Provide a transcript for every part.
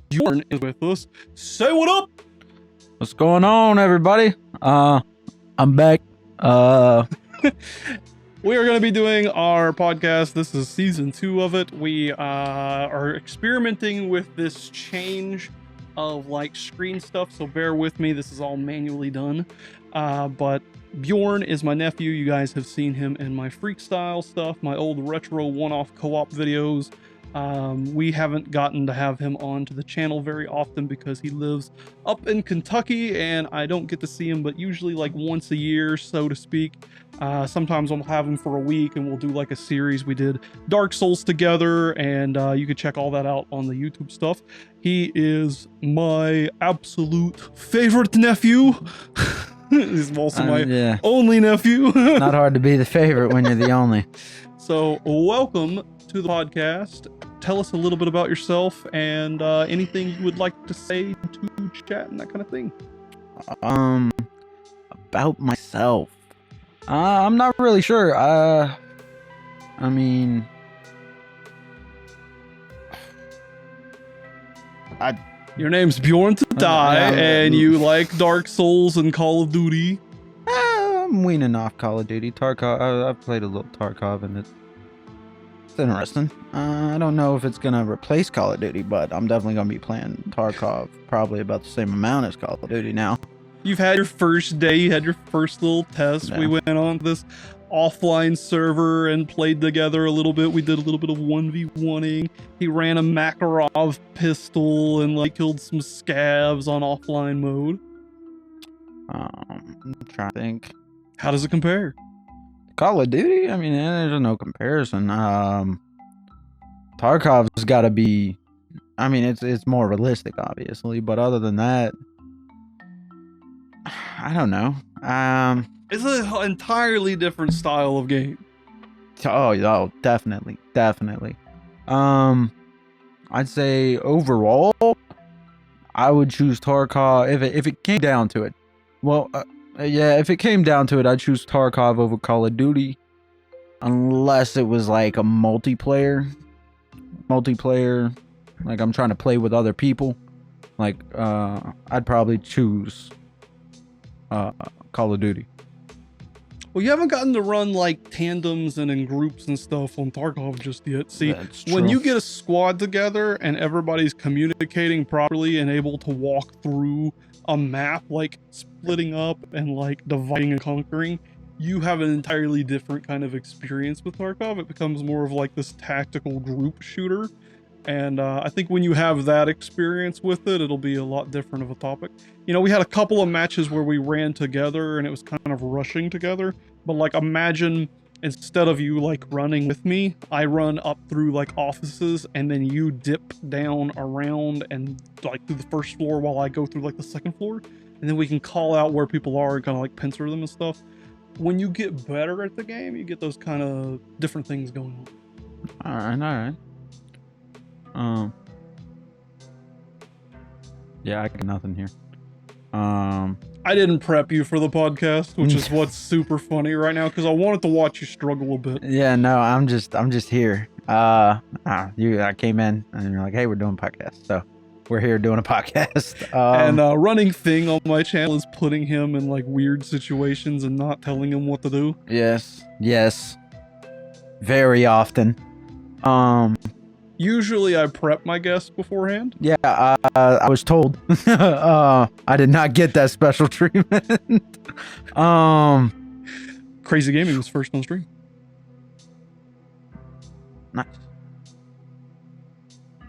Bjorn is with us. Say what up! What's going on, everybody? I'm back. We are going to be doing our podcast. This is season 2 of it. We are experimenting with this change of like screen stuff, so bear with me. This is all manually done. But Bjorn is my nephew. You guys have seen him in my freak style stuff, my old retro one-off co-op videos. We haven't gotten to have him on to the channel very often because he lives up in Kentucky and I don't get to see him but usually like once a year, so to speak. Sometimes I'll have him for a week and we'll do like a series. We did Dark Souls together and you can check all that out on the YouTube stuff. He is my absolute favorite nephew. He's also my only nephew. Not hard to be the favorite when you're the only. So welcome to the podcast. Tell us a little bit about yourself and anything you would like to say to chat and that kind of thing. About myself. I'm not really sure. I mean, your name's Bjorn2Die and you like Dark Souls and Call of Duty. I'm weaning off Call of Duty. Tarkov. I've played a little Tarkov and it's interesting. I don't know if it's gonna replace Call of Duty, but I'm definitely gonna be playing Tarkov probably about the same amount as Call of Duty now. You've had your first day, you had your first little test. Yeah. We went on this offline server and played together a little bit. We did a little bit of 1v1ing. He ran a Makarov pistol and like killed some scavs on offline mode. I'm trying to think. How does it compare? Call of Duty? I mean, there's no comparison. Tarkov's got to be. I mean, it's more realistic, obviously, but other than that, I don't know. It's an entirely different style of game. Oh, definitely. I'd say overall, I would choose Tarkov if it came down to it. Well, yeah, if it came down to it, I'd choose Tarkov over Call of Duty, unless it was like a multiplayer. Like I'm trying to play with other people. Like I'd probably choose Call of Duty. Well, you haven't gotten to run like tandems and in groups and stuff on Tarkov just yet. See, when you get a squad together and everybody's communicating properly and able to walk through a map, like splitting up and like dividing and conquering, you have an entirely different kind of experience with Tarkov. It becomes more of like this tactical group shooter. And I think when you have that experience with it, it'll be a lot different of a topic. You know, we had a couple of matches where we ran together and it was kind of rushing together. But like imagine instead of you like running with me, I run up through like offices and then you dip down around and like through the first floor while I go through like the second floor. And then we can call out where people are and kind of like pincer them and stuff. When you get better at the game, you get those kind of different things going on. All right. Yeah, I got nothing here. I didn't prep you for the podcast, which is what's super funny right now because I wanted to watch you struggle a bit. Yeah, no, I'm just here. I came in and you're like, hey, we're doing a podcast, so we're here doing a podcast. And running thing on my channel is putting him in like weird situations and not telling him what to do. Yes, very often. Usually I prep my guests beforehand. Yeah, I was told. I did not get that special treatment. Crazy Gaming was first on stream. Nice.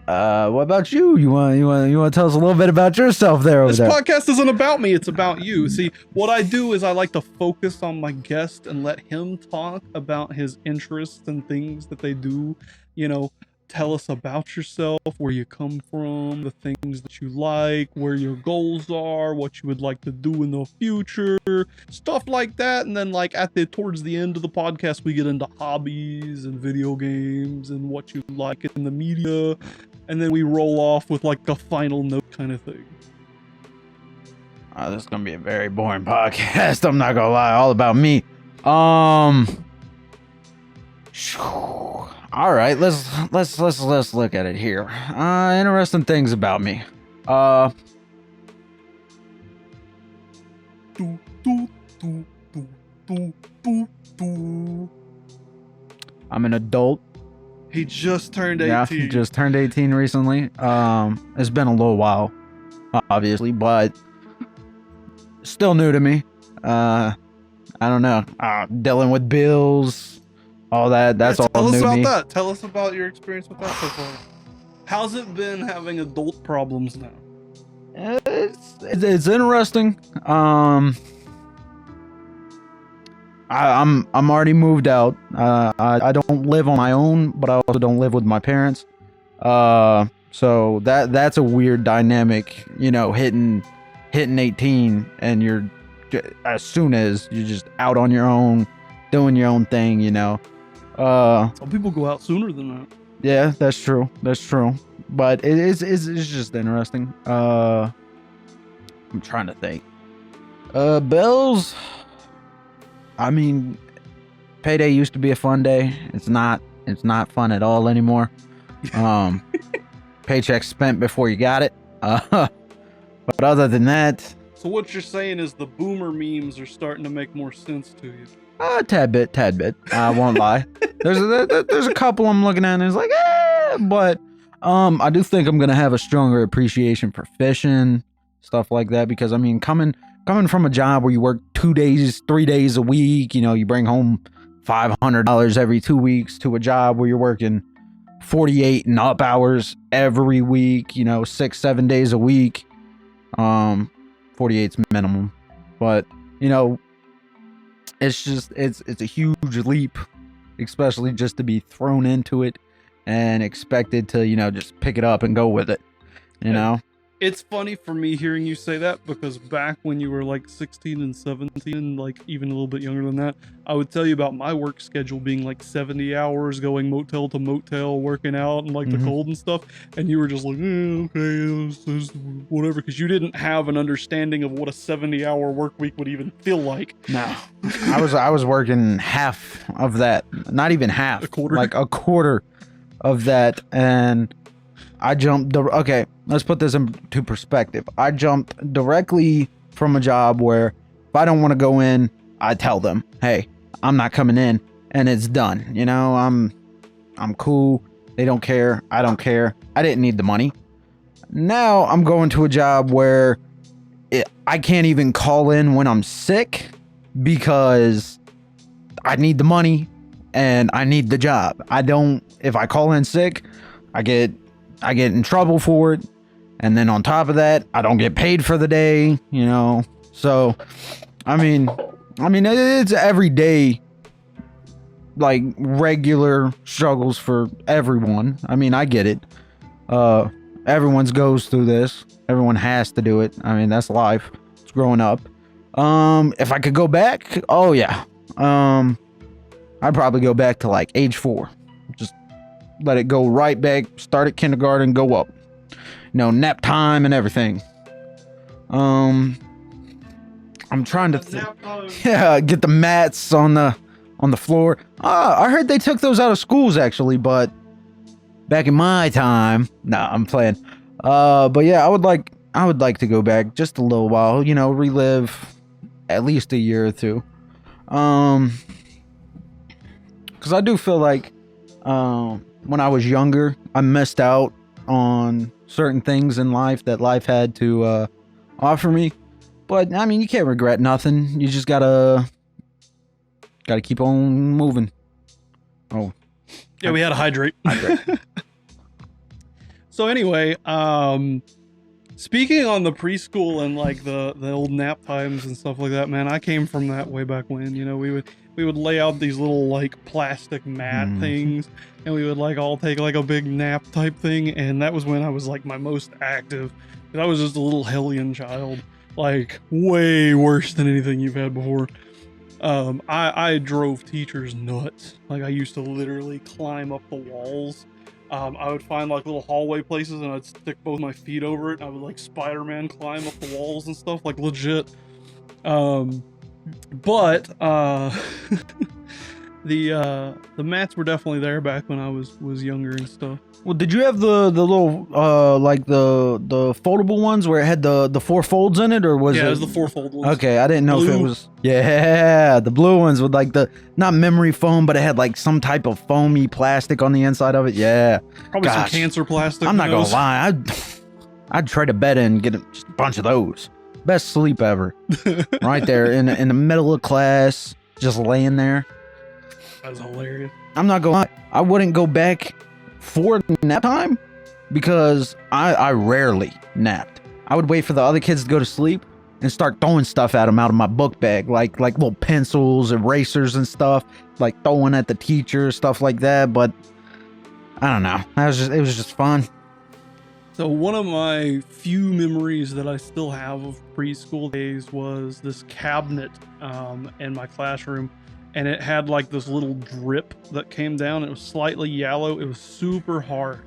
What about you? You want to tell us a little bit about yourself there over there? This podcast isn't about me, it's about you. See, what I do is I like to focus on my guest and let him talk about his interests and things that they do, you know. Tell us about yourself, where you come from, the things that you like, where your goals are, what you would like to do in the future, stuff like that. And then like towards the end of the podcast, we get into hobbies and video games and what you like in the media. And then we roll off with like a final note kind of thing. This is going to be a very boring podcast. I'm not going to lie, all about me. All right, let's look at it here. Interesting things about me. I'm an adult. He just turned 18. Yeah, just turned 18 recently. It's been a little while, obviously, but still new to me. I don't know. Dealing with bills, all that. That's all new to me. Tell us about that. Tell us about your experience with that so far. How's it been having adult problems now? It's interesting. I'm already moved out. I don't live on my own, but I also don't live with my parents. So that's a weird dynamic, you know, hitting 18 and you're as soon as you're just out on your own, doing your own thing, you know. Some people go out sooner than that. Yeah, that's true. That's true. But it's just interesting. I'm trying to think. Bills. I mean, payday used to be a fun day. It's not fun at all anymore. Paycheck spent before you got it. But other than that. So what you're saying is the boomer memes are starting to make more sense to you. Tad bit. I won't lie. There's a couple I'm looking at and it's like, but I do think I'm gonna have a stronger appreciation for fishing, stuff like that, because I mean, coming from a job where you work 2 days, 3 days a week, you know, you bring home $500 every 2 weeks to a job where you're working 48 and up hours every week, you know, 6-7 days a week. 48's minimum, but you know, it's a huge leap, especially just to be thrown into it and expected to, you know, just pick it up and go with it, you know. It's funny for me hearing you say that, because back when you were like 16 and 17 and like even a little bit younger than that, I would tell you about my work schedule being like 70 hours going motel to motel, working out and like the cold and stuff, and you were just like, okay, this whatever, because you didn't have an understanding of what a 70-hour work week would even feel like. No, I was working half of that, not even half, like a quarter of that, and I jumped. Okay, let's put this into perspective. I jumped directly from a job where if I don't want to go in, I tell them, hey, I'm not coming in, and it's done. You know, I'm cool. They don't care. I don't care. I didn't need the money. Now I'm going to a job where I can't even call in when I'm sick because I need the money and I need the job. If I call in sick, I get in trouble for it, and then on top of that, I don't get paid for the day, you know. So, I mean, it's everyday, like regular struggles for everyone. I mean, I get it. Everyone goes through this. Everyone has to do it. I mean, that's life. It's growing up. If I could go back, oh yeah. I'd probably go back to like age 4. Just let it go right back, start at kindergarten, go up. You know, nap time and everything. I'm trying to get the mats on the floor. I heard they took those out of schools actually, but back in my time, nah, I'm playing. But yeah, I would like to go back just a little while, you know, relive at least a year or two. Cause I do feel like, when I was younger, I missed out on certain things in life that life had to offer me. But I mean, you can't regret nothing. You just gotta keep on moving. Oh, yeah, we had to hydrate. So anyway, speaking on the preschool and like the old nap times and stuff like that, man, I came from that way back when. You know, we would lay out these little like plastic mat things, and we would like all take like a big nap type thing, and that was when I was like my most active. And I was just a little hellion child, like way worse than anything you've had before. I drove teachers nuts. Like I used to literally climb up the walls. I would find like little hallway places and I'd stick both my feet over it, and I would like Spider-Man climb up the walls and stuff, like legit. But The mats were definitely there back when I was younger and stuff. Well, did you have the little like the foldable ones where it had the 4 folds in it, or was it? Yeah, it was the 4 fold ones. Okay, I didn't know if it was. Yeah, the blue ones with like the not memory foam, but it had like some type of foamy plastic on the inside of it. Yeah, probably some cancer plastic. I'm not gonna lie, I'd trade a bed in and get just a bunch of those. Best sleep ever. Right there in the middle of class, just laying there. That's hilarious. I'm not gonna lie, I wouldn't go back for nap time because I rarely napped. I would wait for the other kids to go to sleep and start throwing stuff at them out of my book bag, like little pencils, erasers and stuff, like throwing at the teacher, stuff like that. But I don't know, it was just fun. So one of my few memories that I still have of preschool days was this cabinet in my classroom, and it had like this little drip that came down. It was slightly yellow. It was super hard.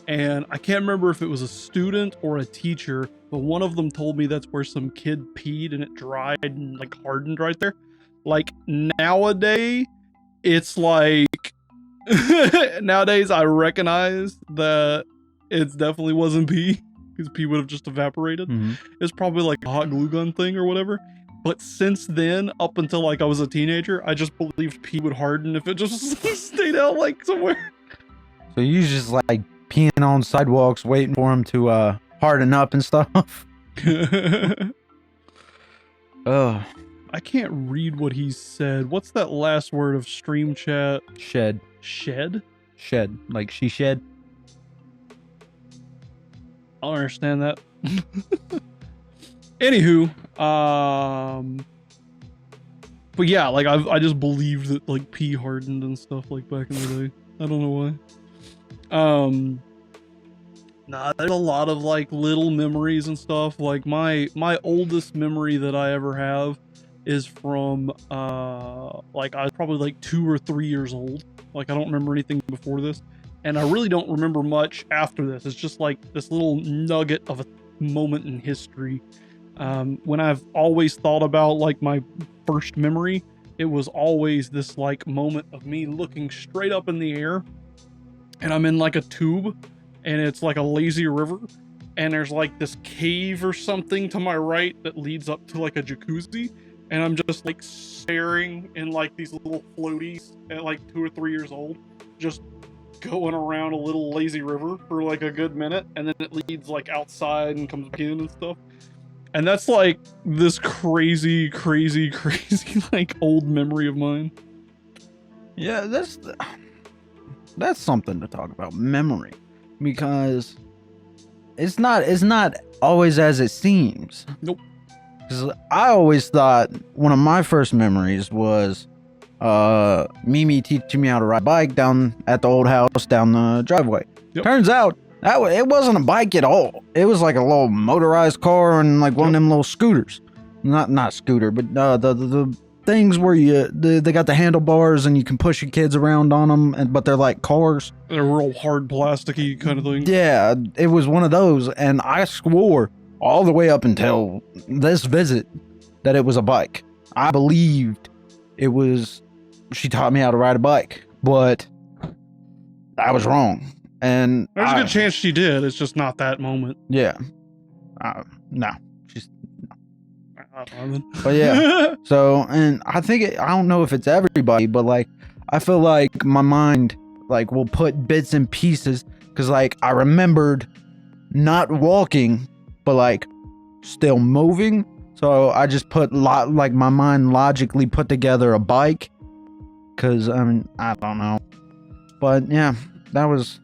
And I can't remember if it was a student or a teacher, but one of them told me that's where some kid peed and it dried and like hardened right there. Like nowadays, it's like, nowadays I recognize that it definitely wasn't pee, because pee would have just evaporated. It's probably like a hot glue gun thing or whatever. But since then, up until like I was a teenager, I just believed pee would harden if it just stayed out like somewhere. So you just like peeing on sidewalks, waiting for them to harden up and stuff. Oh, I can't read what he said. What's that last word of stream chat? Shed. Shed? Shed. Like she shed. I don't understand that. Anywho, but yeah, like I just believed that like pee hardened and stuff like back in the day. I don't know why. Nah, there's a lot of like little memories and stuff. Like my oldest memory that I ever have is from like I was probably like 2 or 3 years old. Like I don't remember anything before this, and I really don't remember much after this. It's just like this little nugget of a moment in history. When I've always thought about like my first memory, it was always this like moment of me looking straight up in the air, and I'm in like a tube, and it's like a lazy river, and there's like this cave or something to my right that leads up to like a jacuzzi, and I'm just like staring in like these little floaties at like 2 or 3 years old, just going around a little lazy river for like a good minute, and then it leads like outside and comes back in and stuff. And that's like this crazy like old memory of mine. Yeah, that's something to talk about, memory, because it's not always as it seems. Nope. Because I always thought one of my first memories was Mimi teaching me how to ride a bike down at the old house down the driveway. Yep. Turns out it wasn't a bike at all. It was like a little motorized car and like one of them little scooters. Not scooter, but the things where they got the handlebars and you can push your kids around on them, but they're like cars. They're real hard plasticky kind of thing. Yeah, it was one of those, and I swore all the way up until this visit that it was a bike. I believed it was, she taught me how to ride a bike, but I was wrong. And there's a good chance she did. It's just not that moment. Yeah. No. She's no. But yeah. So, and I think I don't know if it's everybody, but like I feel like my mind like will put bits and pieces, because like I remembered not walking, but like still moving. So I just put like my mind logically put together a bike, because I mean I don't know, but yeah, that's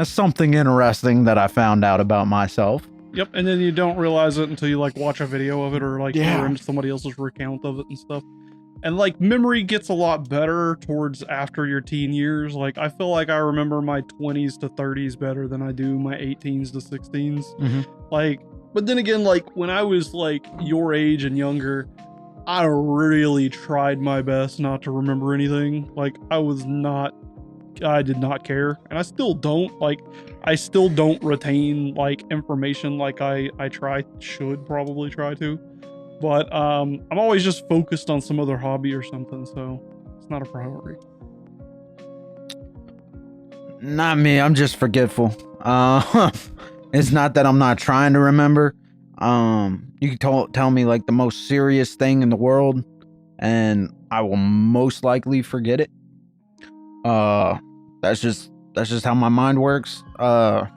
something interesting that I found out about myself. Yep, and then you don't realize it until you like watch a video of it, or like hear somebody else's recount of it and stuff. And like memory gets a lot better towards after your teen years. Like I feel like I remember my 20s to 30s better than I do my 18s to 16s. Mm-hmm. Like, but then again, like when I was like your age and younger, I really tried my best not to remember anything. Like I did not care, and I still don't. Like I still don't retain like information like I should probably try to, but I'm always just focused on some other hobby or something, so it's not a priority. Not me. I'm just forgetful. It's not that I'm not trying to remember. You can tell me like the most serious thing in the world, and I will most likely forget it. That's just how my mind works. I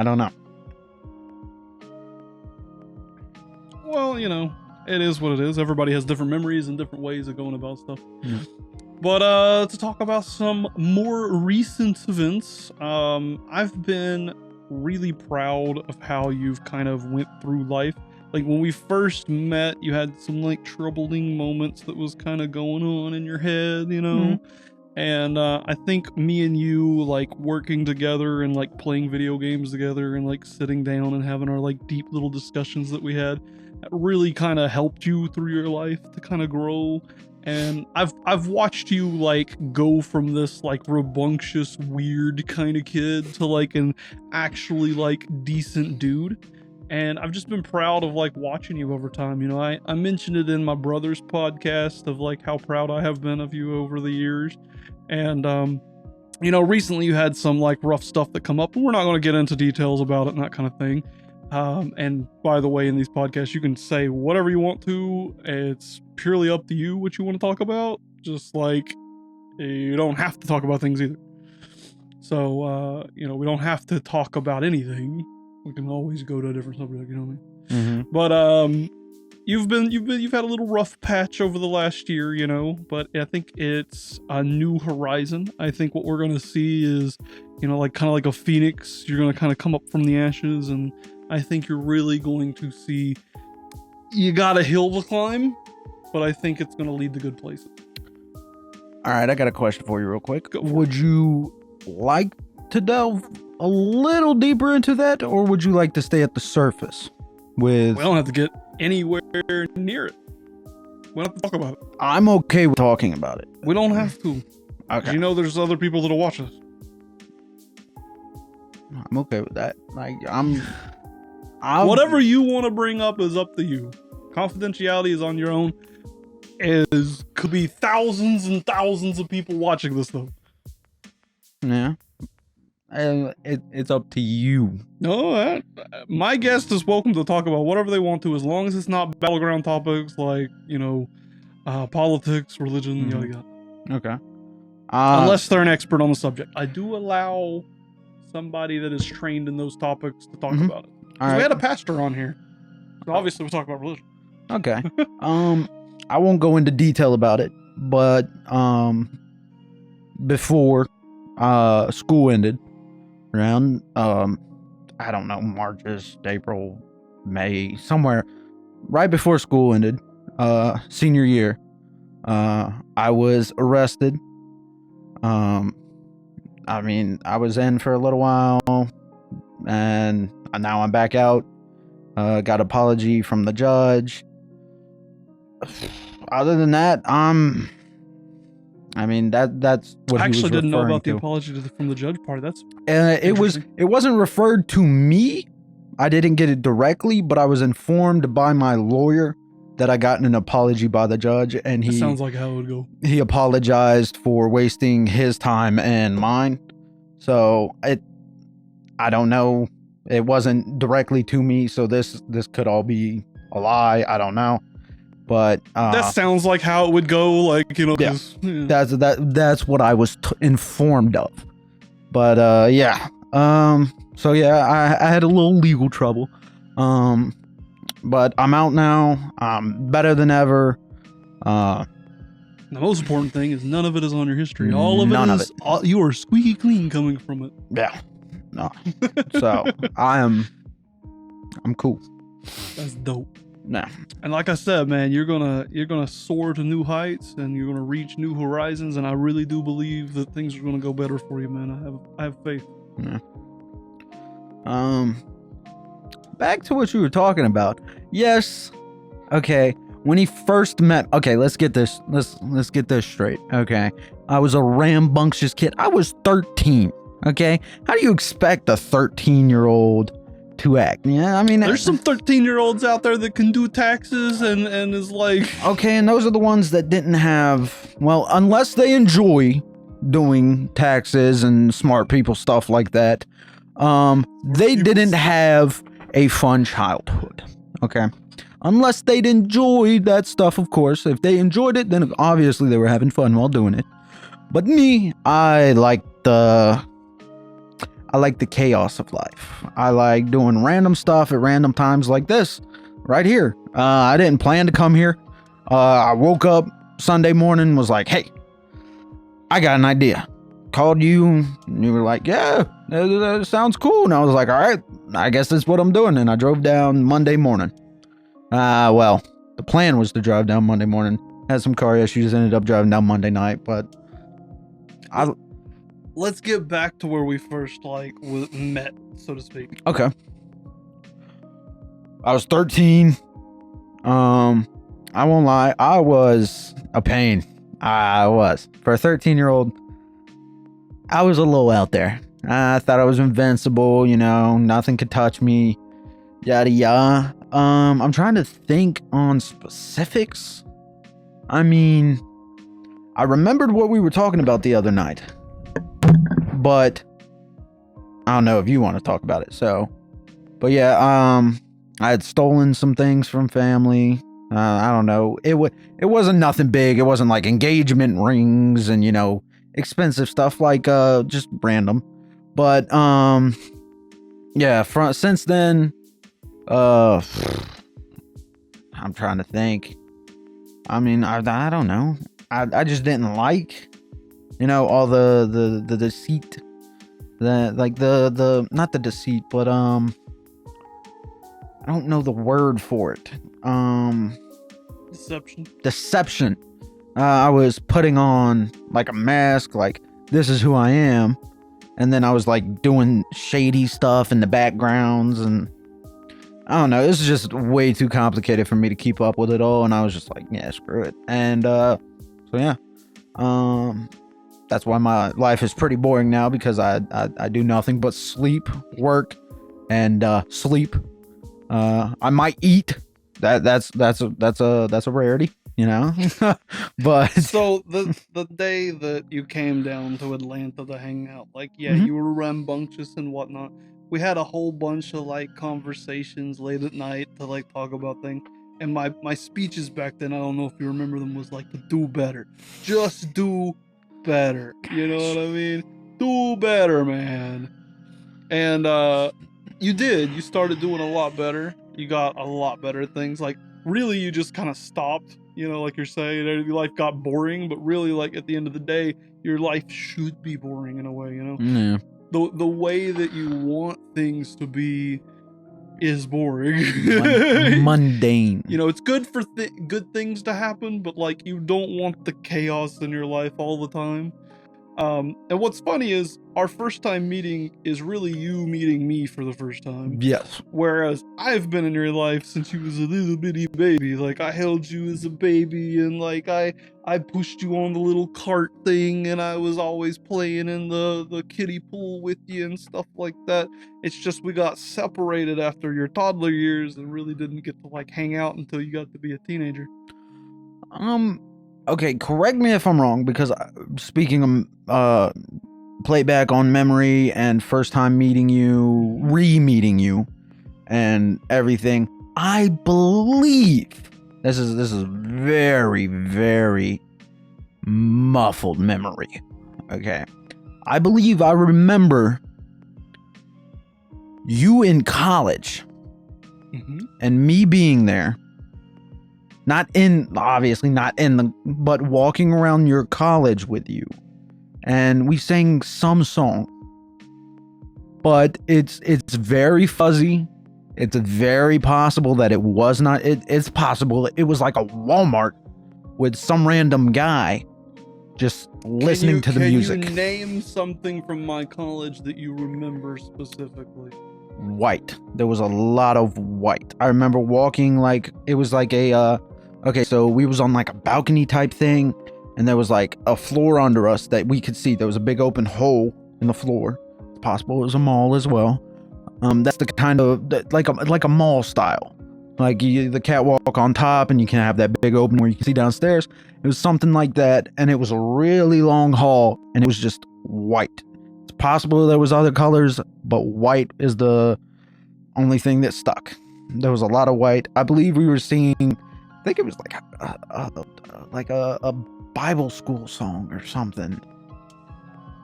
don't know. Well, you know, it is what it is. Everybody has different memories and different ways of going about stuff. Yeah. But to talk about some more recent events, I've been really proud of how you've kind of went through life. Like when we first met, you had some like troubling moments that was kind of going on in your head, you know? Mm-hmm. And I think me and you like working together and like playing video games together and like sitting down and having our like deep little discussions that we had really kind of helped you through your life to kind of grow. And I've watched you like go from this like rambunctious weird kind of kid to like an actually like decent dude. And I've just been proud of like watching you over time. You know, I mentioned it in my brother's podcast of like how proud I have been of you over the years. And you know, recently you had some like rough stuff that come up, and we're not going to get into details about it and that kind of thing. And by the way, in these podcasts, you can say whatever you want to. It's purely up to you what you want to talk about. Just like you don't have to talk about things either. So, you know, we don't have to talk about anything. We can always go to a different subject, you know what I mean? Mm-hmm. But you've had a little rough patch over the last year, you know, but I think it's a new horizon. I think what we're going to see is, you know, like kind of like a phoenix. You're going to kind of come up from the ashes, and I think you're really going to see you got a hill to climb, but I think it's going to lead to good places. All right, I got a question for you real quick. Would you like to delve a little deeper into that, or would you like to stay at the surface? We don't have to get anywhere near it. We don't have to talk about it. I'm okay with talking about it. We don't have to. Okay. You know, there's other people that'll watch us. I'm okay with that. Like, I'm whatever you want to bring up is up to you. Confidentiality is on your own. Could be thousands and thousands of people watching this though. Yeah. It's up to you. No, my guest is welcome to talk about whatever they want to, as long as it's not battleground topics like, you know, politics, religion, yada yada. Okay. Unless they're an expert on the subject. I do allow somebody that is trained in those topics to talk about it. Right. We had a pastor on here. So obviously we talk about religion. Okay. I won't go into detail about it, but before school ended, around I don't know, March, April, May, somewhere right before school ended, senior year, I was arrested. I mean, I was in for a little while, and now I'm back out. Got an apology from the judge. Other than that, I mean, that's what I actually didn't know about the apology from the judge part. That's it wasn't referred to me. I didn't get it directly, but I was informed by my lawyer that I gotten an apology by the judge, and he sounds like how it would go. He apologized for wasting his time and mine. So I don't know. It wasn't directly to me, so this could all be a lie. I don't know. But that sounds like how it would go, like, you know. Yeah, that's what I was informed of. But yeah. So yeah, I had a little legal trouble. But I'm out now. I'm better than ever. The most important thing is none of it is on your history. All of it is. You are squeaky clean coming from it. Yeah. No. So I'm cool. That's dope. Nah. And like I said, man, you're gonna soar to new heights, and you're gonna reach new horizons, and I really do believe that things are gonna go better for you, man. I have faith. Yeah. Back to what you were talking about. Yes. Okay. When he first met, okay, let's get this straight. Okay. I was a rambunctious kid. I was 13. Okay. How do you expect a 13-year-old to act? Yeah, I mean, there's some 13-year-olds out there that can do taxes and is like, okay, and those are the ones that didn't have, well, unless they enjoy doing taxes and smart people stuff like that. They didn't have a fun childhood, okay? Unless they'd enjoyed that stuff, of course. If they enjoyed it, then obviously they were having fun while doing it. But me, I like the chaos of life. I like doing random stuff at random times like this, right here. I didn't plan to come here. I woke up Sunday morning, was like, hey, I got an idea. Called you, and you were like, yeah, that sounds cool. And I was like, all right, I guess that's what I'm doing. And I drove down Monday morning. Well, the plan was to drive down Monday morning. Had some car issues, ended up driving down Monday night, but let's get back to where we first met, so to speak. Okay. I was 13. I won't lie, I was a pain. I was. For a 13-year-old, I was a little out there. I thought I was invincible, you know, nothing could touch me, yada yada. I'm trying to think on specifics. I mean, I remembered what we were talking about the other night, but I don't know if you want to talk about it. So, but yeah, I had stolen some things from family. I don't know. It wasn't nothing big. It wasn't like engagement rings and, you know, expensive stuff, like just random. But yeah, since then, I'm trying to think. I mean, I don't know. I just didn't like, you know, all the deceit, the not the deceit, but I don't know the word for it. Deception. I was putting on like a mask, like this is who I am, and then I was like doing shady stuff in the backgrounds, and I don't know, this is just way too complicated for me to keep up with it all, and I was just like, yeah, screw it. And so yeah, that's why my life is pretty boring now, because I do nothing but sleep, work, and sleep. I might eat. That's a rarity, you know. But so the day that you came down to Atlanta to hang out, like, yeah, you were rambunctious and whatnot. We had a whole bunch of like conversations late at night to like talk about things. And my speeches back then, I don't know if you remember them, was like to do better. Just do better. You know what I mean? Do better, man. And you did. You started doing a lot better. You got a lot better at things. Like, really, you just kind of stopped, you know, like you're saying, your life got boring, but really, like, at the end of the day, your life should be boring in a way, you know? Yeah. The way that you want things to be is boring. Mundane. You know, it's good for good things to happen, but, like, you don't want the chaos in your life all the time. And what's funny is our first time meeting is really you meeting me for the first time. Yes. Whereas I've been in your life since you was a little bitty baby. Like, I held you as a baby, and like I pushed you on the little cart thing, and I was always playing in the kiddie pool with you and stuff like that. It's just we got separated after your toddler years and really didn't get to like hang out until you got to be a teenager. Okay, correct me if I'm wrong, because speaking of playback on memory and first time meeting you, re-meeting you, and everything, I believe this is very, very muffled memory. Okay, I believe I remember you in college, and me being there. Obviously not in the, but walking around your college with you. And we sang some song. But it's very fuzzy. It's very possible that it was not, it's possible it was like a Walmart with some random guy just listening to the music. Can you name something from my college that you remember specifically? White. There was a lot of white. I remember walking like, it was like a, okay, so we was on like a balcony type thing, and there was like a floor under us that we could see. There was a big open hole in the floor. It's possible it was a mall as well. That's the kind of like a mall style. Like the catwalk on top, and you can have that big open where you can see downstairs. It was something like that, and it was a really long hall, and it was just white. It's possible there was other colors, but white is the only thing that stuck. There was a lot of white. I believe we were singing, I think it was like a Bible school song or something.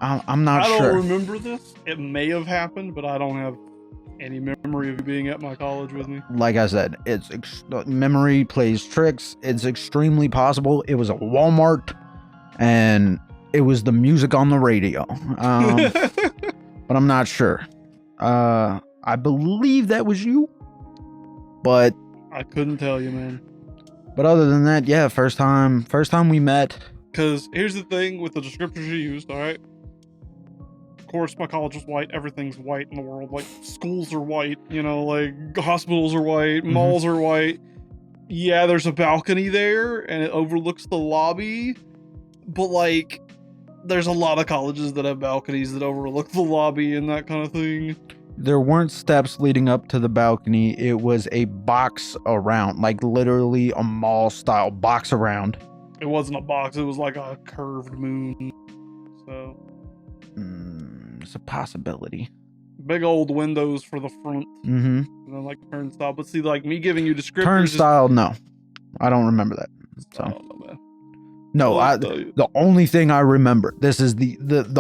I'm not sure. I don't remember this. It may have happened, but I don't have any memory of you being at my college with me. Like I said, memory plays tricks. It's extremely possible. It was a Walmart, and it was the music on the radio. But I'm not sure. I believe that was you, but I couldn't tell you, man. But other than that, yeah, first time we met. Because here's the thing with the descriptors you used, all right? Of course, my college was white. Everything's white in the world. Like, schools are white, you know, like, hospitals are white, malls are white. Yeah, there's a balcony there, and it overlooks the lobby. But, like, there's a lot of colleges that have balconies that overlook the lobby and that kind of thing. There weren't steps leading up to the balcony. It was a box around, like, literally a mall-style box around. It wasn't a box. It was like a curved moon. So... it's a possibility. Big old windows for the front. Mm-hmm. And then like turnstile. But see, like me giving you descriptors. Turnstile, no. I don't remember that. So. I don't know, man. No, the only thing I remember. This is the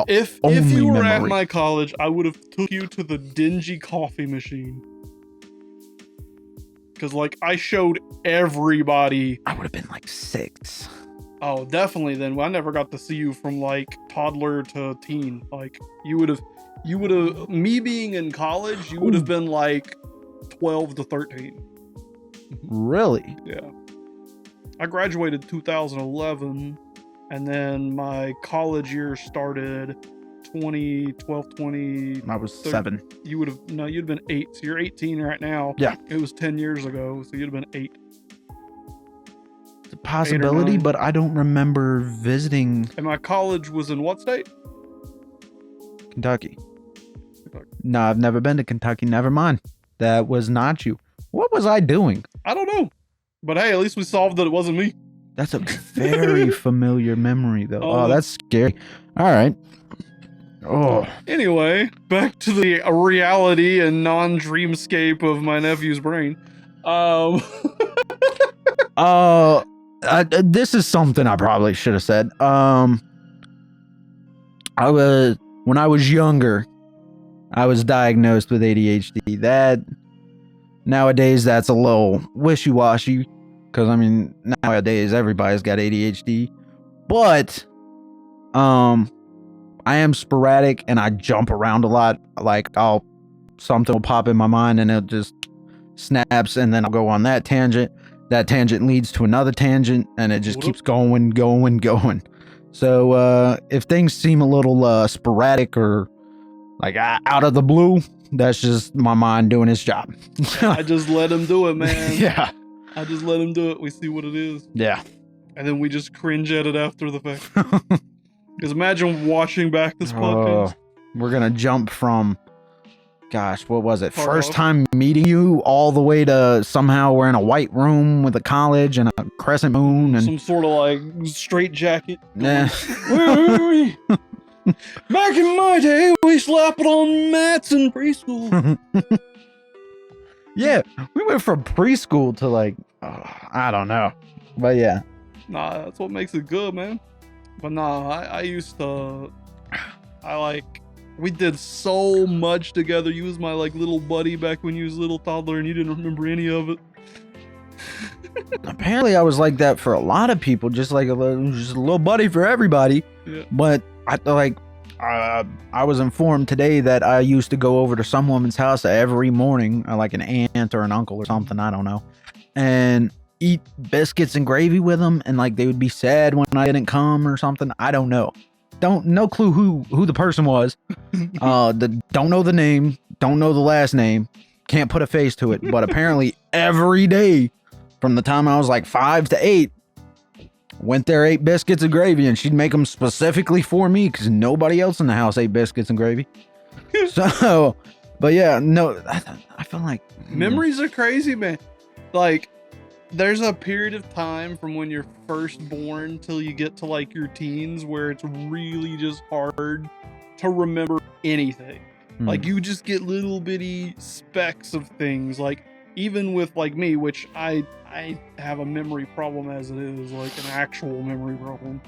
if only you were memory. at my college, I would have took you to the dingy coffee machine. Because like I showed everybody. I would have been like 6. Oh, definitely then. Well, I never got to see you from like toddler to teen. Like you would have, me being in college, you would have been like 12 to 13. Really? Yeah. I graduated 2011, and then my college year started 2012, 20. I was 7. You'd have been 8. So you're 18 right now. Yeah. It was 10 years ago, so you'd have been 8. It's a possibility, but I don't remember visiting. And my college was in what state? Kentucky. No, I've never been to Kentucky. Never mind. That was not you. What was I doing? I don't know. But hey, at least we solved that it wasn't me. That's a very familiar memory, though. Oh, that's scary. All right. Oh. Anyway, back to the reality and non-dreamscape of my nephew's brain. This is something I probably should have said. When I was younger, I was diagnosed with ADHD. That nowadays that's a little wishy-washy, because I mean nowadays everybody's got ADHD. But I am sporadic and I jump around a lot. Like something will pop in my mind and it just snaps, and then I'll go on that tangent. That tangent leads to another tangent, and it just keeps going. So if things seem a little sporadic or like out of the blue, that's just my mind doing its job. I just let him do it, man. Yeah. I just let him do it. We see what it is. Yeah. And then we just cringe at it after the fact. Because imagine watching back this podcast. We're going to jump from, gosh, what was it? Tarkov. First time meeting you all the way to somehow we're in a white room with a college and a crescent moon. And some sort of like straight jacket. Nah. Wait. Back in my day, we slapped on mats in preschool. Yeah, we went from preschool to like, I don't know. But yeah. Nah, that's what makes it good, man. But nah, I used to, we did so much together. You was my like little buddy back when you was a little toddler and you didn't remember any of it. Apparently I was like that for a lot of people, just like a little buddy for everybody. Yeah. But I was informed today that I used to go over to some woman's house every morning, like an aunt or an uncle or something, I don't know, and eat biscuits and gravy with them, and like they would be sad when I didn't come or something. I don't know. No clue who the person was. Don't know the name, don't know the last name, can't put a face to it, but apparently every day from the time I was like 5 to 8, went there, ate biscuits and gravy, and she'd make them specifically for me because nobody else in the house ate biscuits and gravy. So, but yeah, no, I feel like memories are crazy, man. like, there's a period of time from when you're first born till you get to like your teens where it's really just hard to remember anything. Like, you just get little bitty specks of things. Like, even with like me, which I have a memory problem as it is, like an actual memory problem.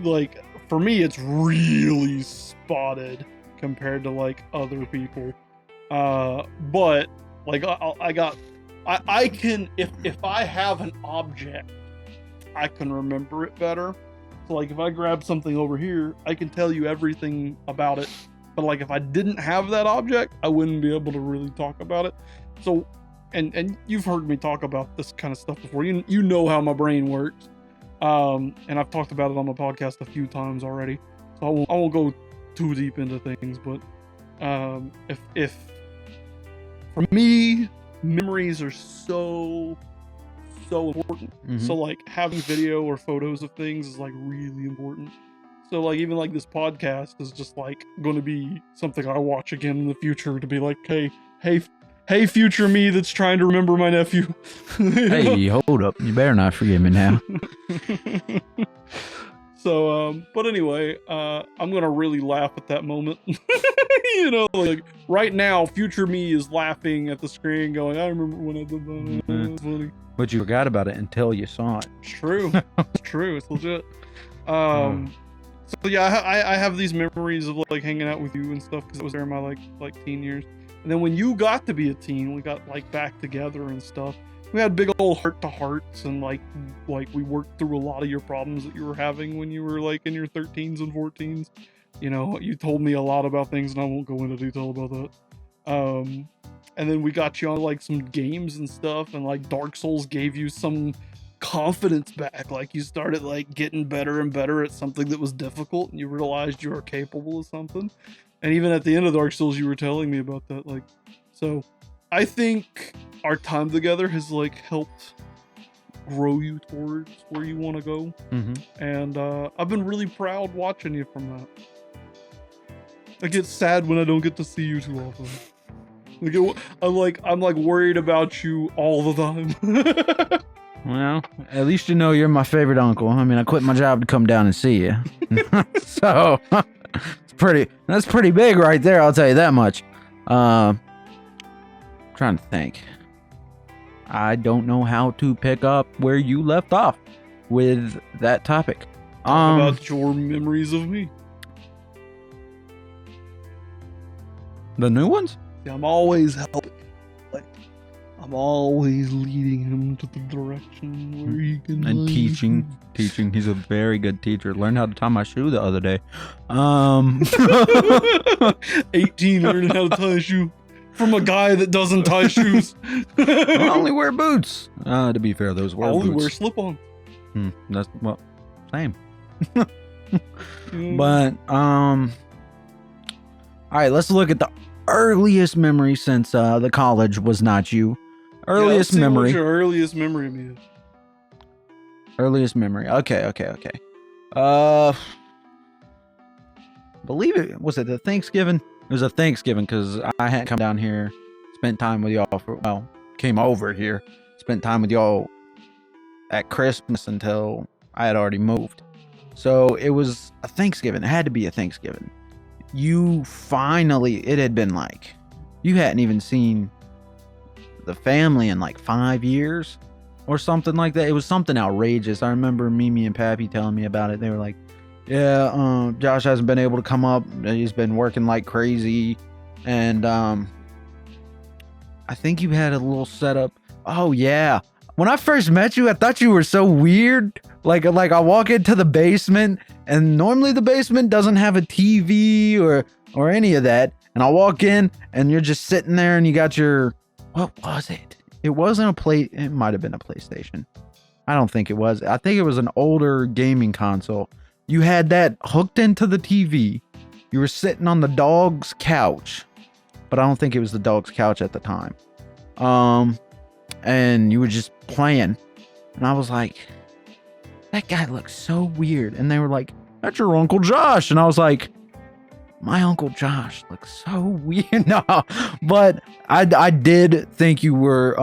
Like, for me, it's really spotted compared to like other people. But like I can, if I have an object, I can remember it better. So like if I grab something over here, I can tell you everything about it. But like if I didn't have that object, I wouldn't be able to really talk about it. So, and you've heard me talk about this kind of stuff before. You know how my brain works. And I've talked about it on my podcast a few times already. So I won't go too deep into things, but if for me, memories are so important. So like having video or photos of things is like really important. So like even like this podcast is just like going to be something I watch again in the future to be like, hey future me that's trying to remember my nephew. Hey, hold up, you better not forget me now. So but anyway, I'm gonna really laugh at that moment. You know, like right now future me is laughing at the screen going, I remember when I did that. It's funny. But you forgot about it until you saw it. It's true. It's true. It's legit. So yeah, I have these memories of like hanging out with you and stuff because it was during my like teen years. And then when you got to be a teen, we got like back together and stuff. We had big old heart-to-hearts and like we worked through a lot of your problems that you were having when you were like in your 13s and 14s. You know, you told me a lot about things and I won't go into detail about that. And then we got you on like some games and stuff, and like Dark Souls gave you some confidence back. Like you started like getting better and better at something that was difficult, and you realized you were capable of something. And even at the end of Dark Souls, you were telling me about that. Like, so I think our time together has like helped grow you towards where you want to go. And I've been really proud watching you from that. I get sad when I don't get to see you too often. Like, I'm like worried about you all the time. Well, at least you know you're my favorite uncle. I mean, I quit my job to come down and see you. So that's pretty big right there, I'll tell you that much. Trying to think. I don't know how to pick up where you left off with that topic. Talk about your memories of me. The new ones? Yeah, I'm always helping. Like, I'm always leading him to the direction where he can. And teaching. He's a very good teacher. Learned how to tie my shoe the other day. 18 learning how to tie a shoe from a guy that doesn't tie shoes. I only wear boots. To be fair, those were boots. I only wear slip-ons. That's well, same. But all right, let's look at the earliest memory since the college was not you. Earliest memory. What's your earliest memory of me? Earliest memory. Okay. Believe it was it the Thanksgiving? It was a Thanksgiving because I had come down here, spent time with y'all came over here, spent time with y'all at Christmas until I had already moved. So it was a Thanksgiving. It had to be a Thanksgiving. You finally, it had been like, you hadn't even seen the family in like 5 years or something like that. It was something outrageous. I remember Mimi and Pappy telling me about it. They were like, yeah, Josh hasn't been able to come up. He's been working like crazy. And I think you had a little setup. Oh yeah. When I first met you, I thought you were so weird. Like I walk into the basement, and normally the basement doesn't have a TV or any of that. And I walk in, and you're just sitting there, and you got your, what was it? It wasn't it might have been a PlayStation. I don't think it was. I think it was an older gaming console. You had that hooked into the TV. You were sitting on the dog's couch, but I don't think it was the dog's couch at the time. And you were just playing, and I was like, that guy looks so weird. And they were like, that's your Uncle Josh. And I was like, my Uncle Josh looks so weird. No, but I did think you were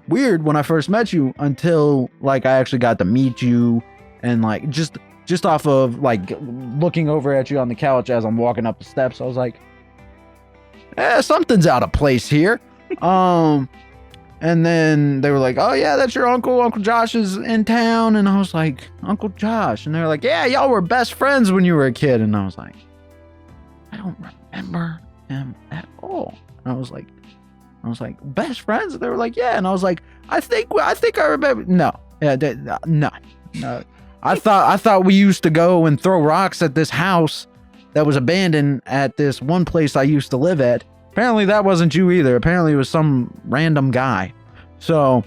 weird when I first met you until like I actually got to meet you, and like just off of like looking over at you on the couch as I'm walking up the steps, I was like, something's out of place here. And then they were like, oh yeah, that's your uncle. Uncle Josh is in town. And I was like, Uncle Josh. And they were like, yeah, y'all were best friends when you were a kid. And I was like, I don't remember him at all. And I was like, best friends? And they were like, yeah. And I was like, I think I remember. No. Yeah, no. I thought we used to go and throw rocks at this house that was abandoned at this one place I used to live at. Apparently that wasn't you either. Apparently it was some random guy. So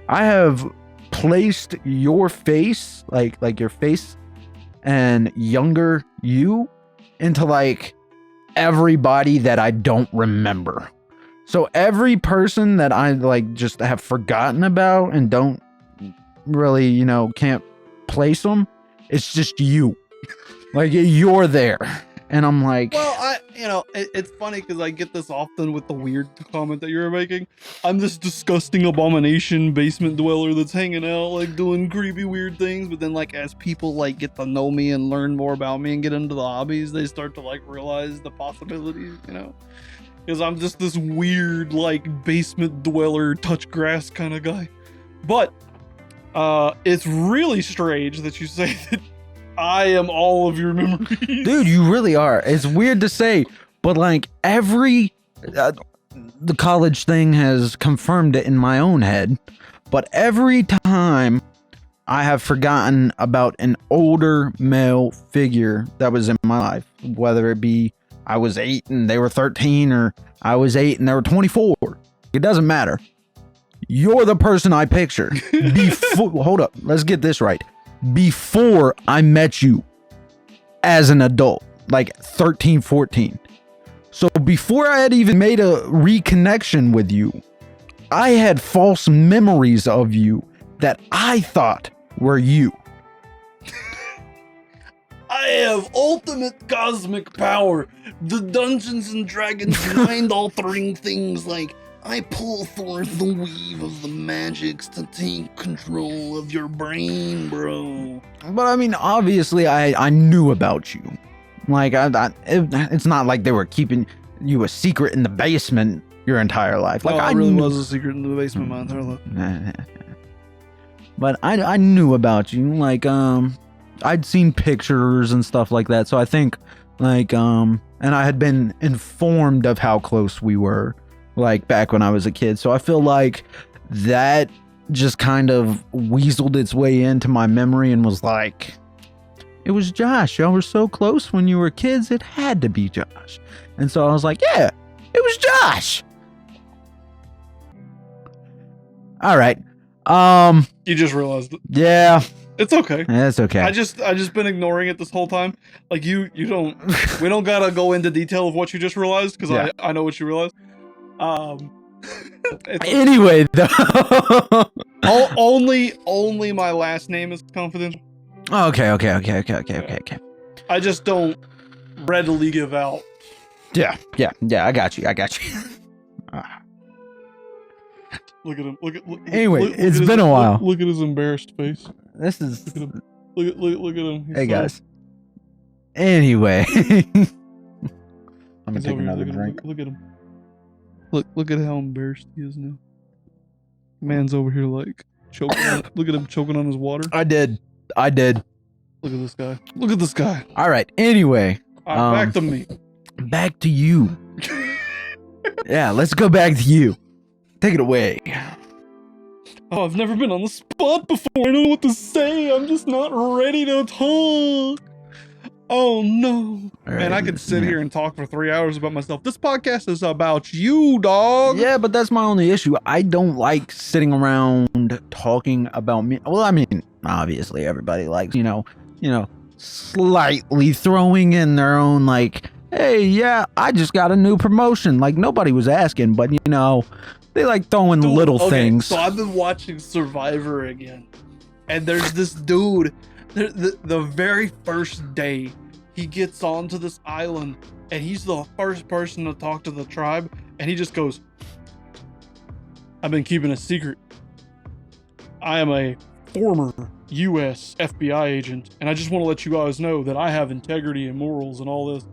I have placed your face, like your face and younger you, into like everybody that I don't remember. So every person that I like just have forgotten about and don't really, you know, can't place them, it's just you. Like you're there. And I'm like, well, it's funny because I get this often with the weird comment that you were making. I'm this disgusting abomination basement dweller that's hanging out, like doing creepy weird things. But then, like, as people like get to know me and learn more about me and get into the hobbies, they start to like realize the possibilities, you know. Because I'm just this weird, like, basement dweller, touch grass kind of guy. But it's really strange that you say that I am all of your memories. Dude, you really are. It's weird to say, but like the college thing has confirmed it in my own head. But every time I have forgotten about an older male figure that was in my life, whether it be I was 8 and they were 13, or I was 8 and they were 24, it doesn't matter. You're the person I picture. Hold up, let's get this right. Before I met you as an adult, like 13, 14. So before I had even made a reconnection with you, I had false memories of you that I thought were you. I have ultimate cosmic power. The Dungeons and Dragons mind-altering things like I pull forth the weave of the magics to take control of your brain, bro. But I mean, obviously, I knew about you. Like, it's not like they were keeping you a secret in the basement your entire life. Like, I really was a secret in the basement my entire life. But I knew about you. Like, I'd seen pictures and stuff like that. So I think, like, and I had been informed of how close we were, like back when I was a kid. So I feel like that just kind of weaseled its way into my memory and was like, it was Josh. Y'all were so close when you were kids. It had to be Josh. And so I was like, yeah, it was Josh. All right. You just realized it. Yeah. It's okay. It's okay. I just been ignoring it this whole time. Like we don't gotta go into detail of what you just realized, because yeah. I know what you realized. Anyway, though. only my last name is confidential. Okay. I just don't readily give out. Yeah. I got you. Look at him. Anyway, it's been a while. Look at his embarrassed face. This is. Look at him. Look at him. Hey guys. Anyway, I'm gonna take another drink. Look at him. Look at how embarrassed he is now. Man's over here like choking. Look at him choking on his water. I did. Look at this guy. All right. Anyway, back to me. Back to you. Yeah, let's go back to you. Take it away. Oh, I've never been on the spot before. I don't know what to say. I'm just not ready to talk. Oh no. Right. Man, I could sit here and talk for 3 hours about myself. This podcast is about you, dog. Yeah, but that's my only issue. I don't like sitting around talking about me. Well, I mean, obviously everybody likes, you know, slightly throwing in their own like, hey, yeah, I just got a new promotion. Like nobody was asking, but you know, they like throwing little things. So I've been watching Survivor again, and there's this dude. The very first day he gets onto this island, and he's the first person to talk to the tribe, and he just goes, I've been keeping a secret I am a former U.S. FBI agent, and I just want to let you guys know that I have integrity and morals and all this.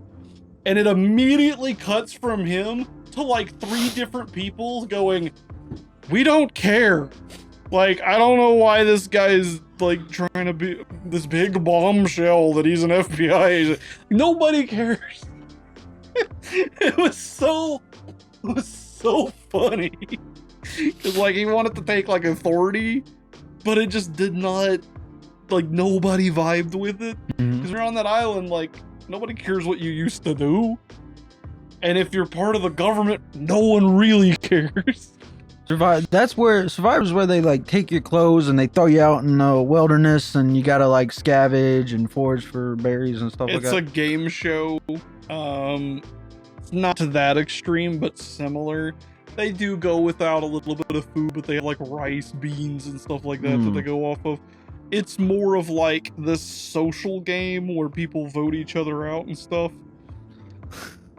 And it immediately cuts from him to like 3 different people going, we don't care. Like, I don't know why this guy's like trying to be this big bombshell that he's an FBI agent. Nobody cares. It was so funny. Cause like he wanted to take like authority, but it just did not, like nobody vibed with it. Cause you're on that island, like nobody cares what you used to do. And if you're part of the government, no one really cares. That's where Survivor's where they like take your clothes and they throw you out in the wilderness and you gotta like scavenge and forage for berries and stuff like that. It's a game show. It's not to that extreme, but similar. They do go without a little bit of food, but they have like rice, beans, and stuff like that that they go off of. It's more of like this social game where people vote each other out and stuff.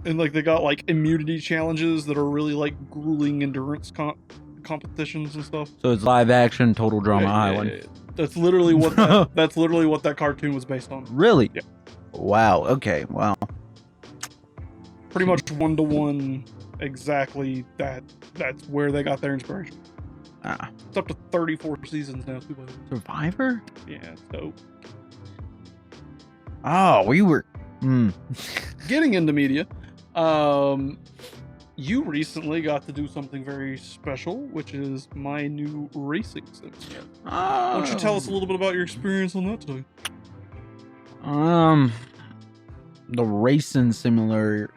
And like they got like immunity challenges that are really like grueling endurance competitions and stuff. So it's live action Total Drama Island. Yeah. That's literally what that's literally what that cartoon was based on. Really? Yeah. Wow. Okay. Wow. Pretty much 1-to-1 exactly that's where they got their inspiration. It's up to 34 seasons now. Survivor? Yeah, so we were getting into media. You recently got to do something very special, which is my new racing sim. Why don't you tell us a little bit about your experience on that today? The racing simulator.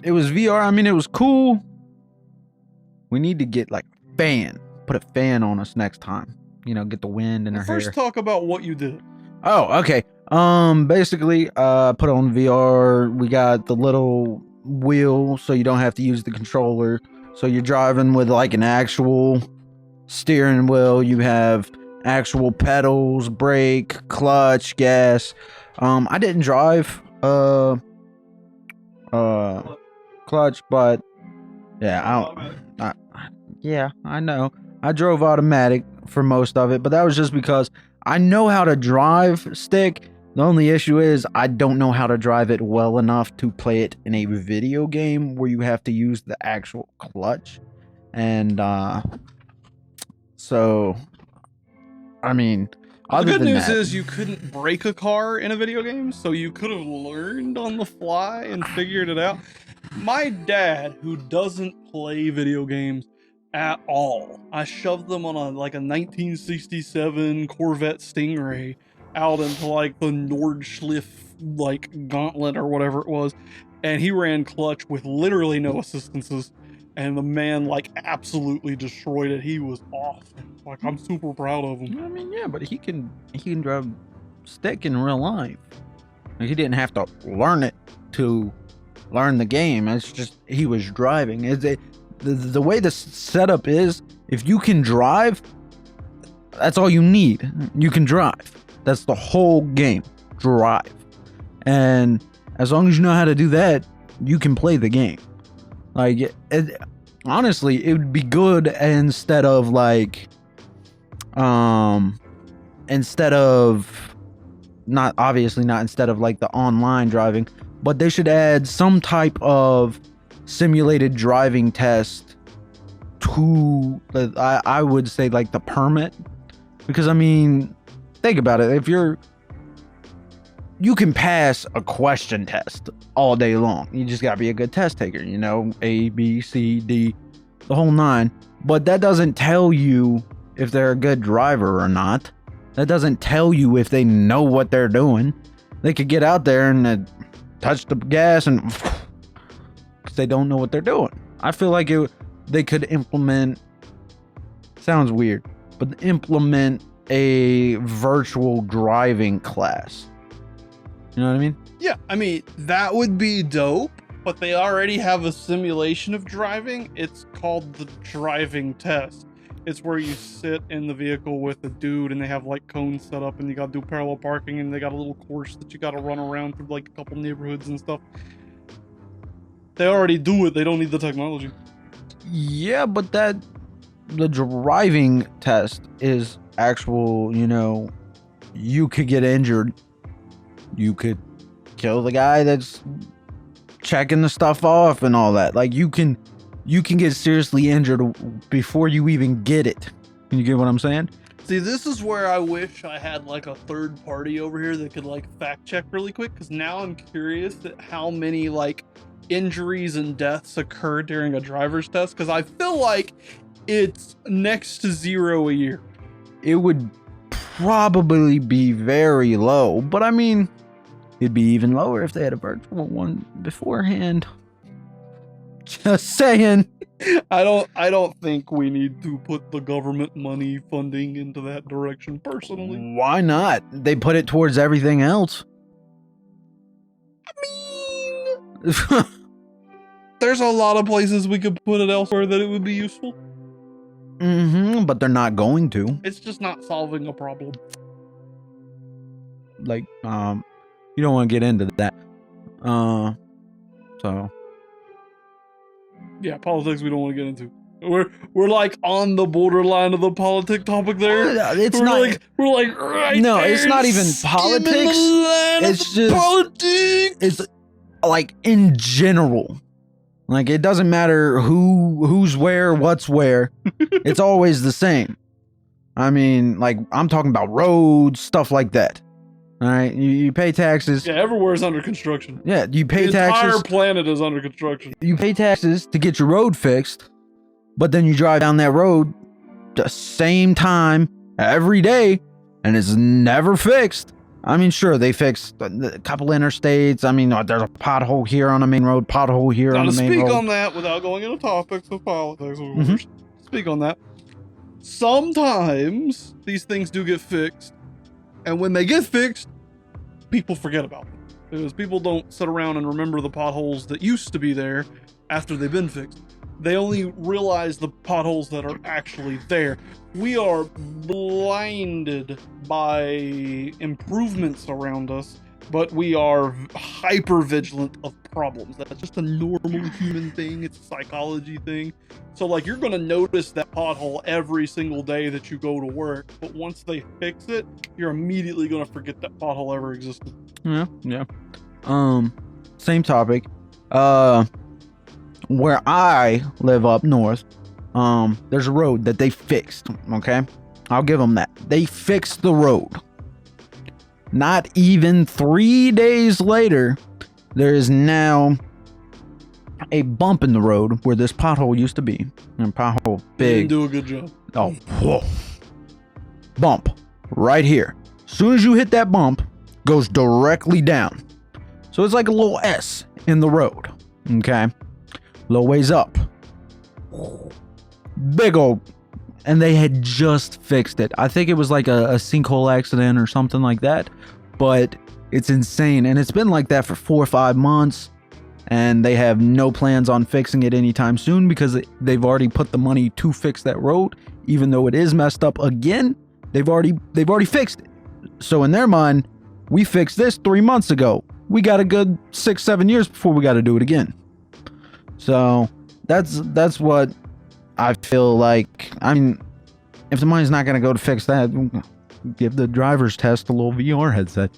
It was VR. I mean, it was cool. We need to get like put a fan on us next time. You know, get the wind in our hair. First, talk about what you did. Oh, okay. Basically, put on VR. We got the little wheel, so you don't have to use the controller. So you're driving with like an actual steering wheel. You have actual pedals, brake, clutch, gas. I didn't drive clutch, but yeah, I know. I drove automatic for most of it, but that was just because I know how to drive stick. The only issue is I don't know how to drive it well enough to play it in a video game where you have to use the actual clutch. And so I mean, the good news is you couldn't break a car in a video game, so you could have learned on the fly and figured it out. My dad, who doesn't play video games at all, I shoved them on a 1967 Corvette Stingray out into like the Nordschleife like gauntlet or whatever it was, and he ran clutch with literally no assistances, and the man like absolutely destroyed it. He was awesome. Like, I'm super proud of him. I mean, yeah, but he can drive stick in real life. Like, he didn't have to learn it to learn the game. It's just he was driving. The way the setup is, if you can drive, that's all you need. You can drive. That's the whole game. Drive. And as long as you know how to do that, you can play the game. Like, honestly, it would be good instead of like, instead of like the online driving, but they should add some type of simulated driving test to I would say like the permit, because I mean, think about it. If you can pass a question test all day long. You just gotta be a good test taker, you know, A, B, C, D, the whole 9. But that doesn't tell you if they're a good driver or not. That doesn't tell you if they know what they're doing. They could get out there and touch the gas and because they don't know what they're doing. I feel like they could implement, sounds weird, but implement a virtual driving class. You know what I mean? Yeah, I mean, that would be dope, but they already have a simulation of driving. It's called the driving test. It's where you sit in the vehicle with a dude and they have like cones set up and you gotta do parallel parking and they got a little course that you gotta run around through like a couple neighborhoods and stuff. They already do it. They don't need the technology. Yeah, but the driving test is actual, you could get injured. You could kill the guy that's checking the stuff off and all that. Like, you can get seriously injured before you even get it. Can you get what I'm saying? See, this is where I wish I had like a third party over here that could like fact check really quick, because now I'm curious at how many like injuries and deaths occur during a driver's test, because I feel like it's next to 0 a year. It would probably be very low, but I mean, it'd be even lower if they had a virtual one beforehand. Just saying. I don't think we need to put the government money funding into that direction personally. Why not? They put it towards everything else. I mean, there's a lot of places we could put it elsewhere that it would be useful. But they're not going to. It's just not solving a problem. Like, you don't want to get into that. So. Yeah, politics we don't want to get into. We're like on the borderline of the politic topic there. It's we're not like right no, there, it's not even politics. It's just politics. It's like in general. Like, it doesn't matter who's where, what's where. It's always the same. I mean, like, I'm talking about roads, stuff like that. All right, you pay taxes. Yeah, everywhere's under construction. Yeah, you pay taxes. The entire planet is under construction. You pay taxes to get your road fixed, but then you drive down that road the same time every day, and it's never fixed. I mean, sure, they fixed a couple interstates. I mean, there's a pothole here on the main road, pothole here on the main road. Speak on that without going into topics of politics. Speak on that. Sometimes these things do get fixed, and when they get fixed, people forget about them, because people don't sit around and remember the potholes that used to be there after they've been fixed. They only realize the potholes that are actually there. We are blinded by improvements around us, but we are hyper vigilant of problems. That's just a normal human thing. It's a psychology thing. So like, you're going to notice that pothole every single day that you go to work, but once they fix it, you're immediately going to forget that pothole ever existed. Yeah. Same topic. Where I live up north, there's a road that they fixed. Okay, I'll give them that. They fixed the road. Not even 3 days later, there is now a bump in the road where this pothole used to be. And pothole big. You didn't do a good job. Oh, whoa. Bump right here. As soon as you hit that bump, goes directly down. So it's like a little S in the road. Okay, little ways up. Big old. And they had just fixed it. I think it was like a sinkhole accident or something like that. But it's insane. And it's been like that for 4 or 5 months. And they have no plans on fixing it anytime soon, because they've already put the money to fix that road. Even though it is messed up again, they've already fixed it. So in their mind, we fixed this 3 months ago. We got a good 6-7 years before we got to do it again. So that's what I feel like. I mean, if the money's not going to go to fix that, give the driver's test a little VR headset.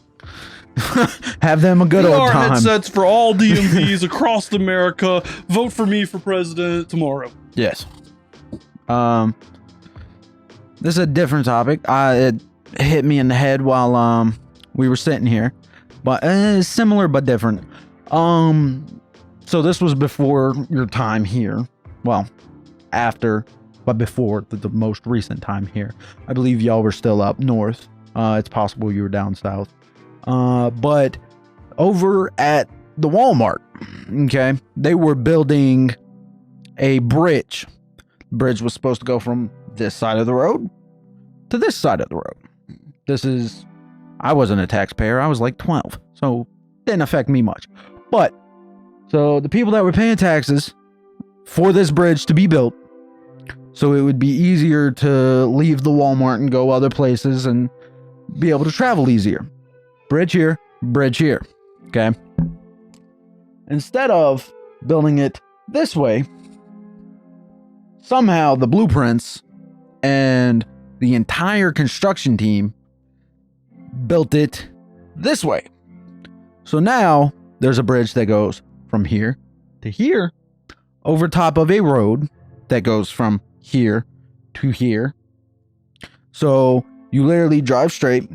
Have them a good old time. VR headsets for all DMVs across America. Vote for me for president tomorrow. Yes. This is a different topic. It hit me in the head while we were sitting here, but similar but different. So this was before your time here. Well, after, but before the most recent time here. I believe y'all were still up north. It's possible you were down south. But over at the Walmart, okay, they were building a bridge. The bridge was supposed to go from this side of the road to this side of the road. I wasn't a taxpayer. I was like 12, so it didn't affect me much. But so the people that were paying taxes for this bridge to be built, so it would be easier to leave the Walmart and go other places and be able to travel easier. Bridge here, okay? Instead of building it this way, somehow the blueprints and the entire construction team built it this way. So now there's a bridge that goes from here to here over top of a road that goes from here to here. So you literally drive straight,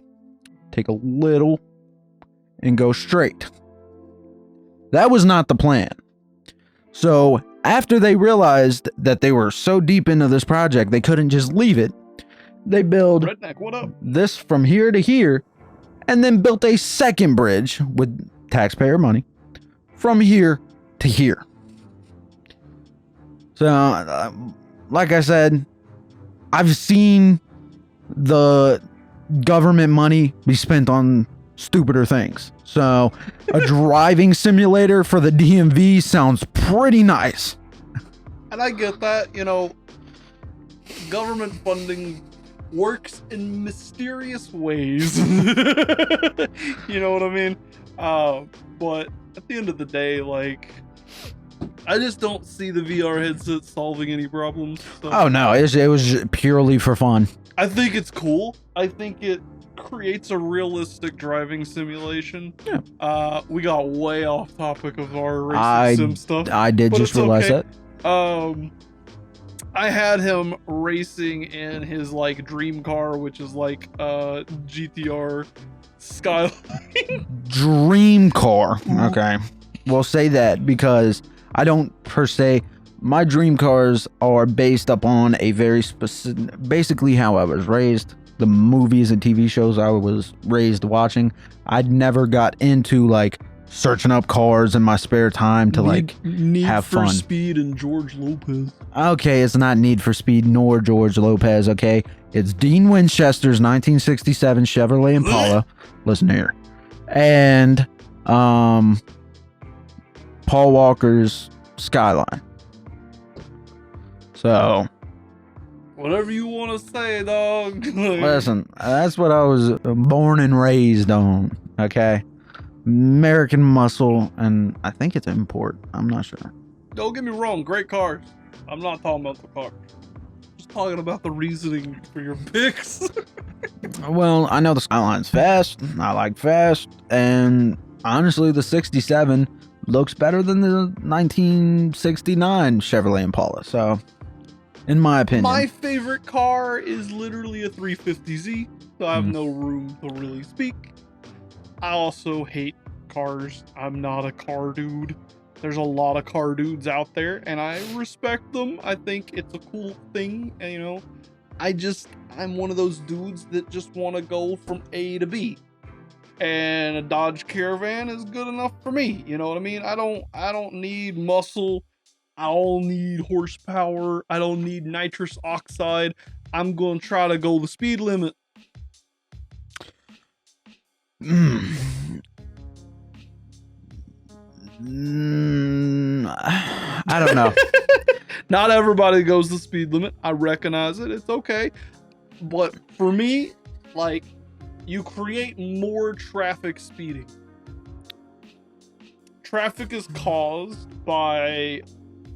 take a little, and go straight. That was not the plan. So after they realized that they were so deep into this project, they couldn't just leave it. They built Redneck, what up? this from here to here, and then built a second bridge with taxpayer money from here to here. So, like I said, I've seen the government money be spent on stupider things. So, a driving simulator for the DMV sounds pretty nice. And I get that, you know, government funding works in mysterious ways. You know what I mean? But at the end of the day, like, I just don't see the VR headset solving any problems. So Oh no, it was purely for fun. I think it's cool. I think it creates a realistic driving simulation. Yeah. We got way off topic of our racing sim stuff. I did just realize okay. that. I had him racing in his like dream car, which is like GTR Skyline. Dream car. Okay. We'll say that because I don't per se. My dream cars are based upon a very specific, basically how I was raised, the movies and TV shows I was raised watching. I'd never got into like searching up cars in my spare time to Need have for fun. Speed and George Lopez. Okay, it's not Need for Speed nor George Lopez, okay? It's Dean Winchester's 1967 Chevrolet Impala. Listen here. And Paul Walker's Skyline. So, Whatever you want to say, dog. listen, that's what I was born and raised on, okay? American muscle, and I think it's import. I'm not sure. Don't get me wrong, great cars. I'm not talking about the cars. Just talking about the reasoning for your picks. Well, I know the Skyline's fast. I like fast. And honestly, the 67 looks better than the 1969 Chevrolet Impala. So, in my opinion. My favorite car is literally a 350Z, so I have no room to really speak. I also hate cars. I'm not a car dude. There's a lot of car dudes out there, and I respect them. I think it's a cool thing, and, you know, I'm one of those dudes that just want to go from A to B. And a Dodge Caravan is good enough for me. You know what I mean? I don't need muscle. I don't need horsepower. I don't need nitrous oxide. I'm going to try to go the speed limit. I don't know. Not everybody goes the speed limit. I recognize it. It's okay. But for me, like, you create more traffic speeding. Traffic is caused by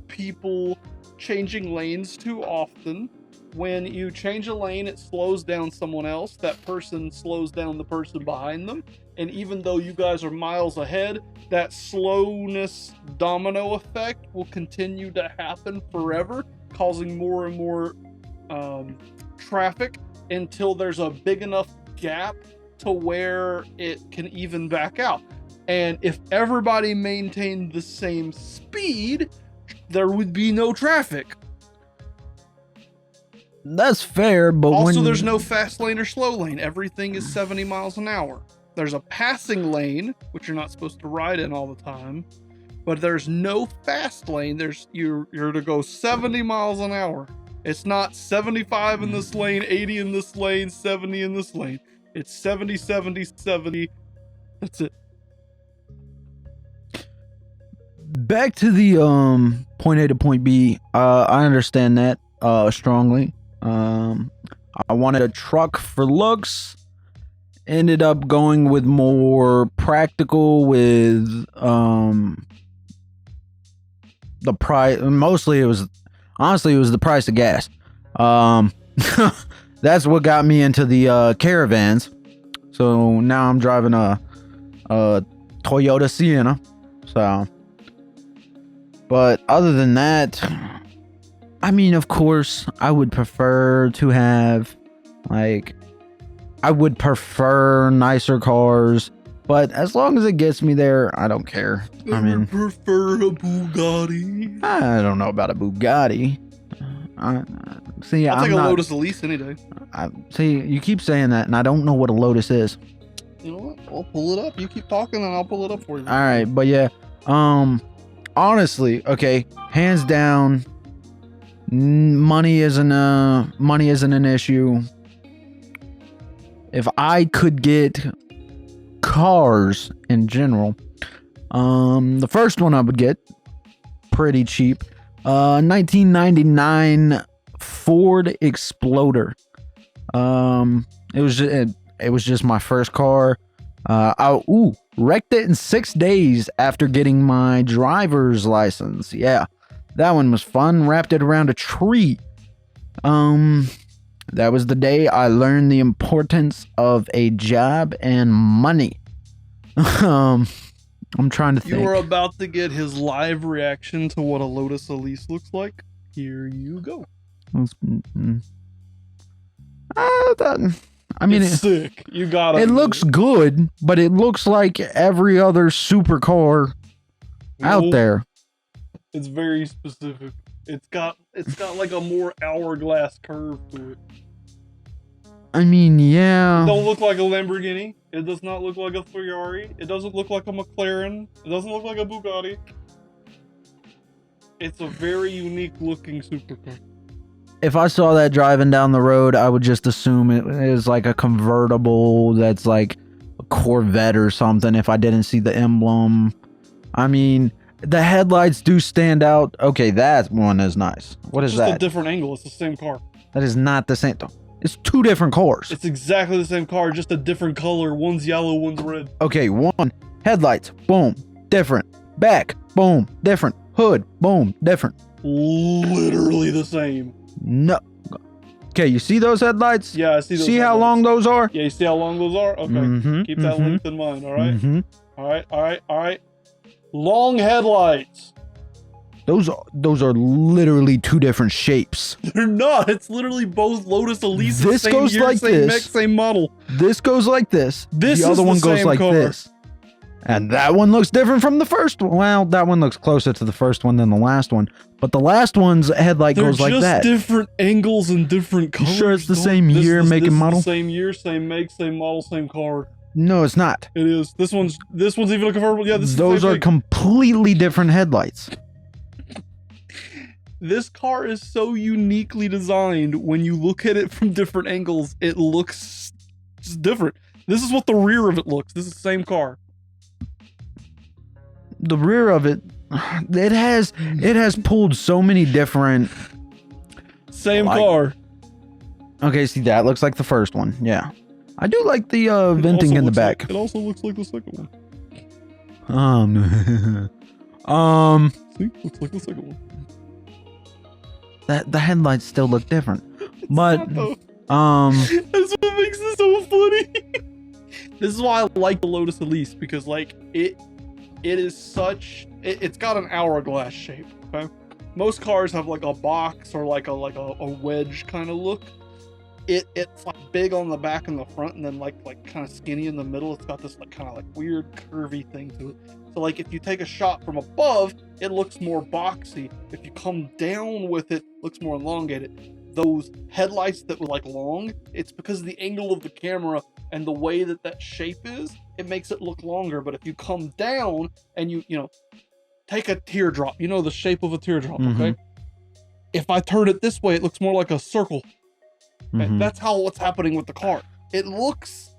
people changing lanes too often. When you change a lane, it slows down someone else. That person slows down the person behind them. And even though you guys are miles ahead, that slowness domino effect will continue to happen forever, causing more and more traffic until there's a big enough gap to where it can even back out. And if everybody maintained the same speed, there would be no traffic. That's fair, but also, there's no fast lane or slow lane. Everything is 70 miles an hour. There's a passing lane, which you're not supposed to ride in all the time, but there's no fast lane. You're to go 70 miles an hour. It's not 75 in this lane, 80 in this lane, 70 in this lane. It's 70, 70, 70. That's it. Back to the point A to point B. I understand that strongly. I wanted a truck for looks. Ended up going with more practical with the price. Mostly it was, Honestly, it was the price of gas. That's what got me into the caravans. So now I'm driving a Toyota Sienna. So, but other than that, I mean, of course, I would prefer to have, like, I would prefer nicer cars, but as long as it gets me there, I don't care. I mean, prefer a Bugatti. I don't know about a Bugatti. I'll take a Lotus Elise any day. See, you keep saying that, and I don't know what a Lotus is. You know what? I'll pull it up. You keep talking, and I'll pull it up for you. All right, but yeah, honestly, okay, hands down, money isn't an issue. If I could get cars in general, the first one I would get pretty cheap, 1999 Ford Exploder. It was just my first car. I wrecked it in 6 days after getting my driver's license. Yeah, that one was fun. Wrapped it around a tree. That was the day I learned the importance of a job and money. I'm trying to think. You were about to get his live reaction to what a Lotus Elise looks like. Here you go. I mean, it's sick. You got it. It looks good, but it looks like every other supercar out there. It's very specific. It's got like a more hourglass curve to it. I mean, yeah. It don't look like a Lamborghini. It does not look like a Ferrari. It doesn't look like a McLaren. It doesn't look like a Bugatti. It's a very unique looking supercar. If I saw that driving down the road, I would just assume it is like a convertible that's like a Corvette or something if I didn't see the emblem. I mean, the headlights do stand out. Okay, that one is nice. What is that? Just a different angle. It's the same car. That is not the same. It's two different cars. It's exactly the same car, just a different color. One's yellow, one's red. Okay, one, headlights, boom, different. Back, boom, different. Hood, boom, different. Literally the same. No. Okay, you see those headlights? Yeah, I see those. See headlights. How long those are? Yeah, you see how long those are? Okay. Keep that length in mind, all right? All right. Long headlights. Those are literally two different shapes. They're not. It's literally both Lotus Elise. This same goes year, like same this. Mech, same model. This goes like this. This the other one goes same like car. this. And that one looks different from the first one. Well, that one looks closer to the first one than the last one. But the last one's headlight goes like that. They're just different angles and different colors. You sure it's the same year, make, and model? Same year, same make, same model, same car. No, it's not. It is. This one's even a convertible. Yeah, those are completely different headlights. This car is so uniquely designed. When you look at it from different angles, it looks just different. This is what the rear of it looks. This is the same car. The rear of it has pulled so many different. Same car. Okay, see, that looks like the first one. Yeah, I do like the venting in the back. It also looks like the second one. See, looks like the second one. The headlights still look different, but that's what makes this so funny. This is why I like the Lotus Elise, because like it is such. It's got an hourglass shape. Okay, most cars have like a box or like a wedge kind of look. It's like big on the back and the front, and then like kind of skinny in the middle. It's got this like kind of like weird curvy thing to it. So like if you take a shot from above, it looks more boxy. If you come down with it, looks more elongated. Those headlights that were like long, it's because of the angle of the camera and the way that shape is, it makes it look longer. But if you come down and you know, take a teardrop, you know the shape of a teardrop, okay? If I turn it this way, it looks more like a circle. And that's what's happening with the car. It looks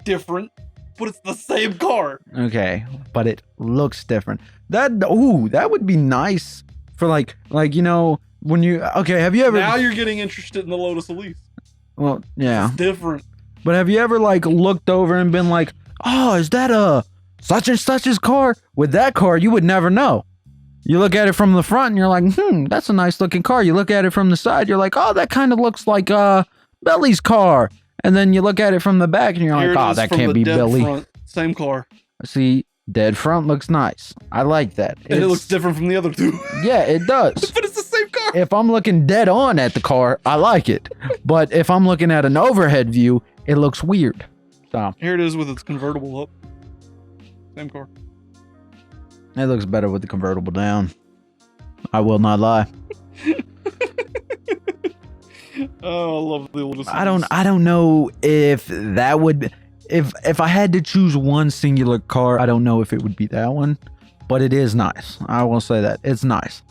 different, but it's the same car. Okay, but it looks different. That would be nice for like you know, when you have you ever? Now you're getting interested in the Lotus Elise. Well, yeah, it's different. But have you ever like looked over and been like, oh, is that a such and such's car? With that car, you would never know. You look at it from the front and you're like, that's a nice looking car. You look at it from the side, you're like, oh, that kind of looks like Billy's car. And then you look at it from the back and you're like, oh, that can't be Billy. Front, same car. See, dead front looks nice. I like that. And it looks different from the other two. Yeah, it does. But it's the same car. If I'm looking dead on at the car, I like it. But if I'm looking at an overhead view, it looks weird. So here it is with its convertible up. Same car. It looks better with the convertible down. I will not lie. Oh, I love the old. I don't know if that would. If I had to choose one singular car, I don't know if it would be that one, but it is nice. I will say that it's nice.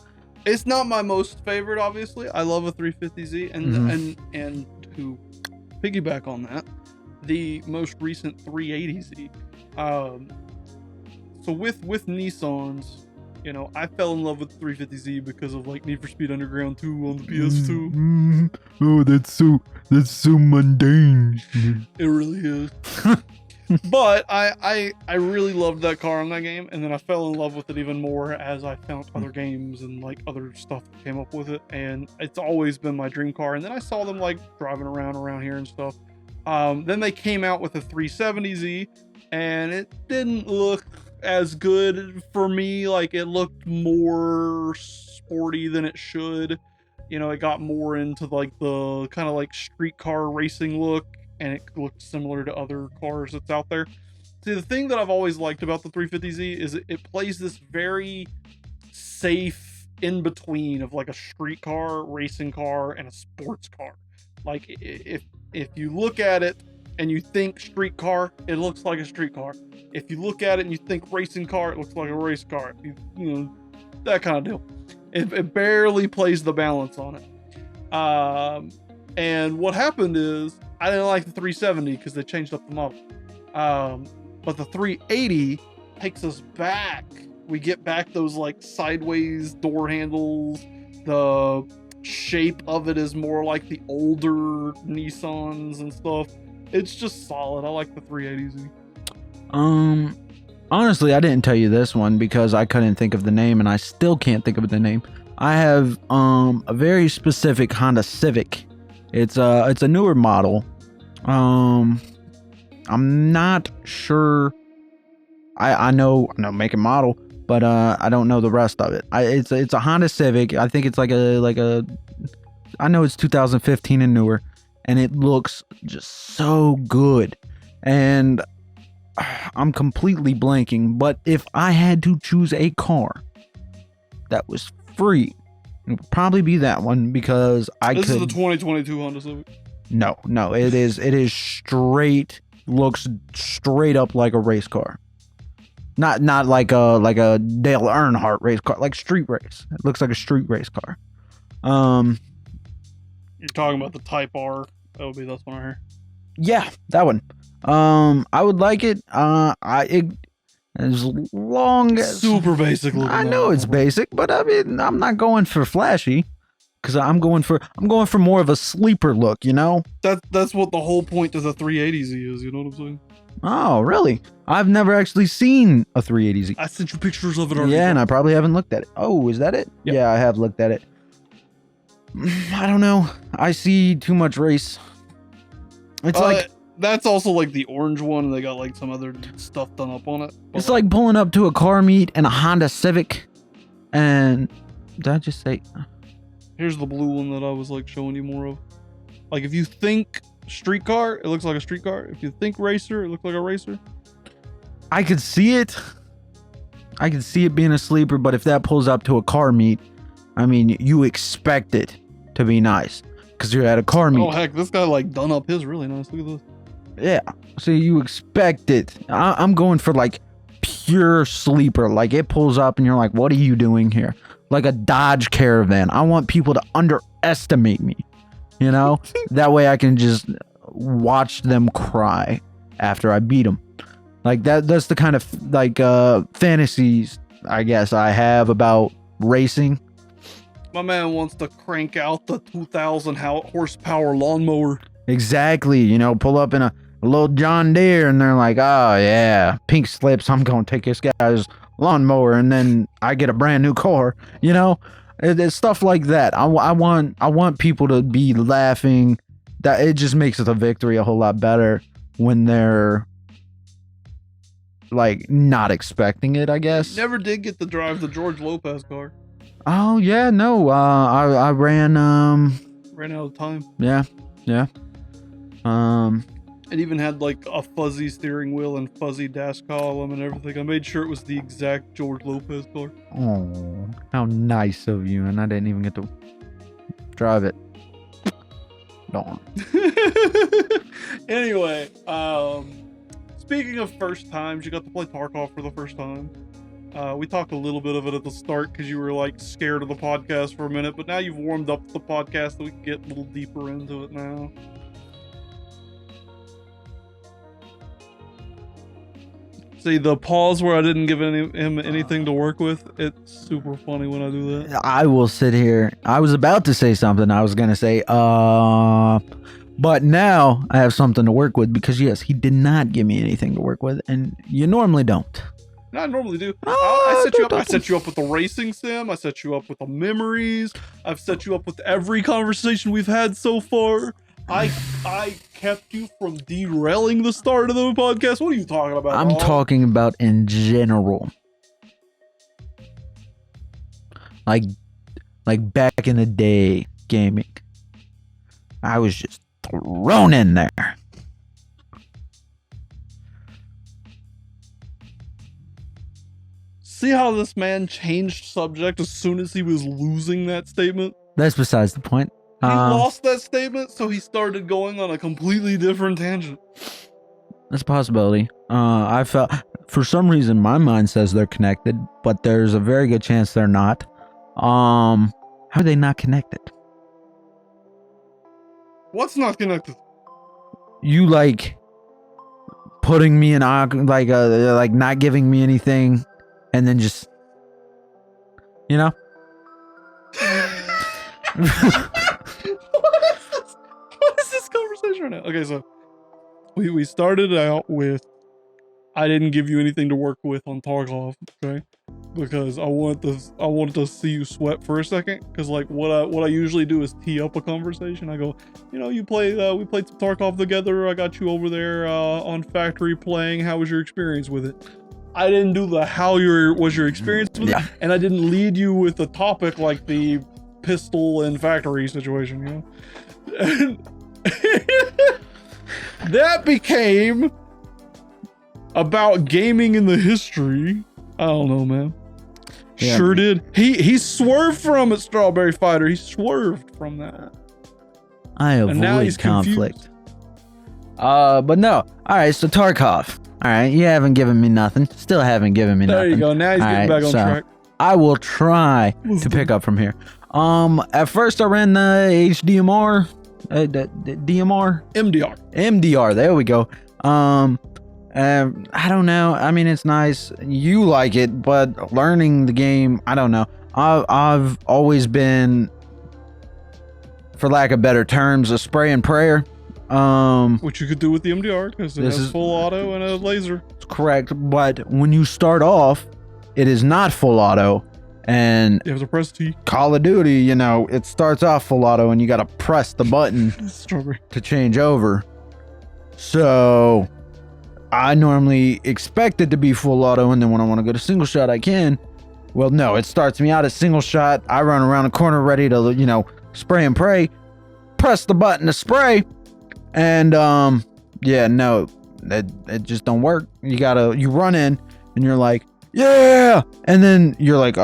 It's not my most favorite, obviously. I love a 350Z, and to piggyback on that, the most recent 380Z. So with Nissans, you know, I fell in love with 350Z because of like Need for Speed Underground 2 on the PS2. Oh, that's so mundane. It really is. But I really loved that car in that game, and then I fell in love with it even more as I found other games and like other stuff that came up with it, and it's always been my dream car. And then I saw them like driving around here and stuff. Then they came out with a 370Z, and it didn't look as good for me. Like, it looked more sporty than it should. You know, it got more into like the kind of like street car racing look, and it looked similar to other cars that's out there. See, the thing that I've always liked about the 350Z is it plays this very safe in between of like a street car, racing car, and a sports car. Like, if you look at it and you think street car, it looks like a street car. If you look at it and you think racing car, it looks like a race car. You know, that kind of deal. It barely plays the balance on it. And what happened is, I didn't like the 370 because they changed up the model. But the 380 takes us back. We get back those like sideways door handles. The shape of it is more like the older Nissans and stuff. It's just solid. I like the 380Z. Honestly, I didn't tell you this one because I couldn't think of the name, and I still can't think of the name. I have a very specific Honda Civic. It's a newer model. I'm not sure. I know make and model, but I don't know the rest of it. It's a Honda Civic. I think it's like a I know it's 2015 and newer, and it looks just so good. And I'm completely blanking, but if I had to choose a car that was free, it would probably be that one, because This is the 2022 Honda Civic. No, it is straight, looks straight up like a race car. Not like a Dale Earnhardt race car, like street race. It looks like a street race car. You're talking about the Type R. That would be this one right here. Yeah, that one. I would like it. As long as super basic looking. I know it's basic, but I mean, I'm not going for flashy, because I'm going for more of a sleeper look, you know? That's what the whole point of the 380Z is, you know what I'm saying? Oh, really? I've never actually seen a 380Z. I sent you pictures of it already. Yeah, and I probably haven't looked at it. Oh, is that it? Yep. Yeah, I have looked at it. I don't know. I see too much race. It's like that's also like the orange one, and they got like some other stuff done up on it. But it's like pulling up to a car meet in a Honda Civic, and did I just say? Here's the blue one that I was like showing you more of. Like, if you think street car, it looks like a street car. If you think racer, it looks like a racer. I could see it. I could see it being a sleeper, but if that pulls up to a car meet, I mean, you expect it to be nice because you're at a car meet. Oh heck, this guy like done up his really nice. Look at this. Yeah, so you expect it. I'm going for like pure sleeper. Like, it pulls up and you're like, what are you doing here? Like a Dodge Caravan. I want people to underestimate me, you know? That way I can just watch them cry after I beat them. Like, that's the kind of like fantasies I guess I have about racing. My man wants to crank out the 2,000 horsepower lawnmower. Exactly. You know, pull up in a little John Deere and they're like, oh yeah, pink slips. I'm going to take this guy's lawnmower, and then I get a brand new car. You know, it's stuff like that. I want people to be laughing. That it just makes the victory a whole lot better when they're like not expecting it, I guess. Never did get to drive the George Lopez car. Oh yeah, no. I ran Ran out of time. Yeah. It even had like a fuzzy steering wheel and fuzzy dash column and everything. I made sure it was the exact George Lopez car. Oh, how nice of you! And I didn't even get to drive it. Darn. Anyway, speaking of first times, you got to play Tarkov for the first time. We talked a little bit of it at the start because you were like scared of the podcast for a minute, but now you've warmed up the podcast so we can get a little deeper into it now. See, the pause where I didn't give him anything to work with, it's super funny when I do that. I will sit here. I was about to say something. I was going to say, but now I have something to work with because, yes, he did not give me anything to work with, and you normally don't. No, I normally do. I set you up. I set you up with the racing sim. I set you up with the memories. I've set you up with every conversation we've had so far. I kept you from derailing the start of the podcast. What are you talking about? I'm talking about in general. Like back in the day, gaming. I was just thrown in there. See how this man changed subject as soon as he was losing that statement? That's besides the point. He lost that statement, so he started going on a completely different tangent. That's a possibility. I felt, for some reason, my mind says they're connected, but there's a very good chance they're not. How are they not connected? What's not connected? You like putting me in like not giving me anything, and then just, you know. What is this conversation right now? Okay, so we started out with I didn't give you anything to work with on Tarkov, okay? Because I wanted to see you sweat for a second. Because like what I usually do is tee up a conversation. I go, you know, we played some Tarkov together. I got you over there on Factory playing. How was your experience with it? I didn't do the was your experience with it, and I didn't lead you with a topic like the pistol and Factory situation, you know. And that became about gaming in the history. I don't know, man. Yeah. Sure did. He swerved from it, Strawberry Fighter. He swerved from that. I avoid conflict. But no. All right, so Tarkov. All right, you haven't given me nothing. Still haven't given me nothing. There you go. Now he's getting back on track. I will try to pick up from here. At first I ran the HDMR, DMR, MDR. There we go. I don't know. I mean, it's nice. You like it, but learning the game, I don't know. I've always been, for lack of better terms, a spray and prayer. Which you could do with the MDR because it has full auto and a laser. Correct, but when you start off, it is not full auto, and you have to press T. Call of Duty, you know, it starts off full auto, and you got to press the button to change over. So I normally expect it to be full auto, and then when I want to go to single shot, I can. Well, no, it starts me out at single shot. I run around the corner ready to, you know, spray and pray. Press the button to spray. And, yeah, no, it just don't work. You run in and you're like, yeah. And then you're like,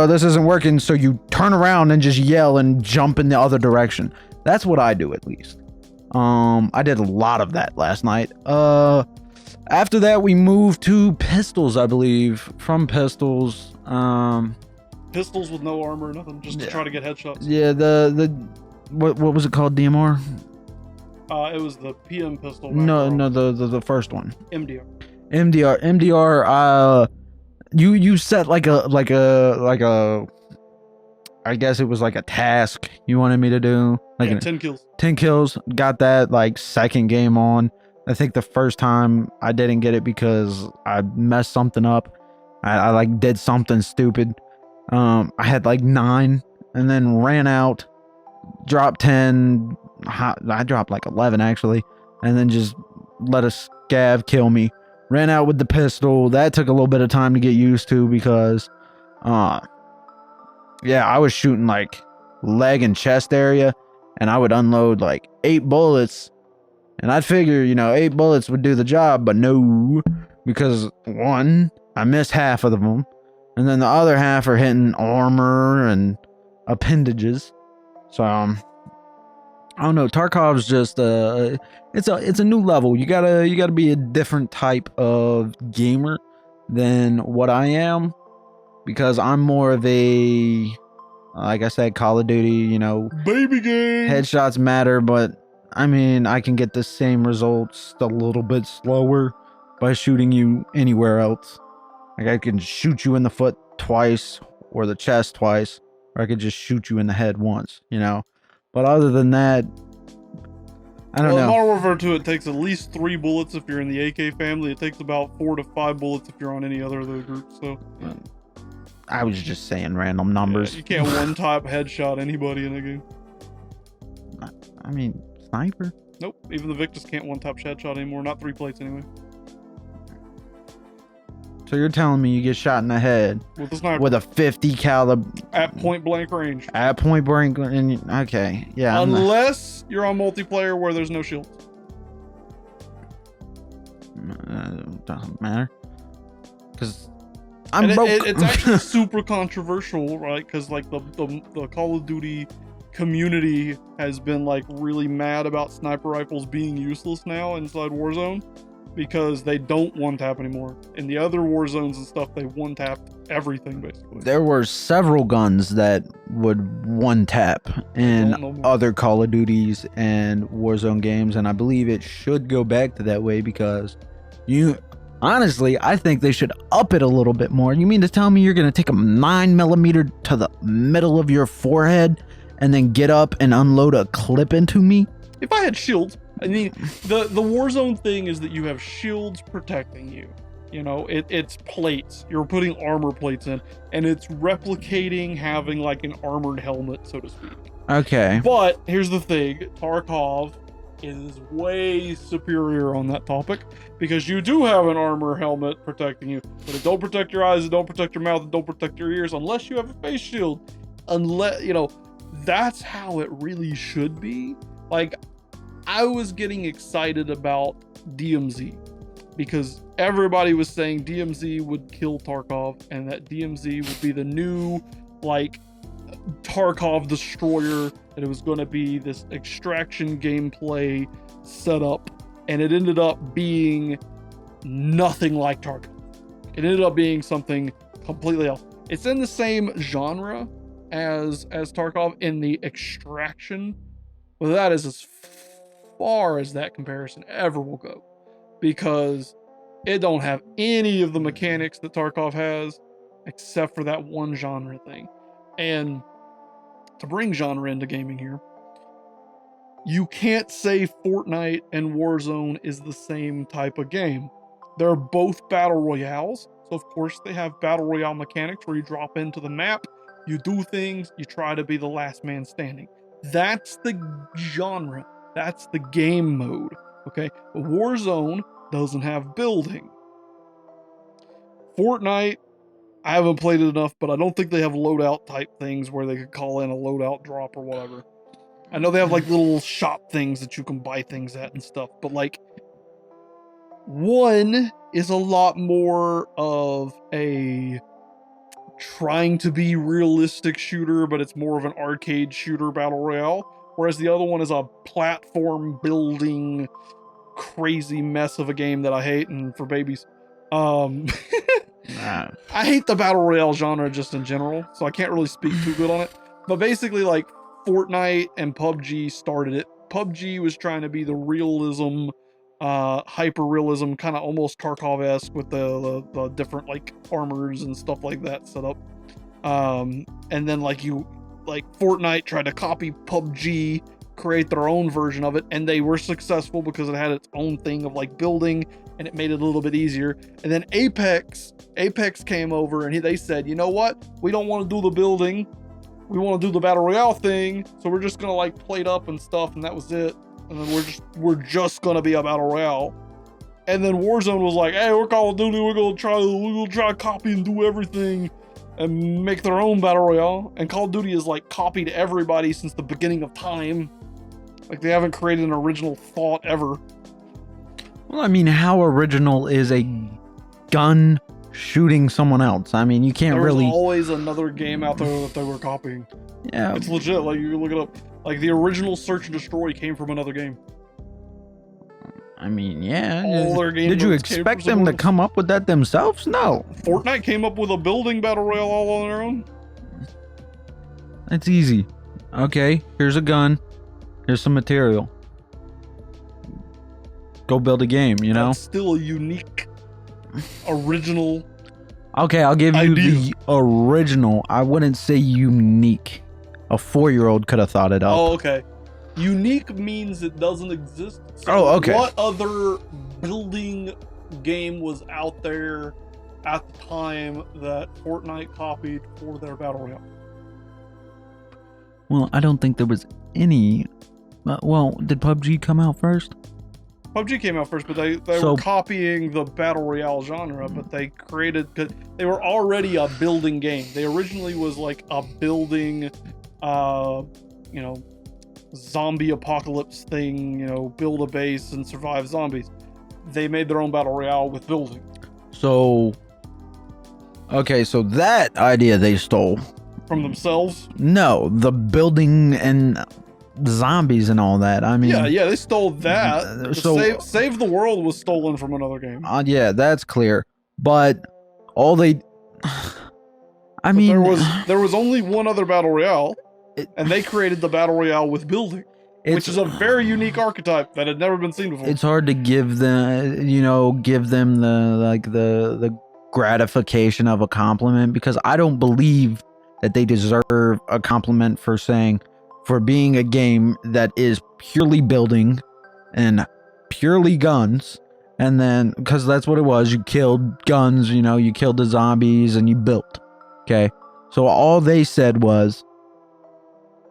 this isn't working. So you turn around and just yell and jump in the other direction. That's what I do, at least. I did a lot of that last night. After that, we moved to pistols, I believe. From pistols, pistols with no armor or nothing, just to try to get headshots. Yeah, what was it called? DMR? It was the PM pistol. No, the first one. MDR. You set like a I guess it was like a task you wanted me to do. Like 10 kills. 10 kills. Got that like second game on. I think the first time I didn't get it because I messed something up. I like did something stupid. I had like 9 and then ran out, dropped 10. I dropped like 11 actually, and then just let a scav kill me. Ran out with the pistol. That took a little bit of time to get used to because, yeah, I was shooting like leg and chest area, and I would unload like 8 bullets, and I'd figure, 8 bullets would do the job, but no, because one, I missed half of them, and then the other half are hitting armor and appendages. So, I don't know. Tarkov's just it's a new level. You gotta be a different type of gamer than what I am, because I'm more of a, like I said, Call of Duty. Baby game. Headshots matter, but I mean, I can get the same results a little bit slower by shooting you anywhere else. Like I can shoot you in the foot twice or the chest twice, or I could just shoot you in the head once. But other than that, I don't know. Modern Warfare 2, it takes at least 3 bullets if you're in the AK family. It takes about 4 to 5 bullets if you're on any other of those groups. So, I was just saying random numbers. Yeah, you can't one-tap headshot anybody in the game. I mean, sniper? Nope. Even the Victus can't one-tap headshot anymore. Not 3 plates anyway. So you're telling me you get shot in the head with a sniper with a 50 caliber at point blank range? At point blank, and okay, yeah. Unless you're on multiplayer where there's no shields. Doesn't matter, because I'm broke. It's actually super controversial, right? Because like the Call of Duty community has been like really mad about sniper rifles being useless now inside Warzone, because they don't one-tap anymore. In the other war zones and stuff, they one-tapped everything, basically. There were several guns that would one-tap in other Call of Duties and Warzone games, and I believe it should go back to that way, because honestly, I think they should up it a little bit more. You mean to tell me you're going to take a 9mm to the middle of your forehead and then get up and unload a clip into me? If I had shields, I mean, the Warzone thing is that you have shields protecting you. It's plates. You're putting armor plates in, and it's replicating having like an armored helmet, so to speak. Okay. But here's the thing. Tarkov is way superior on that topic, because you do have an armor helmet protecting you, but it don't protect your eyes, it don't protect your mouth, it don't protect your ears, unless you have a face shield. Unless, that's how it really should be. Like, I was getting excited about DMZ because everybody was saying DMZ would kill Tarkov, and that DMZ would be the new, like, Tarkov destroyer, that it was going to be this extraction gameplay setup, and it ended up being nothing like Tarkov. It ended up being something completely else. It's in the same genre as Tarkov in the extraction, but that is as far as that comparison ever will go, because it don't have any of the mechanics that Tarkov has, except for that one genre thing. And to bring genre into gaming here, you can't say Fortnite and Warzone is the same type of game. They're both battle royales, so of course they have battle royale mechanics where you drop into the map, you do things, you try to be the last man standing. That's the genre. That's the game mode, okay? But Warzone doesn't have building. Fortnite, I haven't played it enough, but I don't think they have loadout type things where they could call in a loadout drop or whatever. I know they have like little shop things that you can buy things at and stuff, but like, one is a lot more of a trying to be realistic shooter, but it's more of an arcade shooter battle royale. Whereas the other one is a platform building crazy mess of a game that I hate, and for babies. I hate the battle royale genre just in general, so I can't really speak too good on it. But basically, like, Fortnite and PUBG started it. PUBG was trying to be the realism, hyper realism, kind of almost Tarkov-esque with the different like armors and stuff like that set up. And then Fortnite tried to copy PUBG, create their own version of it, and they were successful because it had its own thing of like building and it made it a little bit easier. And then Apex came over, and they said, you know what? We don't want to do the building. We want to do the battle royale thing. So we're just gonna like plate up and stuff, and that was it. And then we're just gonna be a battle royale. And then Warzone was like, hey, we're Call of Duty. We're gonna try to copy and do everything and make their own battle royale. And Call of Duty has like copied everybody since the beginning of time. Like, they haven't created an original thought ever. Well, I mean, how original is a gun shooting someone else? I mean, you can't really... There's always another game out there that they were copying. Yeah. It's legit. Like, you look it up. Like, the original Search and Destroy came from another game. I mean, yeah. All their game Did you expect them to come up with that themselves? No. Fortnite came up with a building battle royale all on their own. It's easy. Okay, here's a gun. Here's some material. Go build a game, you know? That's still a unique, original. Okay, I'll give you idea. the original. I wouldn't say unique. A 4-year-old could have thought it up. Oh, okay. Unique means it doesn't exist. So oh, okay. What other building game was out there at the time that Fortnite copied for their battle royale? Well, I don't think there was any. Well, did PUBG come out first? PUBG came out first, but they were copying the battle royale genre, but they created, because they were already a building game. They originally was like a building, you know, zombie apocalypse thing, you know, build a base and survive zombies. They made their own battle royale with building. So, okay, so that idea they stole. From themselves? No, the building and zombies and all that. I mean, yeah, they stole that. So Save the World was stolen from another game. Yeah, that's clear. But all they, I mean, there was only one other battle royale, and they created the battle royale with building, which is a very unique archetype that had never been seen before. It's hard to give them, give them the gratification of a compliment, because I don't believe that they deserve a compliment for being a game that is purely building and purely guns. And then, because that's what it was, you killed guns, you killed the zombies and you built. Okay. So all they said was,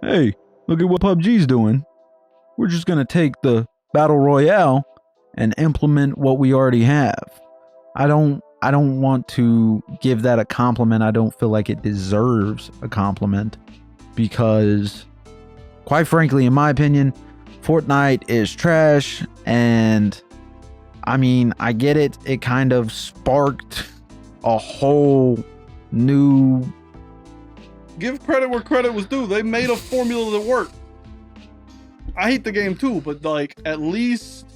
hey, look at what PUBG's doing. We're just going to take the battle royale and implement what we already have. I don't want to give that a compliment. I don't feel like it deserves a compliment, because quite frankly, in my opinion, Fortnite is trash. And I mean, I get it. It kind of sparked a whole new... Give credit where credit was due. They made a formula that worked. I hate the game too, but like, at least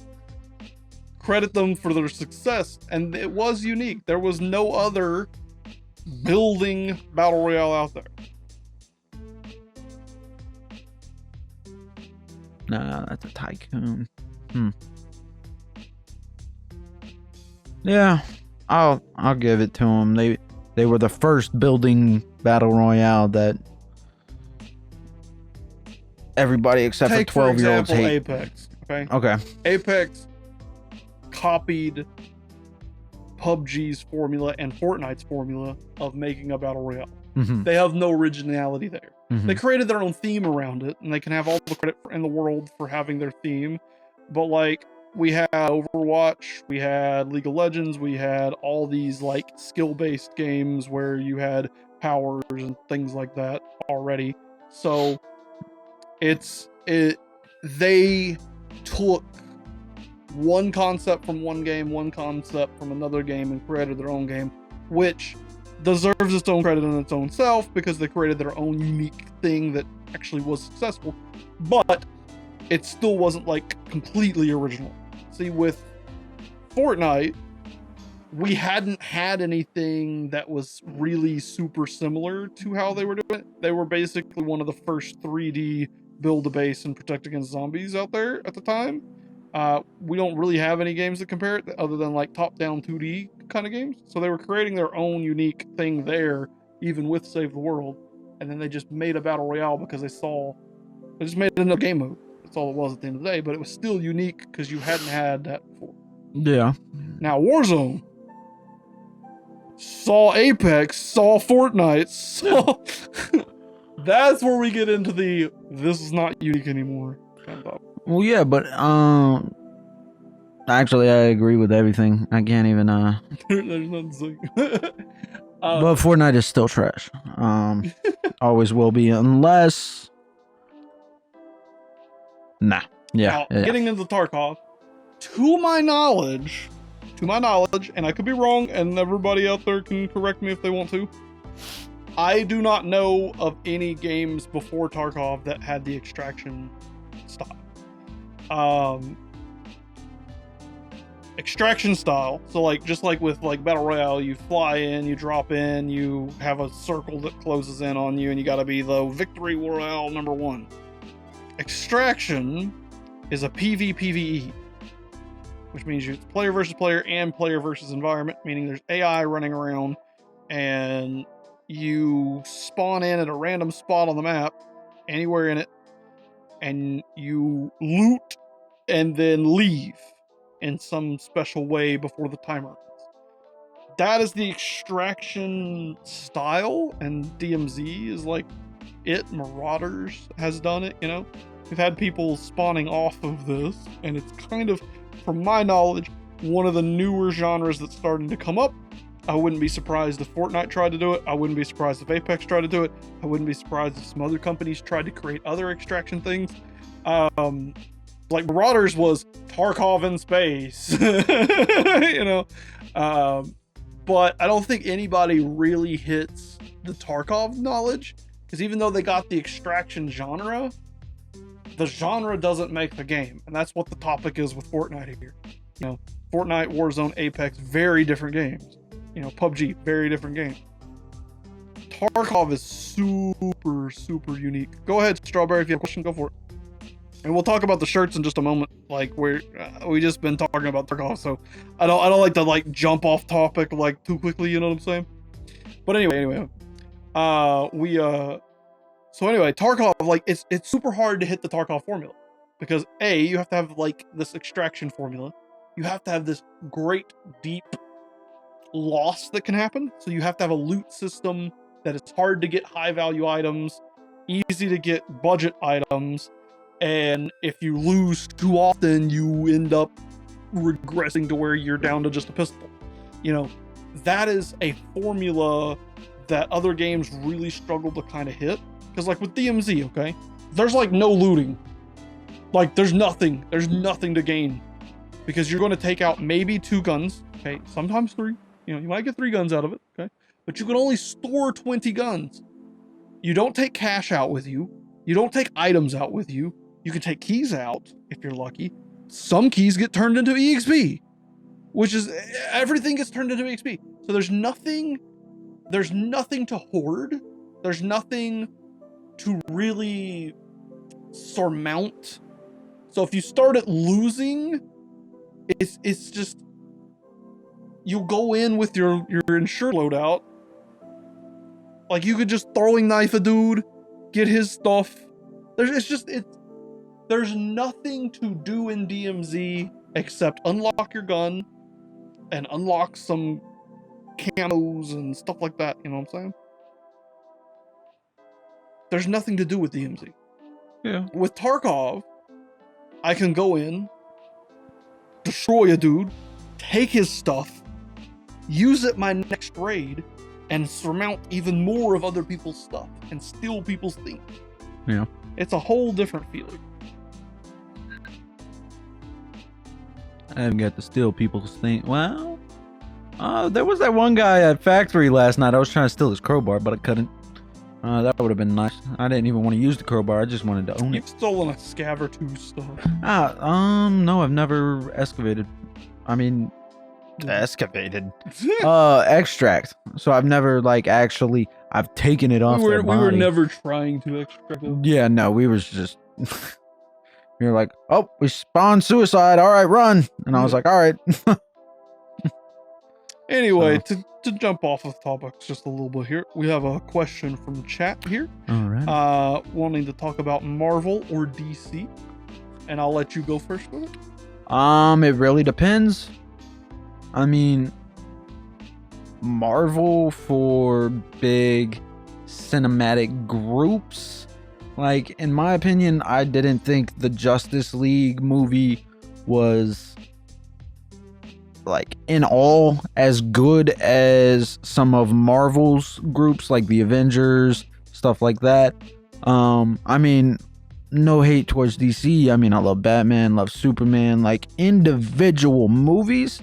credit them for their success. And it was unique. There was no other building battle royale out there. No, that's a tycoon. Yeah, I'll give it to them. They were the first building battle royale that everybody except for 12-year-olds hate. Apex. Okay. Apex copied PUBG's formula and Fortnite's formula of making a battle royale. Mm-hmm. They have no originality there. Mm-hmm. They created their own theme around it, and they can have all the credit in the world for having their theme. But like, we had Overwatch, we had League of Legends, we had all these like skill-based games where you had powers and things like that already. So they took one concept from one game, one concept from another game, and created their own game, which deserves its own credit in its own self, because they created their own unique thing that actually was successful. But it still wasn't like completely original. See, with Fortnite, we hadn't had anything that was really super similar to how they were doing it. They were basically one of the first 3D build a base and protect against zombies out there at the time. We don't really have any games that compare it other than like top-down 2D kind of games. So they were creating their own unique thing there, even with Save the World. And then they just made a battle royale because they just made another game mode. That's all it was at the end of the day, but it was still unique because you hadn't had that before. Yeah. Now Warzone saw Apex, saw Fortnite, saw... That's where we get into the this is not unique anymore kind of. Well, yeah, but actually, I agree with everything. I can't even There's nothing to but Fortnite is still trash. Always will be unless. Nah. Yeah. Now, getting into Tarkov, to my knowledge, and I could be wrong, and everybody out there can correct me if they want to. I do not know of any games before Tarkov that had the extraction style. Extraction style. So like, just like with like Battle Royale, you fly in, you drop in, you have a circle that closes in on you, and you gotta be the Victory Royale #1. Extraction is a PvPvE, which means it's player versus player and player versus environment, meaning there's AI running around, and you spawn in at a random spot on the map, anywhere in it, and you loot and then leave in some special way before the timer ends. That is the extraction style, and DMZ is like it. Marauders has done it, you know? We've had people spawning off of this, and it's kind of, from my knowledge, one of the newer genres that's starting to come up. I wouldn't be surprised if Fortnite tried to do it. I wouldn't be surprised if Apex tried to do it. I wouldn't be surprised if some other companies tried to create other extraction things. Like Marauders was Tarkov in space, you know? But I don't think anybody really hits the Tarkov knowledge, because even though they got the extraction genre, the genre doesn't make the game. And that's what the topic is with Fortnite here. You know, Fortnite, Warzone, Apex, very different games. You know, PUBG, very different game. Tarkov is super, super unique. Go ahead, Strawberry, if you have a question, go for it. And we'll talk about the shirts in just a moment. Like, we just been talking about Tarkov, so I don't like to like jump off topic like too quickly, you know what I'm saying? But anyway, so anyway, Tarkov, like, it's super hard to hit the Tarkov formula, because A, you have to have like this extraction formula. You have to have this great deep loss that can happen. So you have to have a loot system that is hard to get high value items, easy to get budget items, and if you lose too often, you end up regressing to where you're down to just a pistol. You know, that is a formula that other games really struggle to kind of hit. Because like with DMZ, okay, there's like no looting. Like there's nothing to gain, because you're going to take out maybe 2 guns, okay, sometimes 3. You know, you might get 3 guns out of it, okay, but you can only store 20 guns. You don't take cash out with you. You don't take items out with you. You can take keys out if you're lucky. Some keys get turned into EXP, which is, everything gets turned into EXP. So there's nothing to hoard. There's nothing to really surmount. So if you start at losing, it's just, you'll go in with your insured loadout. Like, you could just throwing knife a dude, get his stuff. There's nothing to do in DMZ except unlock your gun and unlock some camos and stuff like that. You know what I'm saying? There's nothing to do with DMZ. Yeah. With Tarkov, I can go in, destroy a dude, take his stuff, use it my next raid, and surmount even more of other people's stuff and steal people's things. Yeah. It's a whole different feeling. I haven't got to steal people's things. Well, there was that one guy at Factory last night. I was trying to steal his crowbar, but I couldn't. That would have been nice. I didn't even want to use the crowbar. I just wanted to own it. You've stolen a scav or 2 stuff. No, I've never excavated. I mean, excavated. Extract. So I've never like actually. I've taken it off their body. We were never trying to extract them. Yeah, no, we was just. We were like, oh, we spawned suicide. All right, run. And I was like, all right. Anyway, to jump off of topics just a little bit here, we have a question from chat here. All right. Wanting to talk about Marvel or DC, and I'll let you go first with it. It really depends. I mean, Marvel for big cinematic groups. Like, in my opinion, I didn't think the Justice League movie was, like, in all as good as some of Marvel's groups, like the Avengers, stuff like that. I mean, no hate towards DC. I mean, I love Batman, love Superman, like individual movies,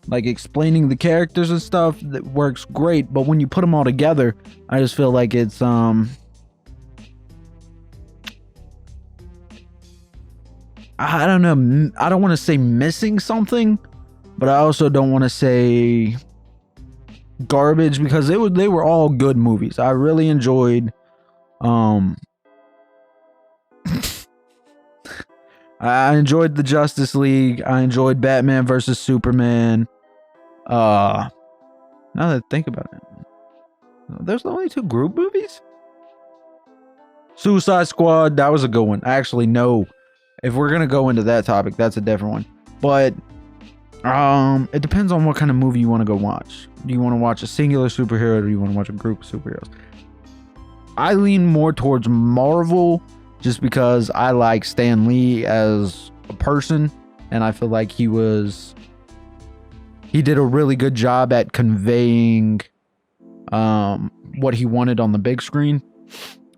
like explaining the characters and stuff, that works great. But when you put them all together, I just feel like it's I don't know. I don't want to say missing something, but I also don't want to say garbage, because they were all good movies. I really enjoyed I enjoyed the Justice League. I enjoyed Batman versus Superman. Now that I think about it, there's only 2 group movies. Suicide Squad, that was a good one. Actually, no. If we're gonna go into that topic, that's a different one. But it depends on what kind of movie you want to go watch. Do you want to watch a singular superhero, or do you want to watch a group of superheroes? I lean more towards Marvel, just because I like Stan Lee as a person, and I feel like he did a really good job at conveying what he wanted on the big screen.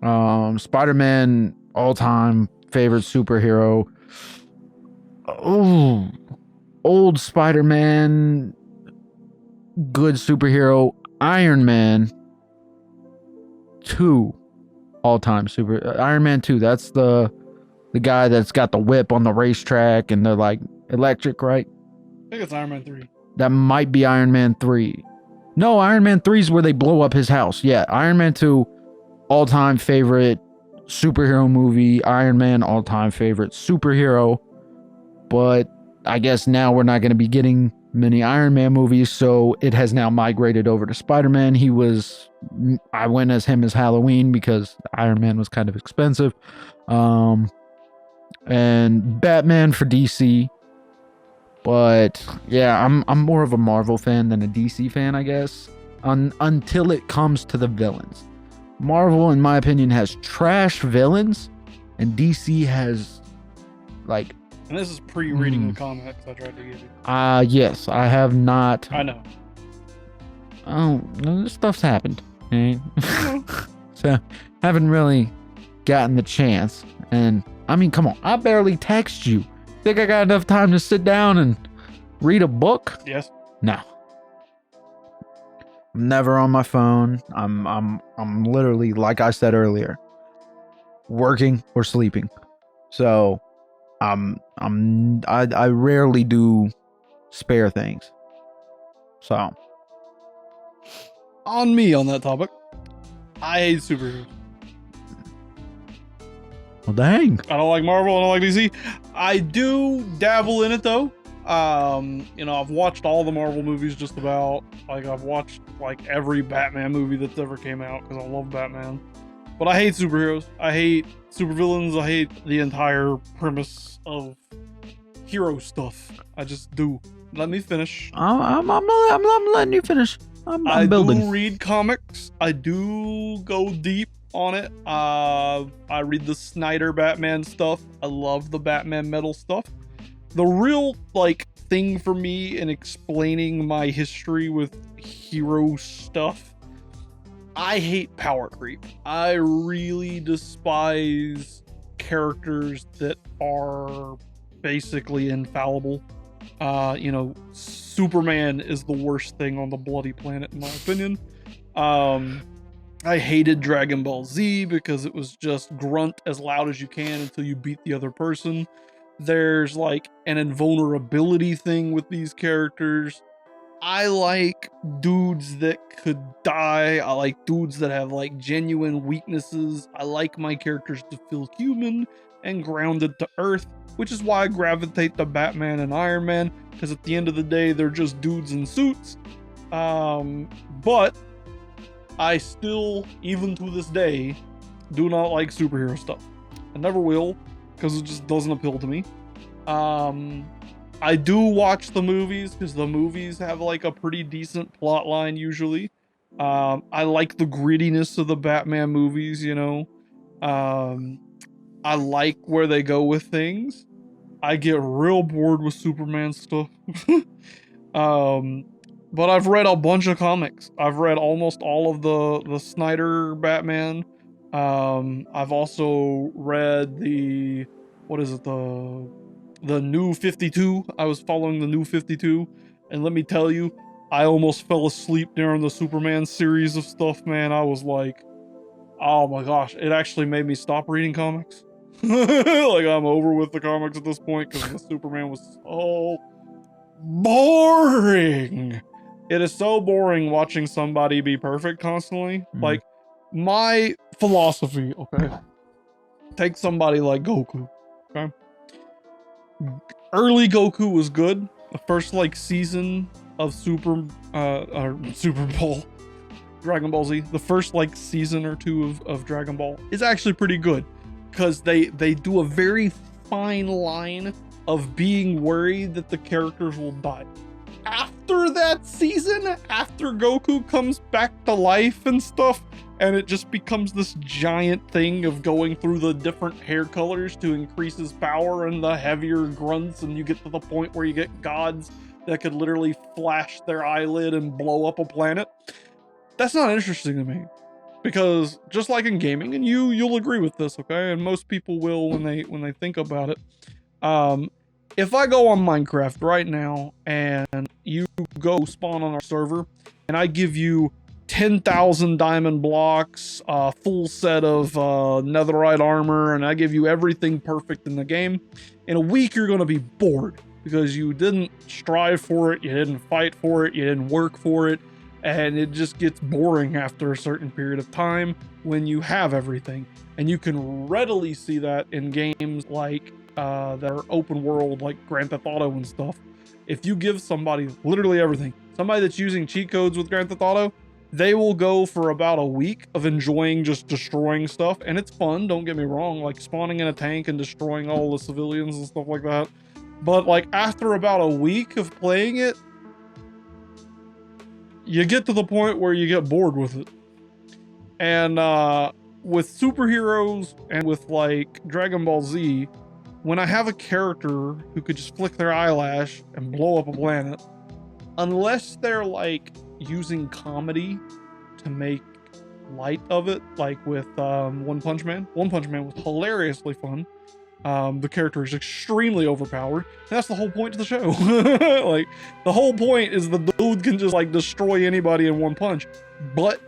Spider-Man, all-time favorite superhero. Oh, old Spider-Man, good superhero. Iron Man 2, all-time super. Iron Man 2, that's the guy that's got the whip on the racetrack and they're like electric, right? I think it's Iron Man 3. That might be Iron Man 3. No, Iron Man 3 is where they blow up his house. Yeah, Iron Man 2, all-time favorite superhero movie. Iron Man, all-time favorite superhero. But I guess now we're not going to be getting many Iron Man movies, so it has now migrated over to Spider-Man. I went as him as Halloween because Iron Man was kind of expensive. And Batman for DC. But yeah, I'm more of a Marvel fan than a DC fan, I guess. Until it comes to the villains. Marvel, in my opinion, has trash villains, and DC has, like... And this is pre-reading the comics I tried to get you. Yes, I have not... I know. Oh, this stuff's happened. Okay? So, haven't really gotten the chance. And, I mean, come on, I barely text you. Think I got enough time to sit down and read a book? Yes. No. I'm never on my phone. I'm literally, like I said earlier, working or sleeping. So I rarely do spare things. So on me on that topic, I hate superheroes. Well, dang. I don't like Marvel. I don't like DC. I do dabble in it though. I've watched all the Marvel movies just about. Like, I've watched like every Batman movie that's ever came out because I love Batman. But I hate superheroes. I hate supervillains. I hate the entire premise of hero stuff. I just do. Let me finish. I'm letting you finish. I'm building. I do read comics. I do go deep on it. I read the Snyder Batman stuff. I love the Batman metal stuff. The real thing for me in explaining my history with hero stuff, I hate power creep. I really despise characters that are basically infallible. Superman is the worst thing on the bloody planet in my opinion. I hated Dragon Ball Z because it was just grunt as loud as you can until you beat the other person. There's an invulnerability thing with these characters. I like dudes that could die. I like dudes that have genuine weaknesses. I like my characters to feel human and grounded to earth, which is why I gravitate to Batman and Iron Man, because at the end of the day, they're just dudes in suits. But I still, even to this day, do not like superhero stuff. I never will, because it just doesn't appeal to me. I do watch the movies because the movies have like a pretty decent plot line usually. I like the grittiness of the Batman movies, you know. I like where they go with things. I get real bored with Superman stuff. um, but I've read a bunch of comics. I've read almost all of the Snyder Batman. I've also read what is it, the New 52. I was following the New 52, and let me tell you, I almost fell asleep during the Superman series of stuff, man. I was like, oh my gosh, it actually made me stop reading comics. Like, I'm over with the comics at this point because the Superman was so boring. It is so boring watching somebody be perfect constantly. Like, my philosophy, okay? Take somebody like Goku, okay? Early Goku was good. The first like season of Super Bowl, Dragon Ball Z, the first like season or two of Dragon Ball is actually pretty good because they do a very fine line of being worried that the characters will die. After that season, after Goku comes back to life and stuff, and it just becomes this giant thing of going through the different hair colors to increase his power and the heavier grunts, and you get to the point where you get gods that could literally flash their eyelid and blow up a planet. That's not interesting to me, because just like in gaming, and you'll agree with this, okay? And most people will when they think about it. If I go on Minecraft right now and you go spawn on our server and I give you 10,000 diamond blocks, a full set of netherite armor, and I give you everything perfect in the game, in a week you're going to be bored because you didn't strive for it, you didn't fight for it, you didn't work for it, and it just gets boring after a certain period of time when you have everything. And you can readily see that in games like that are open world, like Grand Theft Auto and stuff. If you give somebody literally everything, somebody that's using cheat codes with Grand Theft Auto, they will go for about a week of enjoying just destroying stuff, and it's fun, don't get me wrong, like spawning in a tank and destroying all the civilians and stuff like that. But like after about a week of playing it, you get to the point where you get bored with it. And with superheroes and with like Dragon Ball Z, when I have a character who could just flick their eyelash and blow up a planet, unless they're like using comedy to make light of it, like with One Punch Man. One Punch Man was hilariously fun. The character is extremely overpowered, and that's the whole point of the show. Like, the whole point is the dude can just like destroy anybody in one punch, but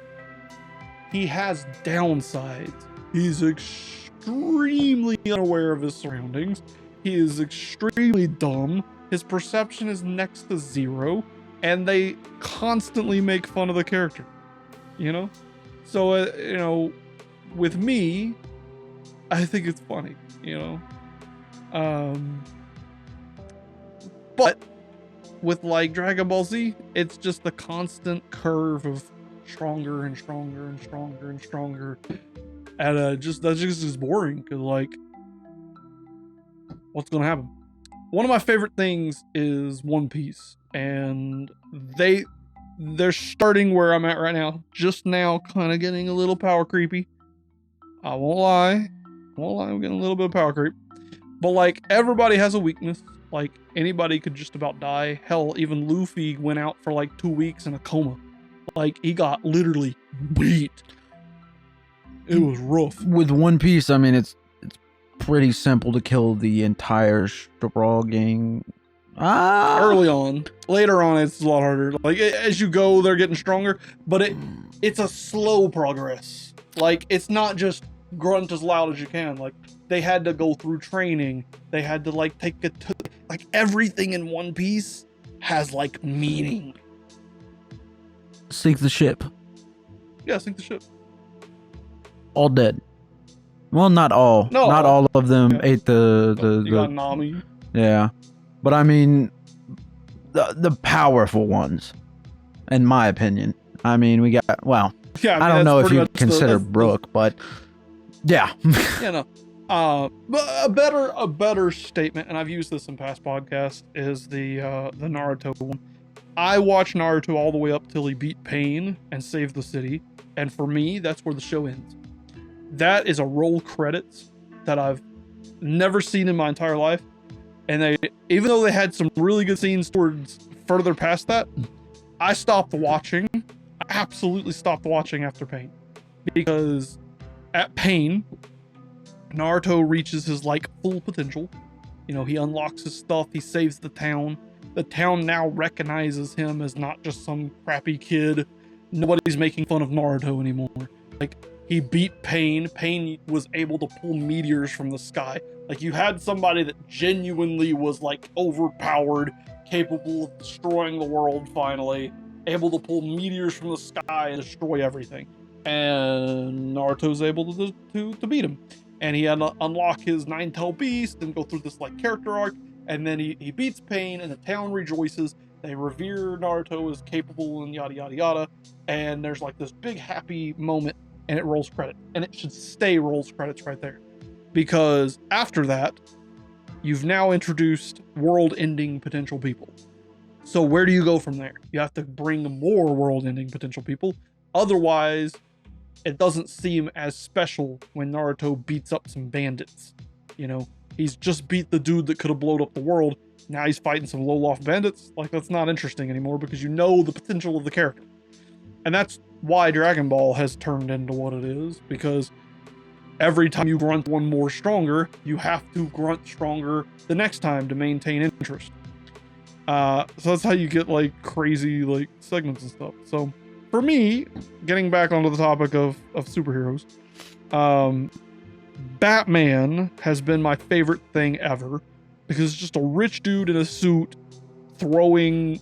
he has downsides. He's extremely unaware of his surroundings. He is extremely dumb. His perception is next to zero, and they constantly make fun of the character, you know? So, you know, with me, I think it's funny, you know? But with like Dragon Ball Z, it's just the constant curve of stronger and stronger and stronger and stronger. And that's just boring, because like, what's gonna happen? One of my favorite things is One Piece, and they're starting where I'm at right now, just now kind of getting a little power creepy. I won't lie, I'm getting a little bit of power creep. But like, everybody has a weakness. Like, anybody could just about die. Hell, even Luffy went out for like 2 weeks in a coma. Like, he got literally beat. It was rough. With One Piece, I mean, it's pretty simple to kill the entire straw gang. Early on. Later on, it's a lot harder. Like, as you go, they're getting stronger, but it's a slow progress. Like, it's not just grunt as loud as you can. Like, they had to go through training. They had to like take it to, like, everything in One Piece has like meaning. Sink the ship. Yeah, sink the ship. All dead. Well, not all. No, not all of them ate you got Nami. Yeah, but I mean, the powerful ones, in my opinion. I mean, we got, well, Yeah, I don't know if you consider Brooke, but yeah. Yeah, no. But a better statement, and I've used this in past podcasts, is the Naruto one. I watched Naruto all the way up till he beat Pain and saved the city, and for me, that's where the show ends. That is a roll credits that I've never seen in my entire life, and they, even though they had some really good scenes towards further past that, I stopped watching. I absolutely stopped watching after Pain, because at Pain, Naruto reaches his like full potential. You know, he unlocks his stuff, he saves the town. The town now recognizes him as not just some crappy kid. Nobody's making fun of Naruto anymore. Like, he beat Pain. Pain was able to pull meteors from the sky. Like, you had somebody that genuinely was like overpowered, capable of destroying the world finally, able to pull meteors from the sky and destroy everything. And Naruto's able to beat him. And he had to unlock his 9-tailed beast and go through this like character arc. And then he beats Pain, and the town rejoices. They revere Naruto as capable, and yada yada yada. And there's like this big happy moment, and it rolls credits. And it should stay rolls credits right there, because after that, you've now introduced world-ending potential people. So where do you go from there? You have to bring more world-ending potential people. Otherwise, it doesn't seem as special when Naruto beats up some bandits. You know, he's just beat the dude that could have blown up the world. Now he's fighting some low-loft bandits. Like, that's not interesting anymore, because you know the potential of the character. And that's why Dragon Ball has turned into what it is, because every time you grunt one more stronger, you have to grunt stronger the next time to maintain interest. So that's how you get like crazy like segments and stuff. So for me, getting back onto the topic of superheroes, Batman has been my favorite thing ever, because it's just a rich dude in a suit throwing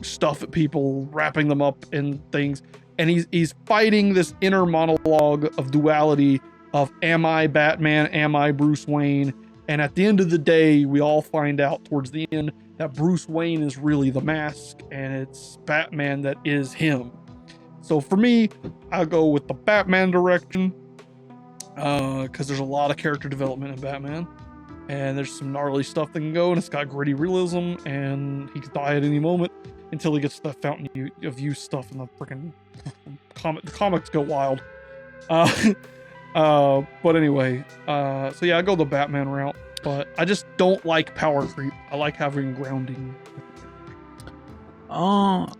stuff at people, wrapping them up in things, and he's fighting this inner monologue of duality of, am I Batman, am I Bruce Wayne? And at the end of the day, we all find out towards the end that Bruce Wayne is really the mask, and it's Batman that is him. So for me, I'll go with the Batman direction, because there's a lot of character development in Batman, and there's some gnarly stuff that can go, and it's got gritty realism, and he could die at any moment until he gets to the fountain of youth stuff, and the freaking the comics go wild. But anyway, so yeah, I go the Batman route, but I just don't like power creep. I like having grounding. Well,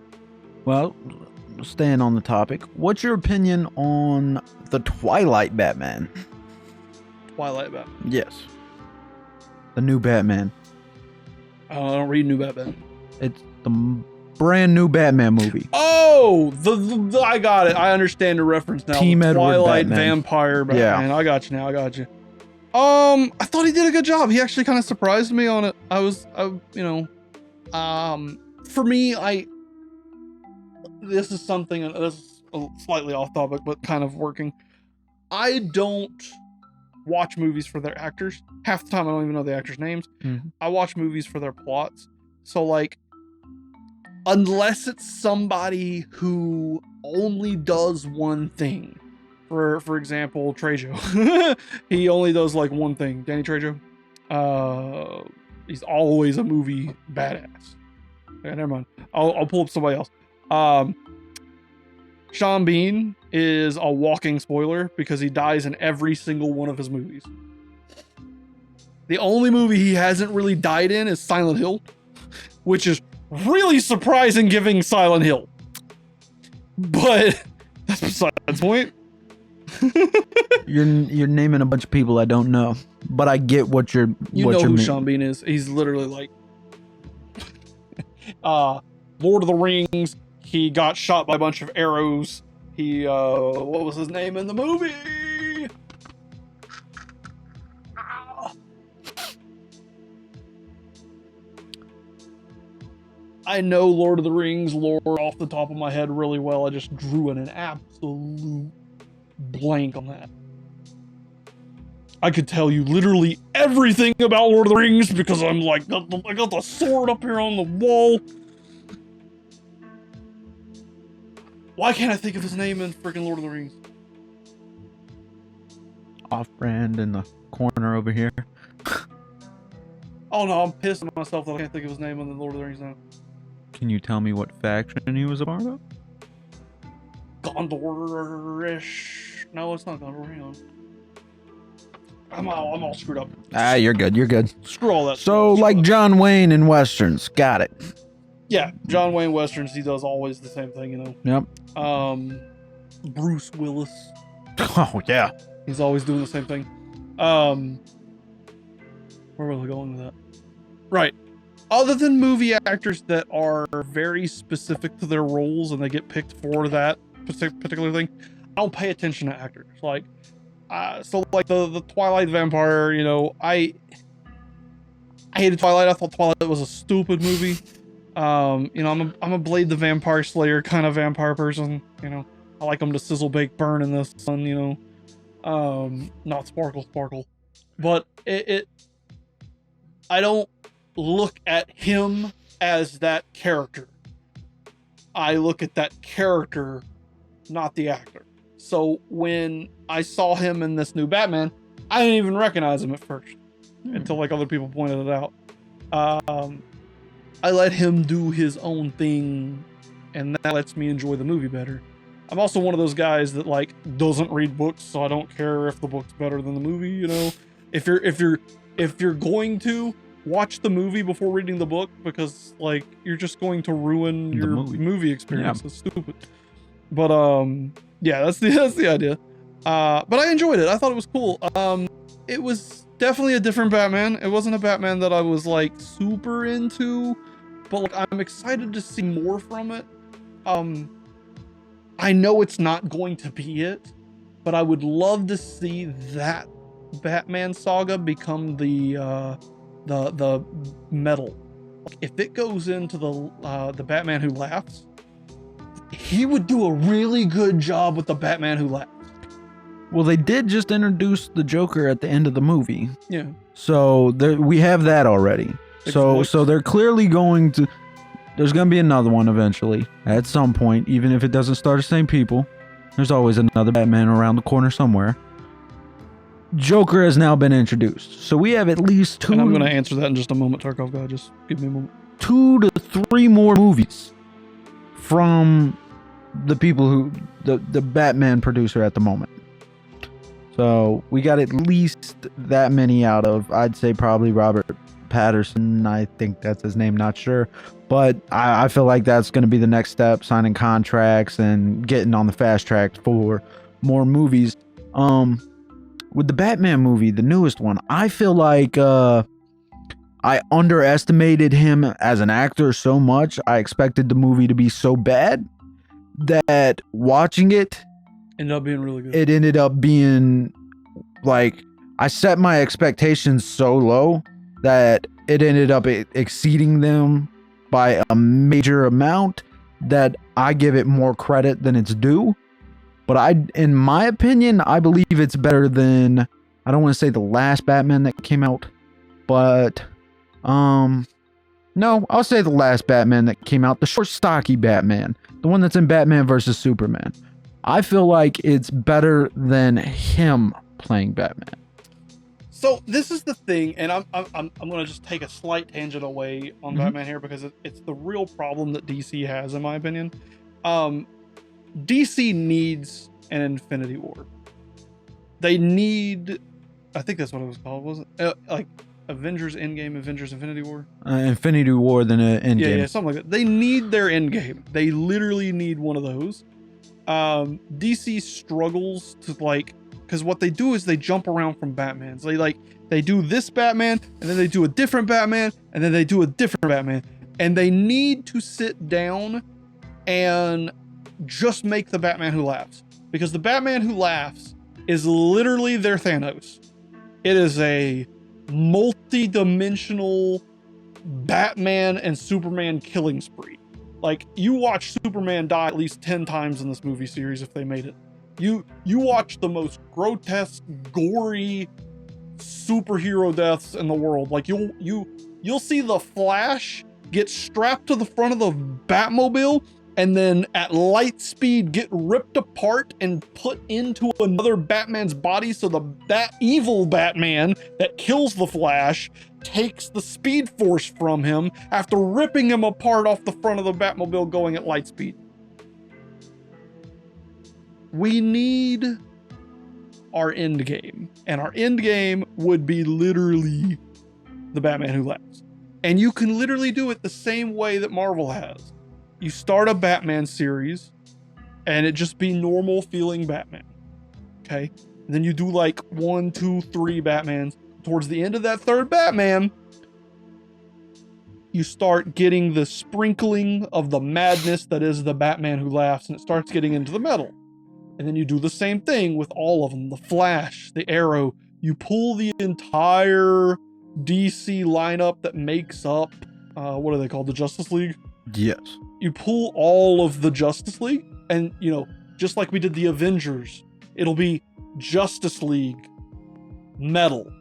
staying on the topic, what's your opinion on the Twilight Batman? Twilight Batman? Yes. The new Batman. I don't read new Batman. It's the brand new Batman movie. Oh, the I got it. I understand the reference now. Team Edward Twilight Batman. Vampire Batman. Yeah. I got you now. I got you. I thought he did a good job. He actually kind of surprised me on it. For me, this is something, this is slightly off topic, but kind of working. I don't watch movies for their actors. Half the time, I don't even know the actors' names. Mm-hmm. I watch movies for their plots. So, like, unless it's somebody who only does one thing, for example, Trejo, he only does like one thing. Danny Trejo, he's always a movie badass. Okay, never mind. I'll pull up somebody else. Sean Bean is a walking spoiler because he dies in every single one of his movies. The only movie he hasn't really died in is Silent Hill, which is really surprising given Silent Hill. But that's besides the point. You're naming a bunch of people I don't know, but I get what you're. You know who Sean Bean is? He's literally like, Lord of the Rings. He got shot by a bunch of arrows. He what was his name in the movie? I know Lord of the Rings lore off the top of my head really well. I just drew an absolute blank on that. I could tell you literally everything about Lord of the Rings because I'm like, I got the sword up here on the wall. Why can't I think of his name in freaking Lord of the Rings? Off-brand in the corner Connor over here. Oh no, I'm pissed at myself that I can't think of his name on the Lord of the Rings now. Can you tell me what faction he was a part of? Gondor-ish. No, it's not Gondor. Hang on. I'm all screwed up. Ah, you're good. You're good. Screw all that. So, like John Wayne in westerns. Got it. Yeah, John Wayne westerns. He does always the same thing, you know. Yep. Bruce Willis. Oh yeah. He's always doing the same thing. Where was I going with that? Right. Other than movie actors that are very specific to their roles and they get picked for that particular thing, I don't pay attention to actors. Like, so like the Twilight vampire, you know, I hated Twilight. I thought Twilight was a stupid movie. You know, I'm a Blade the Vampire Slayer kind of vampire person. You know, I like them to sizzle, bake, burn in the sun. You know, not sparkle, but I don't look at him as that character. I look at that character, not the actor. So when I saw him in this new Batman, I didn't even recognize him at first until like other people pointed it out. I let him do his own thing, and that lets me enjoy the movie better. I'm also one of those guys that like doesn't read books, so I don't care if the book's better than the movie. You know, if you're going to watch the movie before reading the book, because like you're just going to ruin your movie experience. Yeah. It's stupid. But yeah, that's the idea. But I enjoyed it. I thought it was cool. It was definitely a different Batman. It wasn't a Batman that I was like super into, but like I'm excited to see more from it. I know it's not going to be it, but I would love to see that Batman saga become the metal. Like if it goes into the Batman Who Laughs, he would do a really good job with the Batman Who Laughs. Well, they did just introduce the Joker at the end of the movie. Yeah. So we have that already. So they're clearly going to. There's going to be another one eventually at some point, even if it doesn't star the same people. There's always another Batman around the corner somewhere. Joker has now been introduced. So we have at least two. And I'm going to answer that in just a moment, Tarkov guy. Just give me a moment. 2 to 3 more movies from the people who the Batman producer at the moment. So we got at least that many out of, I'd say probably Robert Patterson. I think that's his name, not sure. But I feel like that's going to be the next step, signing contracts and getting on the fast track for more movies. With the Batman movie, the newest one, I feel like I underestimated him as an actor so much. I expected the movie to be so bad that watching it ended up being really good. It ended up being like, I set my expectations so low that it ended up exceeding them by a major amount, that I give it more credit than it's due. But in my opinion, I believe it's better than, I don't want to say the last Batman that came out, but no, I'll say the last Batman that came out, the short stocky Batman, the one that's in Batman versus Superman. I feel like it's better than him playing Batman. So this is the thing, and I'm gonna just take a slight tangent away on Batman here, because it's the real problem that DC has, in my opinion. DC needs an Infinity War. They need, I think that's what it was called, wasn't it? Like Avengers Endgame, Avengers Infinity War? Infinity War, then Endgame. Yeah, something like that. They need their Endgame. They literally need one of those. DC struggles to like, because what they do is they jump around from Batmans. They do this Batman, and then they do a different Batman, and then they do a different Batman. And they need to sit down and just make the Batman Who Laughs. Because the Batman Who Laughs is literally their Thanos. It is a multi-dimensional Batman and Superman killing spree. Like, you watch Superman die at least 10 times in this movie series if they made it. You watch the most grotesque, gory superhero deaths in the world. Like, you'll see the Flash get strapped to the front of the Batmobile and then at light speed get ripped apart and put into another Batman's body, so that evil Batman that kills the Flash takes the speed force from him after ripping him apart off the front of the Batmobile going at light speed. We need our end game, and our end game would be literally the Batman Who Laughs. And you can literally do it the same way that Marvel has. You start a Batman series and it just be normal feeling Batman. Okay. And then you do like 1, 2, 3 Batmans. Towards the end of that third Batman, you start getting the sprinkling of the madness that is the Batman Who Laughs, and it starts getting into the metal. And then you do the same thing with all of them. The Flash, the Arrow. You pull the entire DC lineup that makes up, what are they called? The Justice League? Yes. You pull all of the Justice League, and, you know, just like we did the Avengers, it'll be Justice League metal,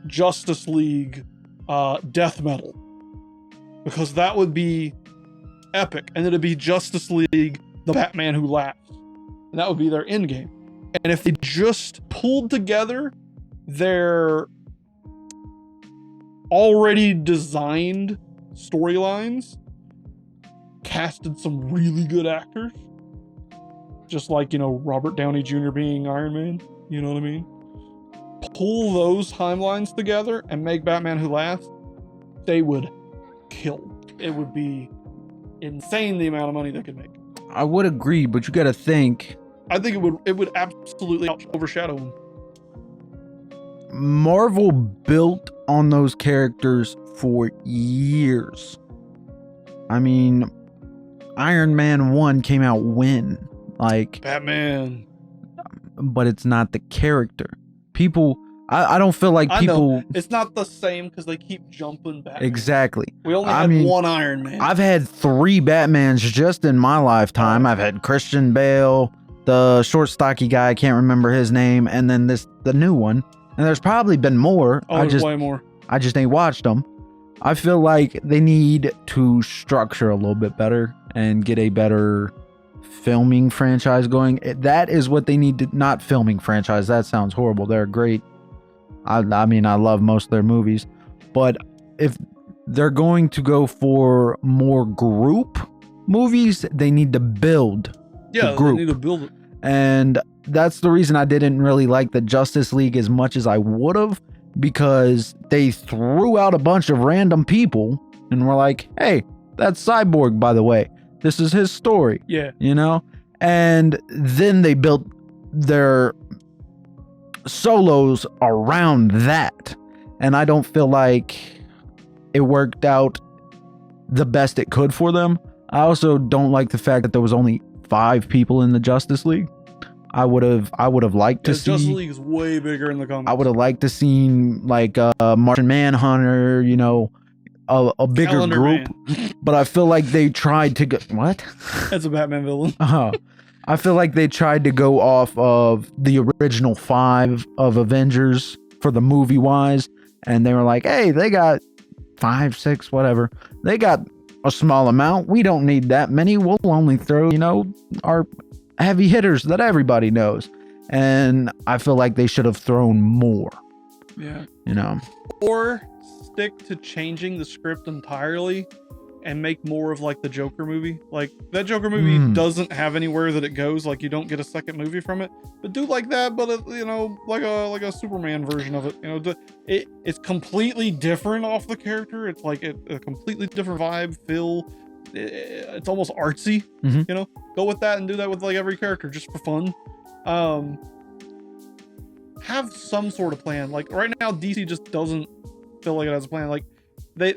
Justice League death metal, because that would be epic. And it'd be Justice League, the Batman Who Laughs, and that would be their end game. And if they just pulled together their already designed storylines, casted some really good actors, just like, you know, Robert Downey Jr. being Iron Man, you know what I mean? Pull those timelines together and make Batman Who Laughs, they would kill. It would be insane the amount of money they could make. I would agree, but you gotta think. I think it would absolutely overshadow them. Marvel built on those characters for years. I mean, Iron Man 1 came out when? Like Batman. But it's not the character. People, I don't feel like people... I know. It's not the same because they keep jumping back. Exactly. We only had one Iron Man. I've had 3 Batmans just in my lifetime. I've had Christian Bale, the short stocky guy, I can't remember his name, and then the new one. And there's probably been more. Oh, there's way more. I just ain't watched them. I feel like they need to structure a little bit better and get a better filming franchise going. That is what they need to, not filming franchise. That sounds horrible. They're great. I mean, I love most of their movies, but if they're going to go for more group movies, they need to build the group. They need to build it. And that's the reason I didn't really like the Justice League as much as I would have, because they threw out a bunch of random people and were like, hey, that's Cyborg, by the way. This is his story. Yeah. You know? And then they built their solos around that. And I don't feel like it worked out the best it could for them. I also don't like the fact that there was only 5 people in the Justice League. I would have liked to see. Justice League is way bigger in the comics. I would have liked to see like Martian Manhunter, you know, a bigger Calendar group. But I feel like they tried to go. What? That's a Batman villain. I feel like they tried to go off of the original 5 of Avengers for the movie wise, and they were like, hey, they got 5, 6, whatever. They got a small amount. We don't need that many. We'll only throw, you know, our heavy hitters that everybody knows. And I feel like they should have thrown more. Yeah. You know. Or stick to changing the script entirely and make more of like the Joker movie. Like that Joker movie doesn't have anywhere that it goes. Like you don't get a second movie from it. But do like that, but you know, like a Superman version of it. You know, it's completely different off the character. It's like a completely different vibe, feel. It's almost artsy. You know, go with that and do that with like every character just for fun. Have some sort of plan. Like right now, DC just doesn't feel like it has a plan. Like they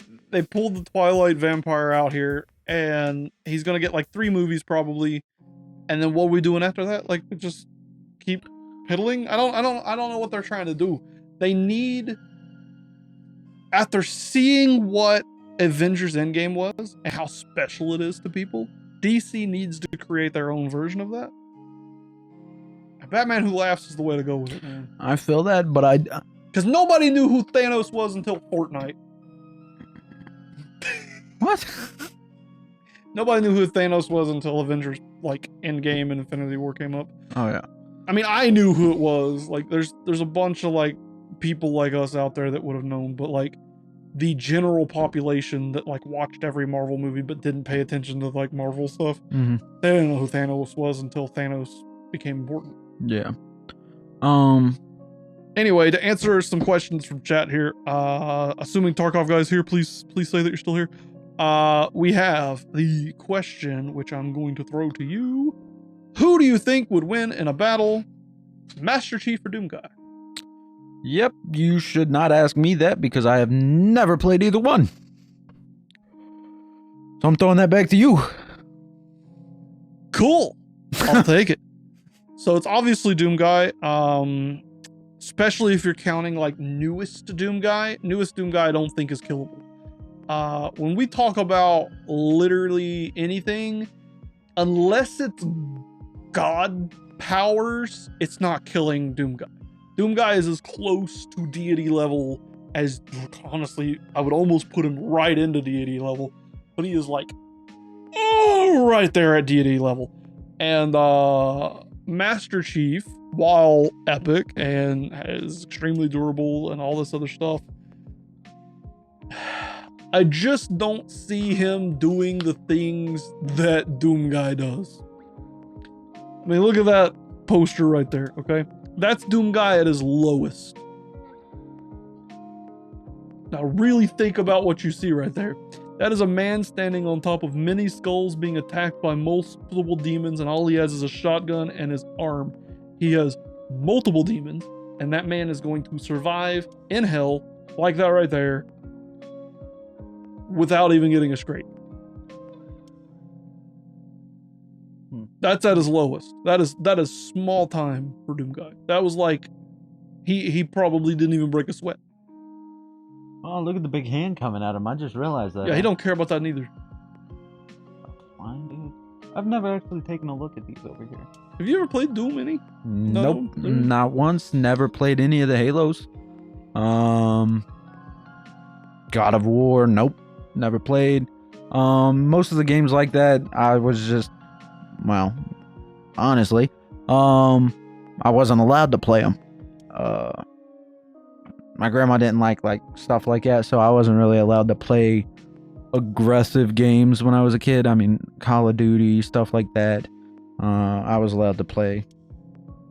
pulled the Twilight vampire out here, and he's gonna get like 3 movies probably. And then what are we doing after that? Like just keep piddling. I don't know what they're trying to do. They need, after seeing what Avengers Endgame was and how special it is to people, DC needs to create their own version of that. Batman Who Laughs is the way to go with it, man. I feel that, but because nobody knew who Thanos was until Fortnite. What? Nobody knew who Thanos was until Avengers, like, Endgame and Infinity War came up. Oh yeah. I mean, I knew who it was. Like, there's a bunch of, like, people like us out there that would have known, but, like, the general population that, like, watched every Marvel movie but didn't pay attention to, like, Marvel stuff, they didn't know who Thanos was until Thanos became important. Yeah. Anyway, to answer some questions from chat here, assuming Tarkov guy's here, please say that you're still here. We have the question, which I'm going to throw to you. Who do you think would win in a battle, Master Chief or Doom Guy? Yep, you should not ask me that because I have never played either one. So I'm throwing that back to you. Cool. I'll take it. So it's obviously Doom Guy. Especially if you're counting like newest Doom Guy. Newest Doom Guy I don't think is killable. When we talk about literally anything, unless it's God powers, it's not killing Doom Guy. Doom Guy is as close to deity level as, honestly, I would almost put him right into deity level, but he is like, oh, right there at deity level. And Master Chief, while epic and is extremely durable and all this other stuff, I just don't see him doing the things that Doom Guy does. I mean, look at that poster right there, okay? That's Doom Guy at his lowest. Now really think about what you see right there. That is a man standing on top of many skulls being attacked by multiple demons, and all he has is a shotgun and his arm. He has multiple demons, and that man is going to survive in hell like that right there without even getting a scrape. That's at his lowest. That is small time for Doom Guy. That was like he probably didn't even break a sweat. Oh, look at the big hand coming at him. I just realized that. Yeah, he don't care about that neither. Fine, dude. I've never actually taken a look at these over here. Have you ever played Doom any? Nope, not once. Never played any of the Halos. God of War, nope, never played. Most of the games like that, I was just, well, honestly, I wasn't allowed to play them. My grandma didn't like stuff like that, so I wasn't really allowed to play aggressive games when I was a kid. I mean, Call of Duty, stuff like that. I was allowed to play,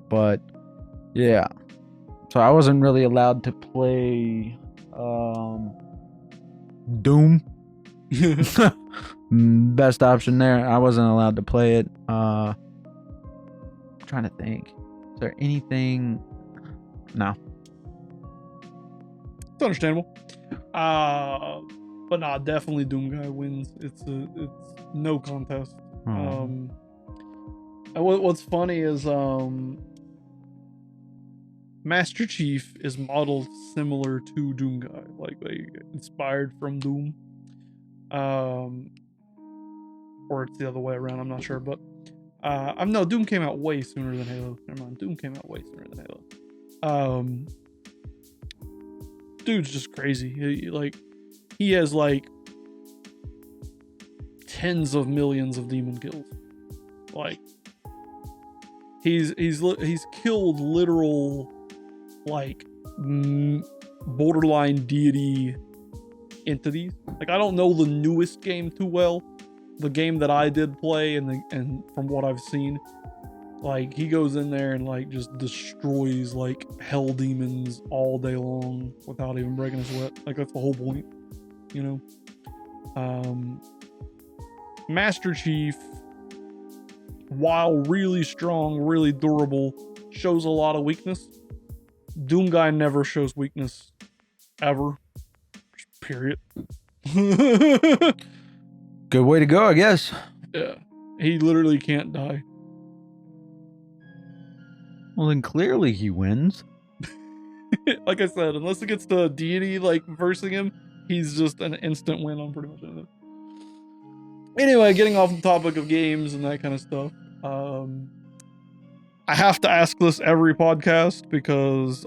but yeah. So I wasn't really allowed to play Doom. Best option there. I wasn't allowed to play it. I'm trying to think. Is there anything? No. It's understandable. But nah, definitely Doom Guy wins. It's no contest. And what's funny is Master Chief is modeled similar to Doom Guy, like they inspired from Doom. Or it's the other way around, I'm not sure, but no, Doom came out way sooner than Halo. Never mind, Doom came out way sooner than Halo. Dude's just crazy. He has like tens of millions of demon kills. Like he's killed literal like borderline deity entities. Like, I don't know the newest game too well. The game that I did play and from what I've seen, like, he goes in there and like just destroys like hell demons all day long without even breaking a sweat. Like, that's the whole point, you know. Master Chief, while really strong, really durable, shows a lot of weakness. Doom Guy never shows weakness ever. Period. Good way to go, I guess. Yeah. He literally can't die. Well, then clearly he wins. Like I said, unless it gets to deity like versing him, he's just an instant win on pretty much anything. Anyway, getting off the topic of games and that kind of stuff. I have to ask this every podcast because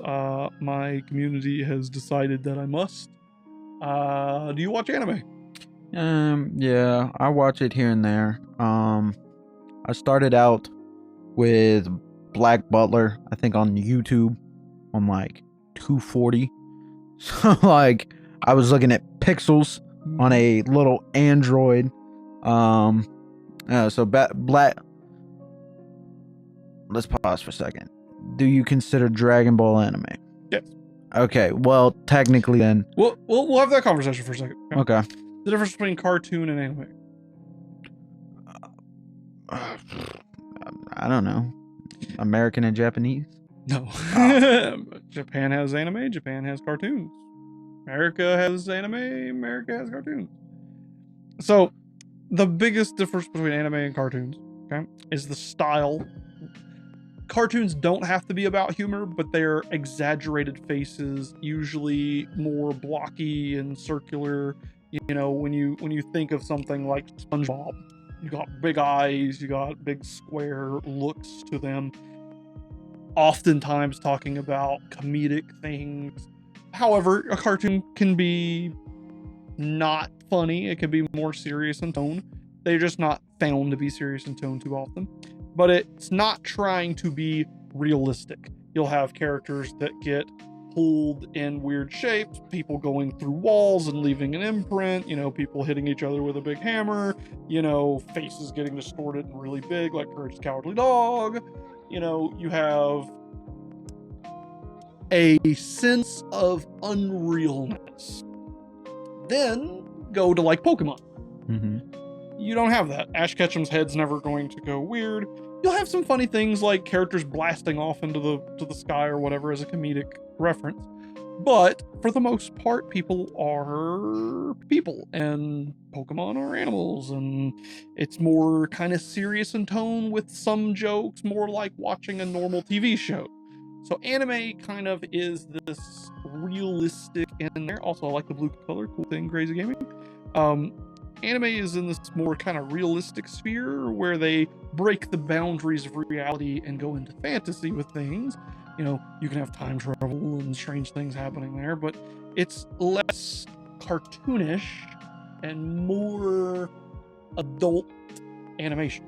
my community has decided that I must. Do you watch anime? Yeah, I watch it here and there. I started out with Black Butler, I think on YouTube on like 240. So like I was looking at pixels on a little Android. So Black. Let's pause for a second. Do you consider Dragon Ball anime? Yes. Okay. Well, technically, then. We'll have that conversation for a second. Okay. The difference between cartoon and anime. I don't know. American and Japanese? No. Japan has anime, Japan has cartoons. America has anime, America has cartoons. So, the biggest difference between anime and cartoons, okay, is the style. Cartoons don't have to be about humor, but they're exaggerated faces, usually more blocky and circular. You know, when you think of something like SpongeBob, you got big eyes, you got big square looks to them. Oftentimes talking about comedic things. However, a cartoon can be not funny. It can be more serious in tone. They're just not found to be serious in tone too often. But it's not trying to be realistic. You'll have characters that get pulled in weird shapes, people going through walls and leaving an imprint, you know, people hitting each other with a big hammer, you know, faces getting distorted and really big like Courage the Cowardly Dog. You know, you have a sense of unrealness. Then go to like Pokemon. You don't have that. Ash Ketchum's head's never going to go weird. You'll have some funny things like characters blasting off into the sky or whatever as a comedic reference. But for the most part, people are people and Pokemon are animals, and it's more kind of serious in tone with some jokes, more like watching a normal TV show. So anime kind of is this realistic in there. Also, I like the blue color, cool thing, crazy gaming. Anime is in this more kind of realistic sphere where they break the boundaries of reality and go into fantasy with things. You know, you can have time travel and strange things happening there, but it's less cartoonish and more adult animation.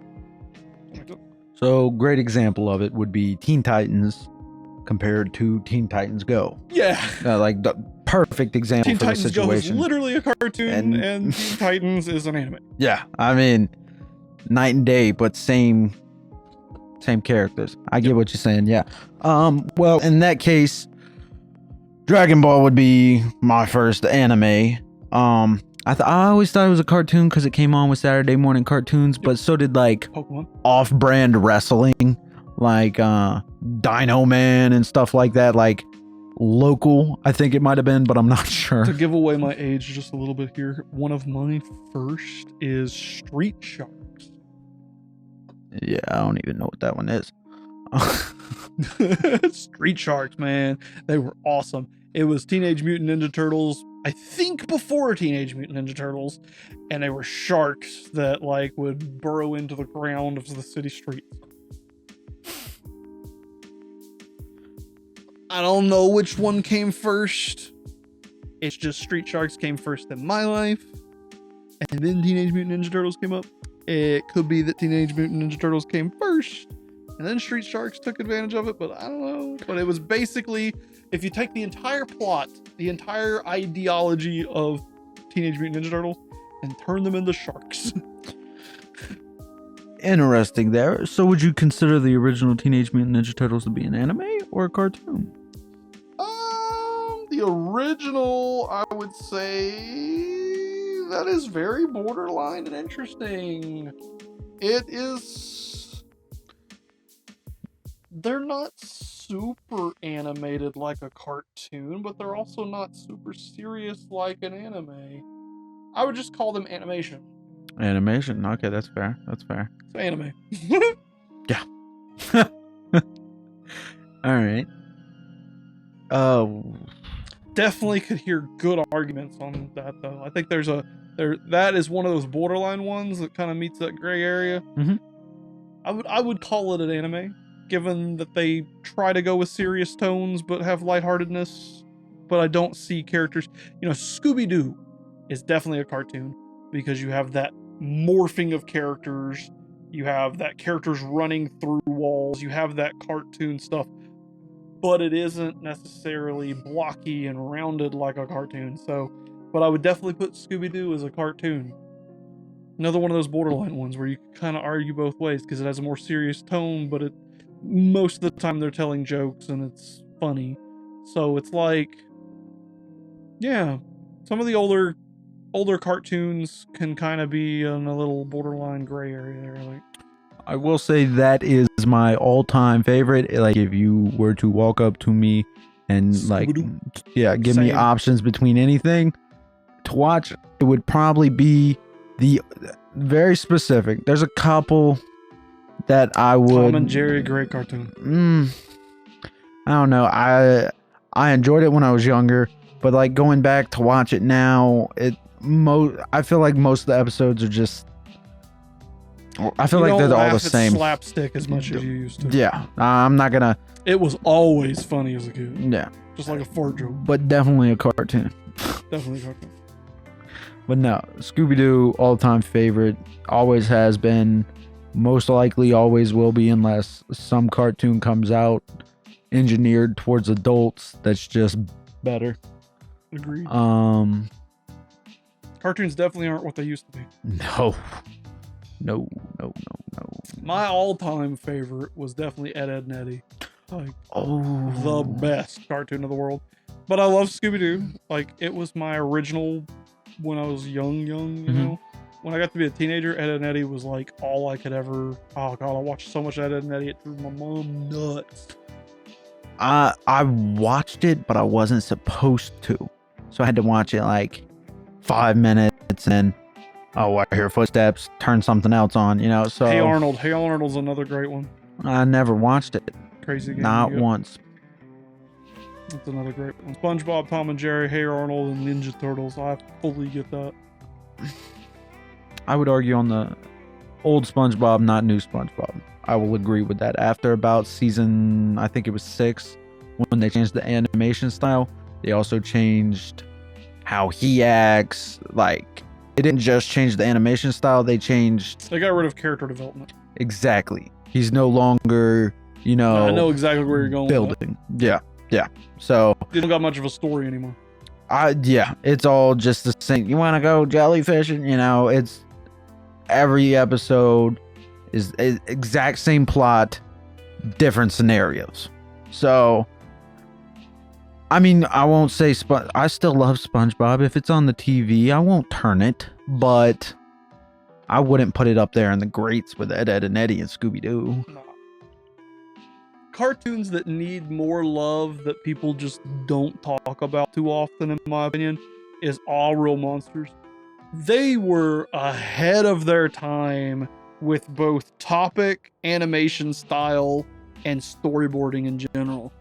So, great example of it would be Teen Titans compared to Teen Titans Go. Yeah. Like the perfect example Teen for Titans the situation. Go is literally a cartoon and Teen Titans is an anime. Yeah, I mean, night and day, but same characters. I get what you're saying. Yeah. Well, in that case, Dragon Ball would be my first anime. I always thought it was a cartoon because it came on with Saturday morning cartoons, but so did like Pokemon. Off-brand wrestling, like Dino Man and stuff like that. Like local, I think it might have been, but I'm not sure. To give away my age just a little bit here, one of my first is Street Sharks. Yeah, I don't even know what that one is. Street Sharks, man. They were awesome. It was Teenage Mutant Ninja Turtles, I think before Teenage Mutant Ninja Turtles, and they were sharks that like would burrow into the ground of the city streets. I don't know which one came first. It's just Street Sharks came first in my life, and then Teenage Mutant Ninja Turtles came up. It could be that Teenage Mutant Ninja Turtles came first, and then Street Sharks took advantage of it, but I don't know. But it was basically, if you take the entire plot, the entire ideology of Teenage Mutant Ninja Turtles, and turn them into sharks. Interesting there. So would you consider the original Teenage Mutant Ninja Turtles to be an anime or a cartoon? The original, I would say that is very borderline and interesting. It is... They're not super animated like a cartoon, but they're also not super serious like an anime. I would just call them animation. Animation. Okay, that's fair. That's fair. It's anime. Yeah. All right. Definitely could hear good arguments on that though. I think that is one of those borderline ones that kind of meets that gray area. Mm-hmm. I would call it an anime, given that they try to go with serious tones but have lightheartedness. But I don't see characters. You know, Scooby-Doo is definitely a cartoon. because you have that morphing of characters, you have that characters running through walls, you have that cartoon stuff, but it isn't necessarily blocky and rounded like a cartoon. So, but I would definitely put Scooby-Doo as a cartoon. Another one of those borderline ones where you kind of argue both ways because it has a more serious tone, but most of the time they're telling jokes and it's funny. So it's like, yeah, some of the older cartoons can kind of be in a little borderline gray area there. Like, I will say that is my all-time favorite. Like, if you were to walk up to me and give me options between anything to watch, it would probably be the very specific. There's a couple that I would. Tom and Jerry, great cartoon. I don't know. I enjoyed it when I was younger, but like going back to watch it now, I feel like most of the episodes are just. I feel like they're all the same. Slapstick as much as you used to. Yeah, I'm not gonna. It was always funny as a kid. Yeah, just like a fart joke. But definitely a cartoon. Definitely a cartoon. But no, Scooby-Doo, all-time favorite, always has been, most likely always will be, unless some cartoon comes out engineered towards adults that's just better. Agreed. Cartoons definitely aren't what they used to be. No. My all-time favorite was definitely Ed, Edd n Eddy. Like, the best cartoon of the world. But I love Scooby-Doo. Like, it was my original when I was young, you know? When I got to be a teenager, Ed, Edd n Eddy was like all I could ever... Oh, God, I watched so much Ed, Edd n Eddy, it drove my mom nuts. I watched it, but I wasn't supposed to. So I had to watch it like 5 minutes and I hear footsteps, turn something else on, you know? So Hey Arnold. Hey Arnold's another great one. I never watched it. Crazy game. Not once. That's another great one. SpongeBob, Tom and Jerry, Hey Arnold, and Ninja Turtles. I fully get that. I would argue on the old SpongeBob, not new SpongeBob. I will agree with that. After about season, I think it was 6, when they changed the animation style, they also changed how he acts. Like, it didn't just change the animation style, they got rid of character development. Exactly. He's no longer, I know exactly where you're going. Building. Yeah. So you don't got much of a story anymore. It's all just the same. You want to go jellyfishing? It's every episode is exact same plot, different scenarios. So, I mean, I won't say I still love SpongeBob. If it's on the TV, I won't turn it, but I wouldn't put it up there in the greats with Ed, Edd n Eddy and Scooby-Doo. No. Cartoons that need more love that people just don't talk about too often, in my opinion, is All Real Monsters. They were ahead of their time with both topic, animation style, and storyboarding in general.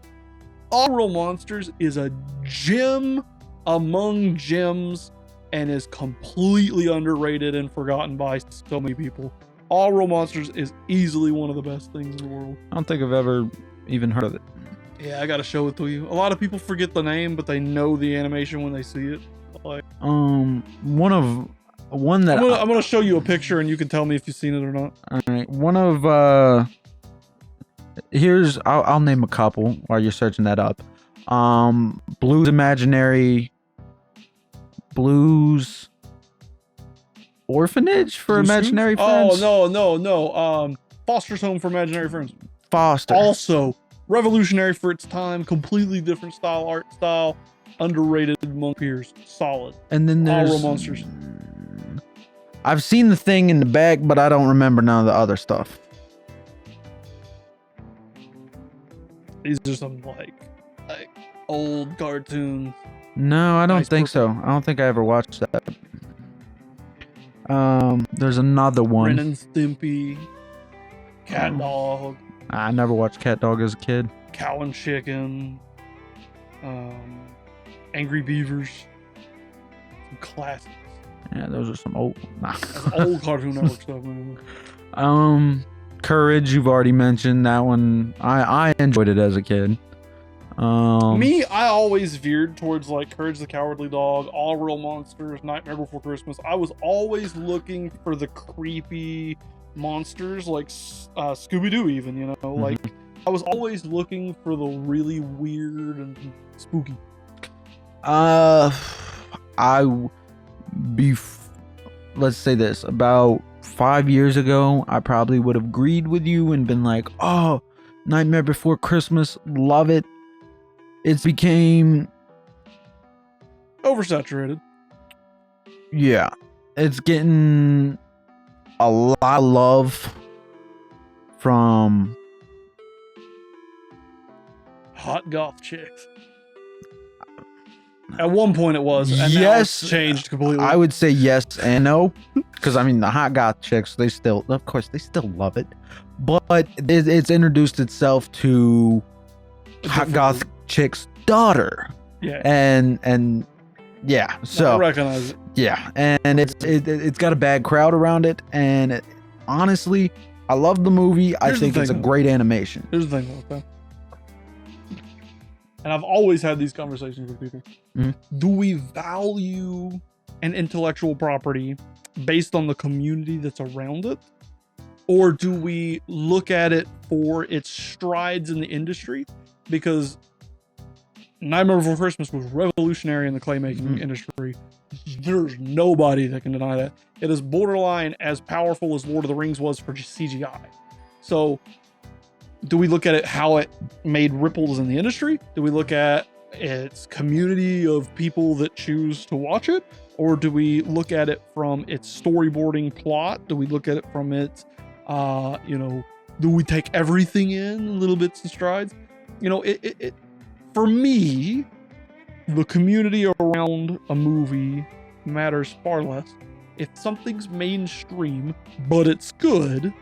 All Real Monsters is a gem among gems and is completely underrated and forgotten by so many people. All Real Monsters is easily one of the best things in the world. I don't think I've ever even heard of it. Yeah, I gotta show it to you. A lot of people forget the name, but they know the animation when they see it. Like, I'm gonna show you a picture and you can tell me if you've seen it or not. All right, I'll name a couple while you're searching that up. Blues Orphanage for Imaginary Friends. Oh no. Foster's Home for Imaginary Friends. Foster. Also revolutionary for its time, completely different art style, underrated among peers. Solid. And then there's All Real Monsters. I've seen the thing in the back, but I don't remember none of the other stuff. These are some like old cartoons. No, I don't think so. I don't think I ever watched that. There's another one. Ren and Stimpy, Cat Dog. I never watched Cat Dog as a kid. Cow and Chicken, Angry Beavers, some classics. Yeah, those are some old. That's old Cartoon Network stuff, man. Courage, you've already mentioned that one. I enjoyed it as a kid. Me, I always veered towards like Courage the Cowardly Dog, All Real Monsters, Nightmare Before Christmas. I was always looking for the creepy monsters, like Scooby-Doo, even, you know, like I was always looking for the really weird and spooky. Let's say this, about 5 years ago, I probably would have agreed with you and been like, oh, Nightmare Before Christmas, love it. It's became oversaturated. Yeah, it's getting a lot of love from hot goth chicks. At one point it was, and yes, now it's changed completely. I would say yes and no, because I mean the hot goth chicks, they still, of course, they still love it, but it's introduced itself to hot goth chick's daughter. Yeah, and yeah, so I recognize it. Yeah, and it's got a bad crowd around it, and honestly, I love the movie. I think it's a great animation. Here's the thing, okay? And I've always had these conversations with people. Do we value an intellectual property based on the community that's around it? Or do we look at it for its strides in the industry? Because Nightmare Before Christmas was revolutionary in the claymaking industry. There's nobody that can deny that. It is borderline as powerful as Lord of the Rings was for CGI. So do we look at it how it made ripples in the industry? Do we look at its community of people that choose to watch it? Or do we look at it from its storyboarding plot? Do we look at it from its, do we take everything in little bits and strides? You know, for me, the community around a movie matters far less. If something's mainstream, but it's good,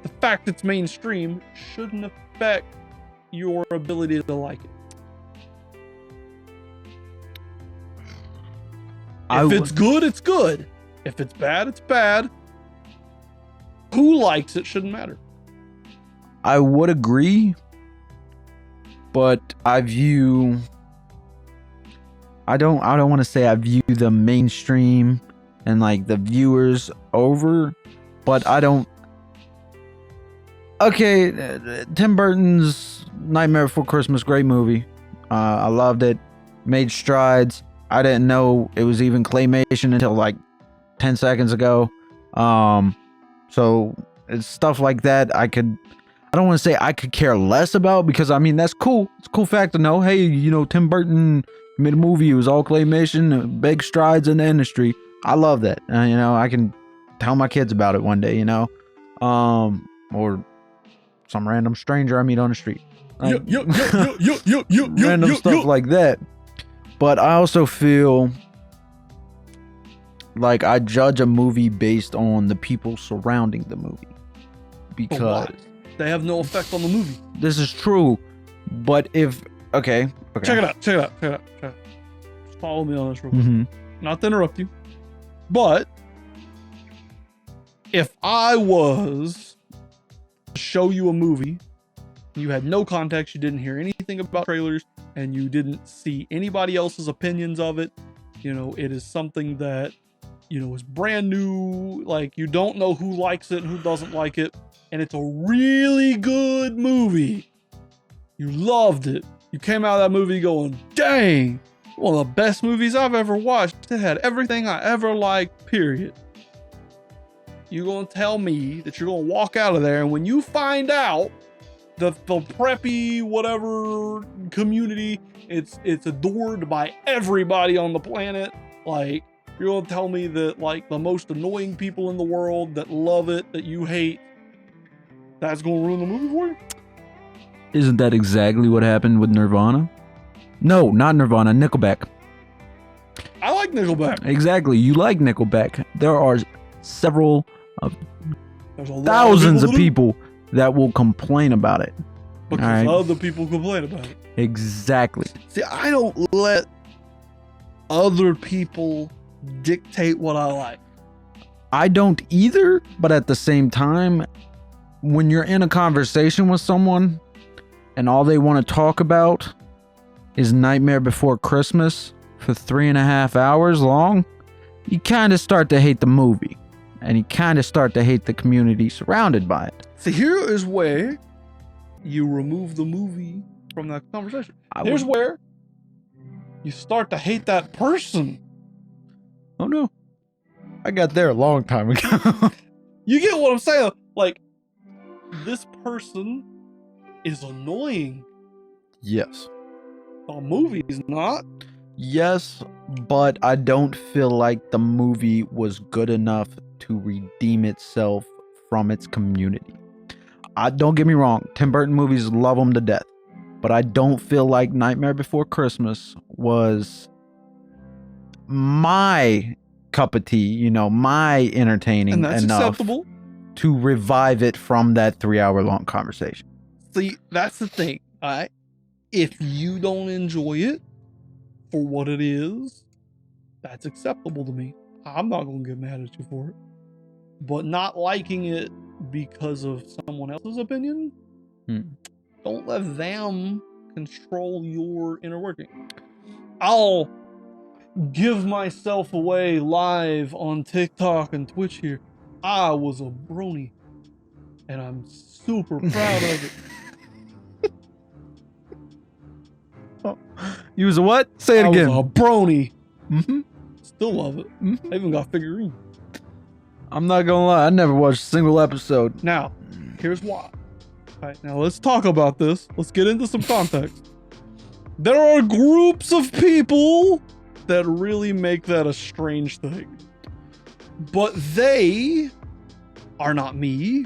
the fact it's mainstream shouldn't affect your ability to like it. If it's good, it's good. If it's bad, it's bad. Who likes it shouldn't matter. I would agree, but I don't want to say I view the mainstream and like the viewers over, but I don't. Okay, Tim Burton's Nightmare Before Christmas, great movie. I loved it. Made strides. I didn't know it was even claymation until like 10 seconds ago. So it's stuff like that I don't want to say I could care less about, because I mean, that's cool. It's a cool fact to know. Hey, you know, Tim Burton made a movie. It was all claymation, big strides in the industry. I love that. You know, I can tell my kids about it one day, you know, or some random stranger I meet on the street. Like, random stuff like that. But I also feel like I judge a movie based on the people surrounding the movie, because they have no effect on the movie. This is true, but if okay. Check it out. Just follow me on this real quick. Not to interrupt you, but if I was to show you a movie, you had no context, you didn't hear anything about trailers, and you didn't see anybody else's opinions of it, you know, it is something that, you know, is brand new, like you don't know who likes it and who doesn't like it, and it's a really good movie. You loved it. You came out of that movie going, dang, one of the best movies I've ever watched. It had everything I ever liked, period. You're going to tell me that you're going to walk out of there, and when you find out the preppy whatever community, it's adored by everybody on the planet, like, you're going to tell me that like the most annoying people in the world that love it, that you hate, that's going to ruin the movie for you? Isn't that exactly what happened with Nirvana? No, not Nirvana, Nickelback. I like Nickelback. Exactly, you like Nickelback. There are several thousands of people that will complain about it. Because other people complain about it. Exactly. See, I don't let other people dictate what I like. I don't either, but at the same time, when you're in a conversation with someone, and all they want to talk about is Nightmare Before Christmas for 3.5 hours long, you kind of start to hate the movie. And you kind of start to hate the community surrounded by it. See, here is where you remove the movie from that conversation. Here's where you start to hate that person. Oh no. I got there a long time ago. You get what I'm saying? Like, this person is annoying. Yes. The movie's not. Yes, but I don't feel like the movie was good enough to redeem itself from its community. Don't get me wrong, Tim Burton movies, love them to death, but I don't feel like Nightmare Before Christmas was my cup of tea, you know, my entertaining and that's enough acceptable to revive it from that 3-hour long conversation. See, that's the thing, all right? If you don't enjoy it for what it is, that's acceptable to me. I'm not going to get mad at you for it. But not liking it because of someone else's opinion, don't let them control your inner working. I'll give myself away live on TikTok and Twitch here. I was a brony, and I'm super proud of it. You was a what? Say it again. I was a brony. Mm-hmm. Still love it. Mm-hmm. I even got figurine. I'm not gonna lie, I never watched a single episode. Now, here's why. All right, now let's talk about this. Let's get into some context. There are groups of people that really make that a strange thing. But they are not me.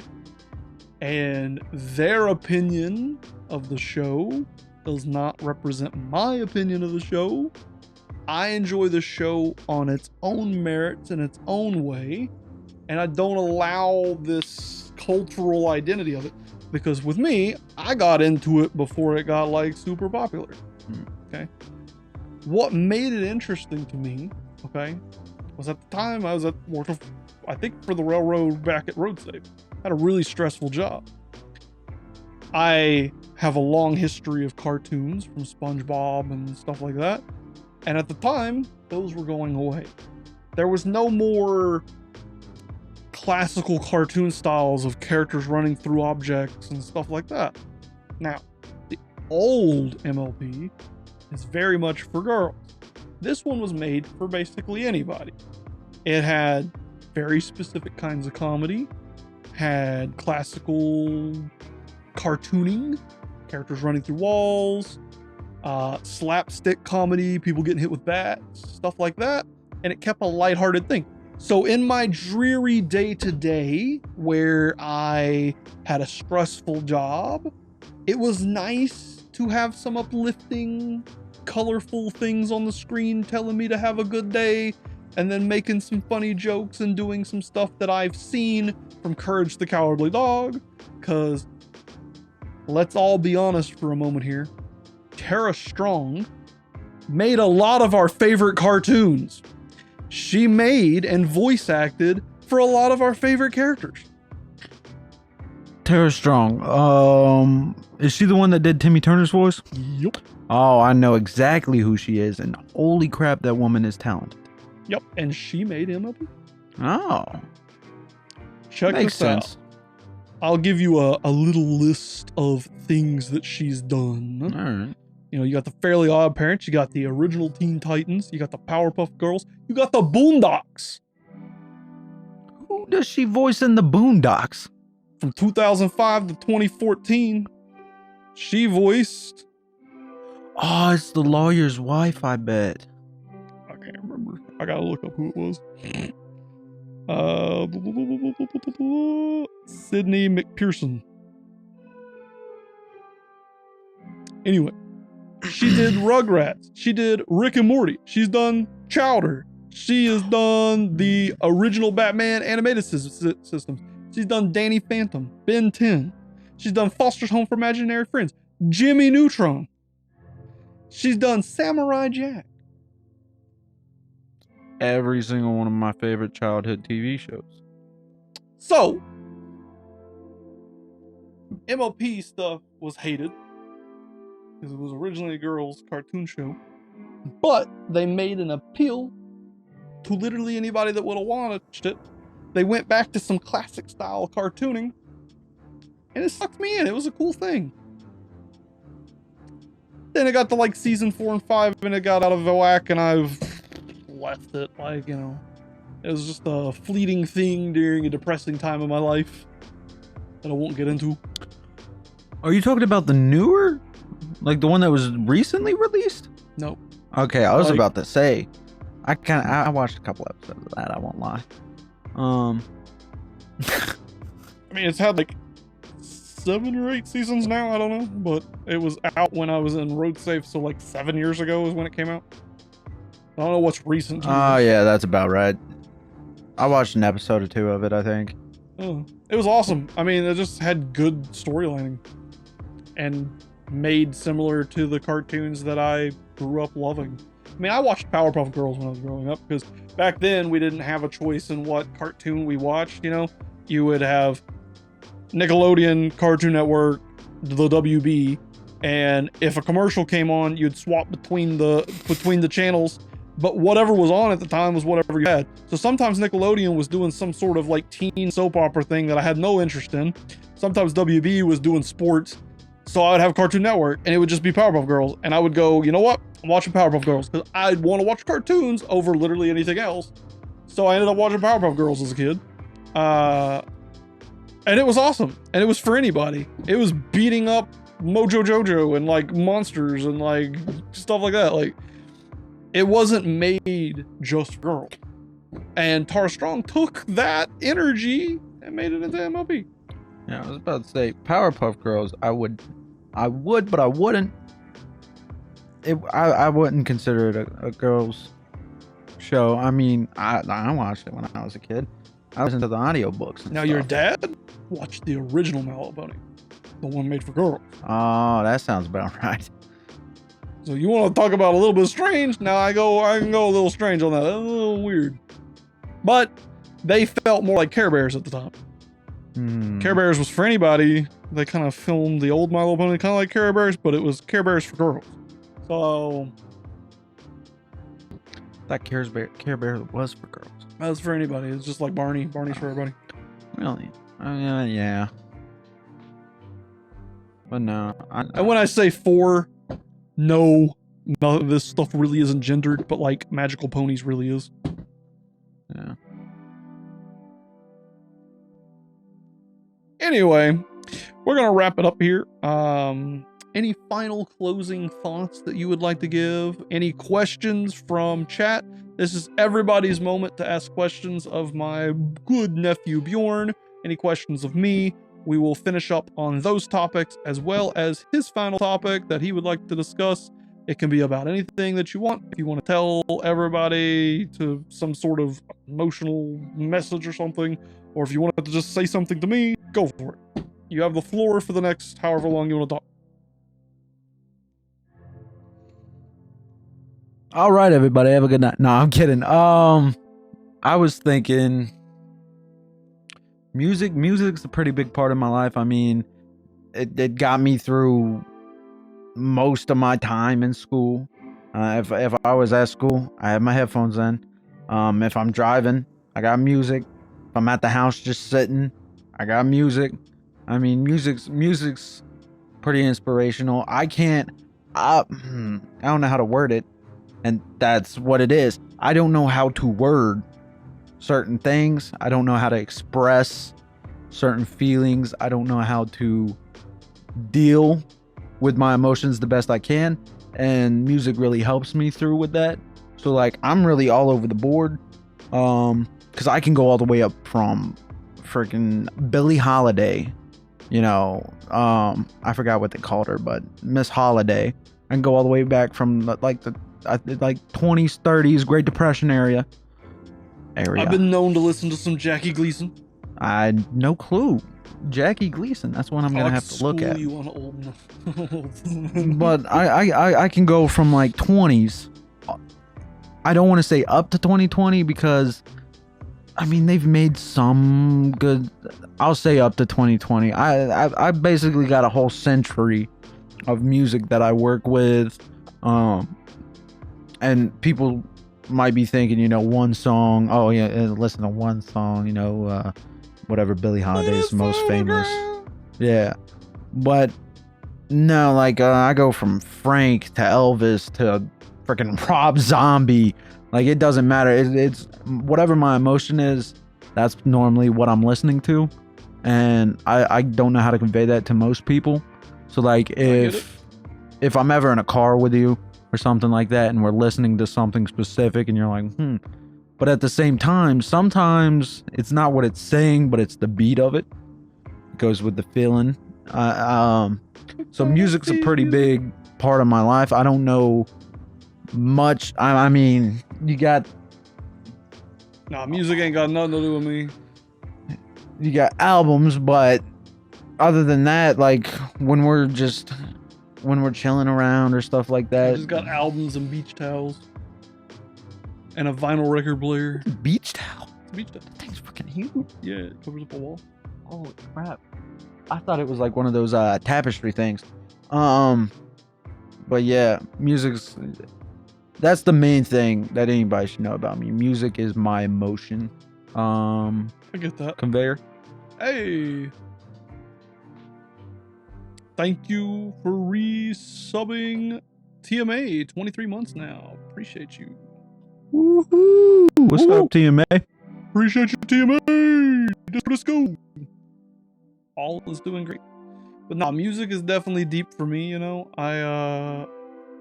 And their opinion of the show does not represent my opinion of the show. I enjoy the show on its own merits in its own way. And I don't allow this cultural identity of it. Because with me, I got into it before it got like super popular. Okay. What made it interesting to me, okay, was at the time I was working, I think, for the railroad back at RoadSafe. Had a really stressful job. I have a long history of cartoons from SpongeBob and stuff like that. And at the time, those were going away. There was no more classical cartoon styles of characters running through objects and stuff like that. Now, the old MLP is very much for girls. This one was made for basically anybody. It had very specific kinds of comedy, had classical cartooning, characters running through walls, slapstick comedy, people getting hit with bats, stuff like that, and it kept a lighthearted thing. So in my dreary day-to-day, where I had a stressful job, it was nice to have some uplifting, colorful things on the screen telling me to have a good day, and then making some funny jokes and doing some stuff that I've seen from Courage the Cowardly Dog. Because let's all be honest for a moment here. Tara Strong made a lot of our favorite cartoons. She made and voice acted for a lot of our favorite characters. Tara Strong. Is she the one that did Timmy Turner's voice? Yep. Oh, I know exactly who she is, and holy crap, that woman is talented. Yep, and she made MLP. Oh. Check Makes this out. sense. I'll give you a little list of things that she's done. All right. You know, you got the Fairly Odd Parents, you got the original Teen Titans, you got the Powerpuff Girls, you got the Boondocks. Who does she voice in the Boondocks? From 2005 to 2014, she voiced... Oh, it's the lawyer's wife, I bet. I can't remember. I gotta look up who it was. Sydney McPherson. Anyway, she did Rugrats. She did Rick and Morty. She's done Chowder. She has done the original Batman animated systems. She's done Danny Phantom, Ben 10. She's done Foster's Home for Imaginary Friends, Jimmy Neutron. She's done Samurai Jack. Every single one of my favorite childhood TV shows. So, MLP stuff was hated. because it was originally a girls' cartoon show. But they made an appeal to literally anybody that would have watched it. They went back to some classic style cartooning, and it sucked me in. It was a cool thing. Then it got to like season 4 and 5, and it got out of whack, and I've left it. Like, you know, it was just a fleeting thing during a depressing time of my life that I won't get into. Are you talking about the newer? Like the one that was recently released? Nope. Okay, I was about to say. I watched a couple episodes of that, I won't lie. I mean, it's had like 7 or 8 seasons now, I don't know, but it was out when I was in Road Safe, so like 7 years ago is when it came out. I don't know what's recent. Oh, yeah, that's about right. I watched an episode or 2 of it, I think. Oh, it was awesome. I mean, it just had good storylining and made similar to the cartoons that I grew up loving. I mean, I watched Powerpuff Girls when I was growing up because back then we didn't have a choice in what cartoon we watched, you know? You would have Nickelodeon, Cartoon Network, the WB, and if a commercial came on, you'd swap between the channels, but whatever was on at the time was whatever you had. So sometimes Nickelodeon was doing some sort of like teen soap opera thing that I had no interest in. Sometimes WB was doing sports, so I would have Cartoon Network and it would just be Powerpuff Girls, and I would go, you know what? I'm watching Powerpuff Girls because I'd want to watch cartoons over literally anything else. So I ended up watching Powerpuff Girls as a kid. And it was awesome. And it was for anybody. It was beating up Mojo Jojo and like monsters and like stuff like that. Like, it wasn't made just for girls. And Tara Strong took that energy and made it into MLB. Yeah, I was about to say Powerpuff Girls. I would, but I wouldn't. I wouldn't consider it a girls show. I mean, I watched it when I was a kid. I listened to the audiobooks. Now, your dad watched the original My Little Pony, the one made for girls. Oh, that sounds about right. So you want to talk about a little bit strange? Now I can go a little strange on that. That's a little weird. But they felt more like Care Bears at the time. Care Bears was for anybody. They kind of filmed the old My Little Pony kind of like Care Bears, but it was Care Bears for girls. So that Care Bear was for girls. That was for anybody. It's just like Barney. Barney's for everybody. Really? Yeah. But no. And when I say for, no, none of this stuff really isn't gendered, but like Magical Ponies really is. Yeah. Anyway, we're gonna wrap it up here. Any final closing thoughts that you would like to give? Any questions from chat? This is everybody's moment to ask questions of my good nephew Bjorn. Any questions of me? We will finish up on those topics as well as his final topic that he would like to discuss. It can be about anything that you want. If you want to tell everybody to some sort of emotional message or something, or if you want to just say something to me, go for it. You have the floor for the next however long you want to talk. All right, everybody, have a good night. No, I'm kidding. I was thinking music's a pretty big part of my life. I mean, it got me through most of my time in school. If I was at school, I had my headphones in. If I'm driving, I got music. If I'm at the house just sitting, I got music. I mean, music's pretty inspirational. I don't know how to word it. And that's what it is. I don't know how to word certain things. I don't know how to express certain feelings. I don't know how to deal with my emotions the best I can. And music really helps me through with that. So like, I'm really all over the board. Because I can go all the way up from freaking Billie Holiday. You know, I forgot what they called her, but Miss Holiday. I can go all the way back from like 20s, 30s, Great Depression area. I've been known to listen to some Jackie Gleason. I had no clue. Jackie Gleason. That's one I'm gonna have to look at. You on old But I can go from like 20s. I don't want to say up to 2020 because I mean they've made some good. I'll say up to 2020. I basically got a whole century of music that I work with. And people might be thinking, you know, one song. Oh yeah, listen to one song. You know, whatever Billie Holiday's most famous. Yeah, but no, like I go from Frank to Elvis to freaking Rob Zombie. Like it doesn't matter. It's whatever my emotion is. That's normally what I'm listening to, and I don't know how to convey that to most people. So like if I'm ever in a car with you or something like that, and we're listening to something specific, and you're like, but at the same time, sometimes it's not what it's saying, but it's the beat of it. It goes with the feeling. So music's a pretty big part of my life. I don't know much. I mean, you got... Nah, music ain't got nothing to do with me. You got albums, but other than that, like when we're chilling around or stuff like that. I just got albums and beach towels. And a vinyl record player. Beach towel? Beach towel. That thing's freaking huge. Yeah, it covers up a wall. Holy crap. I thought it was like one of those tapestry things. But yeah, that's the main thing that anybody should know about me. Music is my emotion. I get that. Conveyor. Hey. Thank you for resubbing TMA 23 months now. Appreciate you. Woohoo! What's up, TMA? Appreciate you, TMA. Let's go. All is doing great. But no, music is definitely deep for me, you know.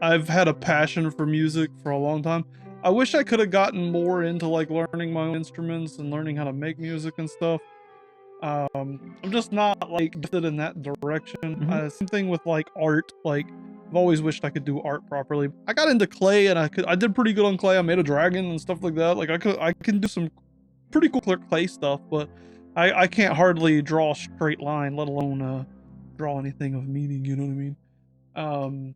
I've had a passion for music for a long time. I wish I could have gotten more into like learning my own instruments and learning how to make music and stuff. I'm just not like gifted in that direction. Same thing with like art. Like I've always wished I could do art properly. I got into clay and I did pretty good on clay. I made a dragon and stuff like that. Like I can do some pretty cool clay stuff, but I can't hardly draw a straight line, let alone draw anything of meaning, you know what I mean?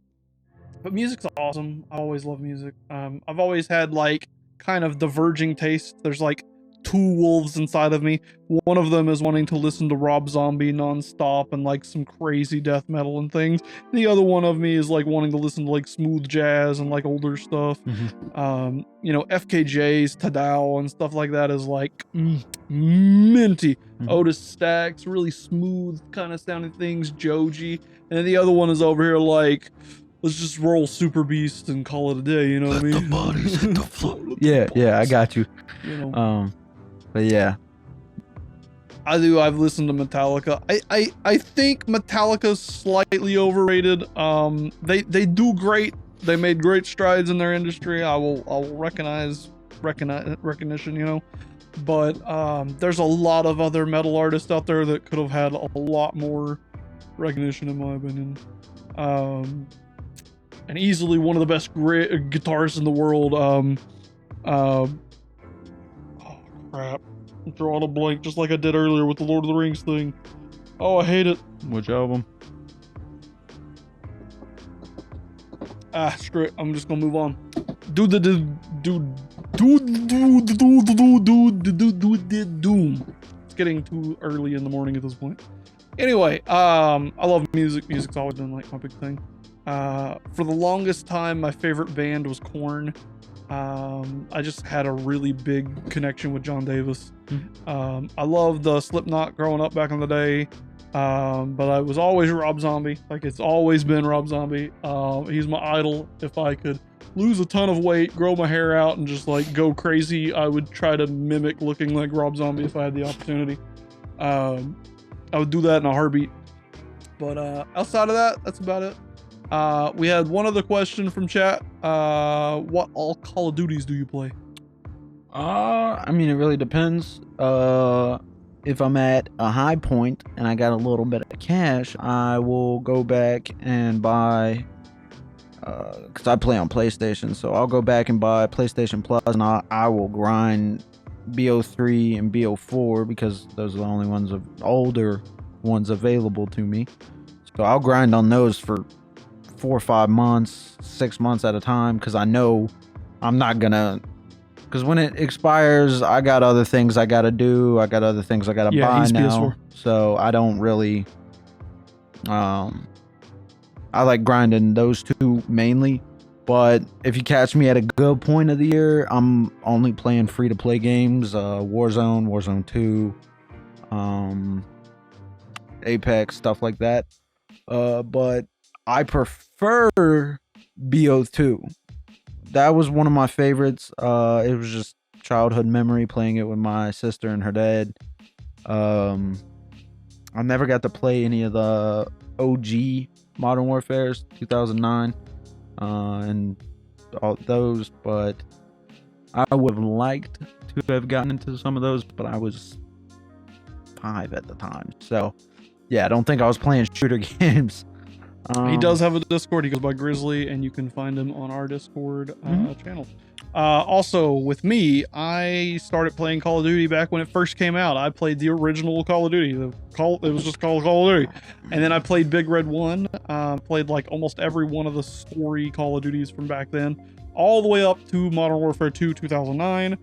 But music's awesome. I always love music. I've always had like kind of diverging tastes. There's like two wolves inside of me. One of them is wanting to listen to Rob Zombie nonstop and like some crazy death metal and things. The other one of me is like wanting to listen to like smooth jazz and like older stuff. You know, FKJ's Tadao and stuff like that is like minty. Otis Stacks, really smooth kind of sounding things. Joji. And then the other one is over here like, let's just roll Super Beast and call it a day, you know what I mean? The bodies hit the floor. Yeah, I got you. You know. But yeah. I've listened to Metallica. I think Metallica's slightly overrated. They do great. They made great strides in their industry. I will recognition, you know. But there's a lot of other metal artists out there that could have had a lot more recognition, in my opinion. And easily one of the best guitarists in the world. Oh crap! I'm drawing a blank just like I did earlier with the Lord of the Rings thing. Oh, I hate it. Which album? Screw it. I'm just gonna move on. Doom. It's getting too early in the morning at this point. Anyway, I love music. Music's always been like my big thing. For the longest time, my favorite band was Korn. I just had a really big connection with John Davis. I loved Slipknot growing up back in the day, but I was always Rob Zombie. Like it's always been Rob Zombie. He's my idol. If I could lose a ton of weight, grow my hair out, and just like go crazy, I would try to mimic looking like Rob Zombie if I had the opportunity. I would do that in a heartbeat. But outside of that, that's about it. We had one other question from chat. What all Call of Duties do you play? I mean, it really depends. If I'm at a high point and I got a little bit of cash, I will go back and buy, because I play on PlayStation, so I'll go back and buy PlayStation Plus, and I will grind BO3 and BO4 because those are the only ones older ones available to me. So I'll grind on those for 4 or 5 months, 6 months at a time, because I know I'm not gonna, because when it expires, I got other things I gotta do. I got other things I gotta buy now. PS4. So I don't really, I I like grinding those two mainly. But if you catch me at a good point of the year, I'm only playing free-to-play games, Warzone, Warzone 2, Apex, stuff like that. But I prefer BO2. That was one of my favorites. It was just childhood memory playing it with my sister and her dad. I never got to play any of the OG Modern Warfare's 2009 and all those, but I would have liked to have gotten into some of those, but I was 5 at the time. So yeah, I don't think I was playing shooter games. He does have a Discord. He goes by Grizzly, and you can find him on our Discord channel. Also, with me, I started playing Call of Duty back when it first came out. I played the original Call of Duty. It was just called Call of Duty. And then I played Big Red 1. Played like almost every one of the story Call of Duties from back then, all the way up to Modern Warfare 2 2009,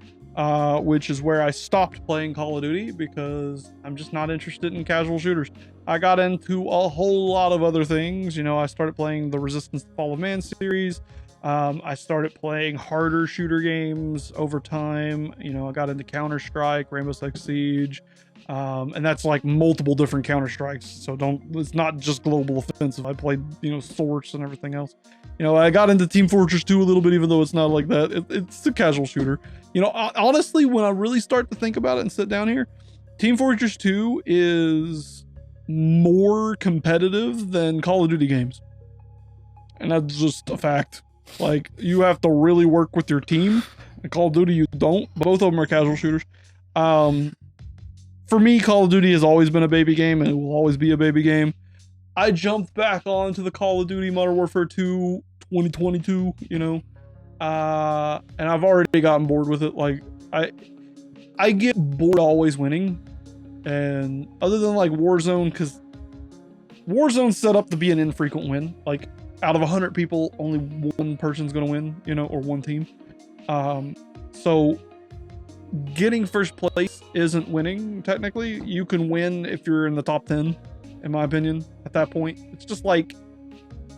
which is where I stopped playing Call of Duty because I'm just not interested in casual shooters. I got into a whole lot of other things. You know, I started playing the Resistance: The Fall of Man series. I started playing harder shooter games over time. You know, I got into Counter-Strike, Rainbow Six Siege, and that's like multiple different Counter-Strikes. So it's not just Global Offensive. I played, you know, Source and everything else. You know, I got into Team Fortress 2 a little bit, even though it's not like that. It's a casual shooter. You know, honestly, when I really start to think about it and sit down here, Team Fortress 2 is more competitive than Call of Duty games. And that's just a fact. Like, you have to really work with your team. In Call of Duty, you don't. Both of them are casual shooters. For me, Call of Duty has always been a baby game, and it will always be a baby game. I jumped back onto the Call of Duty Modern Warfare 2 2022, you know, and I've already gotten bored with it. Like, I get bored always winning, and other than like Warzone, because Warzone's set up to be an infrequent win. Like, out of 100 people, only one person's gonna win, you know, or one team. So getting first place isn't winning. Technically, you can win if you're in the top 10, in my opinion. At that point, it's just like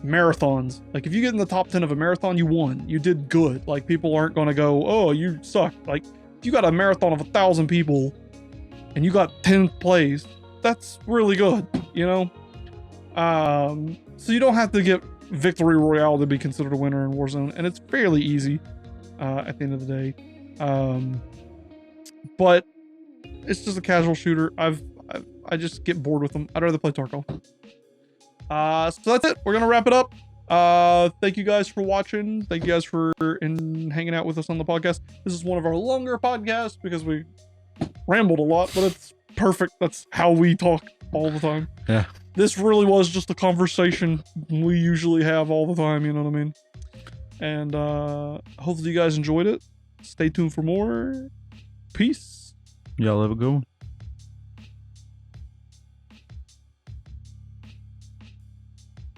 marathons. Like, if you get in the top 10 of a marathon, you won. You did good. Like, people aren't gonna go, oh, you suck. Like, if you got a marathon of 1,000 people and you got 10th place, that's really good, you know. So you don't have to get Victory Royale to be considered a winner in Warzone, and it's fairly easy at the end of the day. But it's just a casual shooter. I just get bored with them. I'd rather play Tarkov. So that's it. We're gonna wrap it up. Thank you guys for watching. Thank you guys for hanging out with us on the podcast. This is one of our longer podcasts because we rambled a lot, but it's perfect. That's how we talk all the time. Yeah. This really was just a conversation we usually have all the time, you know what I mean? And hopefully you guys enjoyed it. Stay tuned for more. Peace. Y'all have a good one.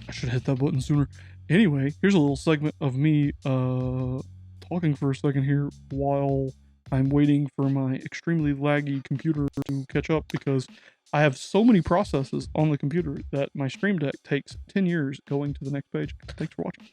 I should have hit that button sooner. Anyway, here's a little segment of me talking for a second here while I'm waiting for my extremely laggy computer to catch up, because I have so many processes on the computer that my Stream Deck takes 10 years going to the next page. Thanks for watching.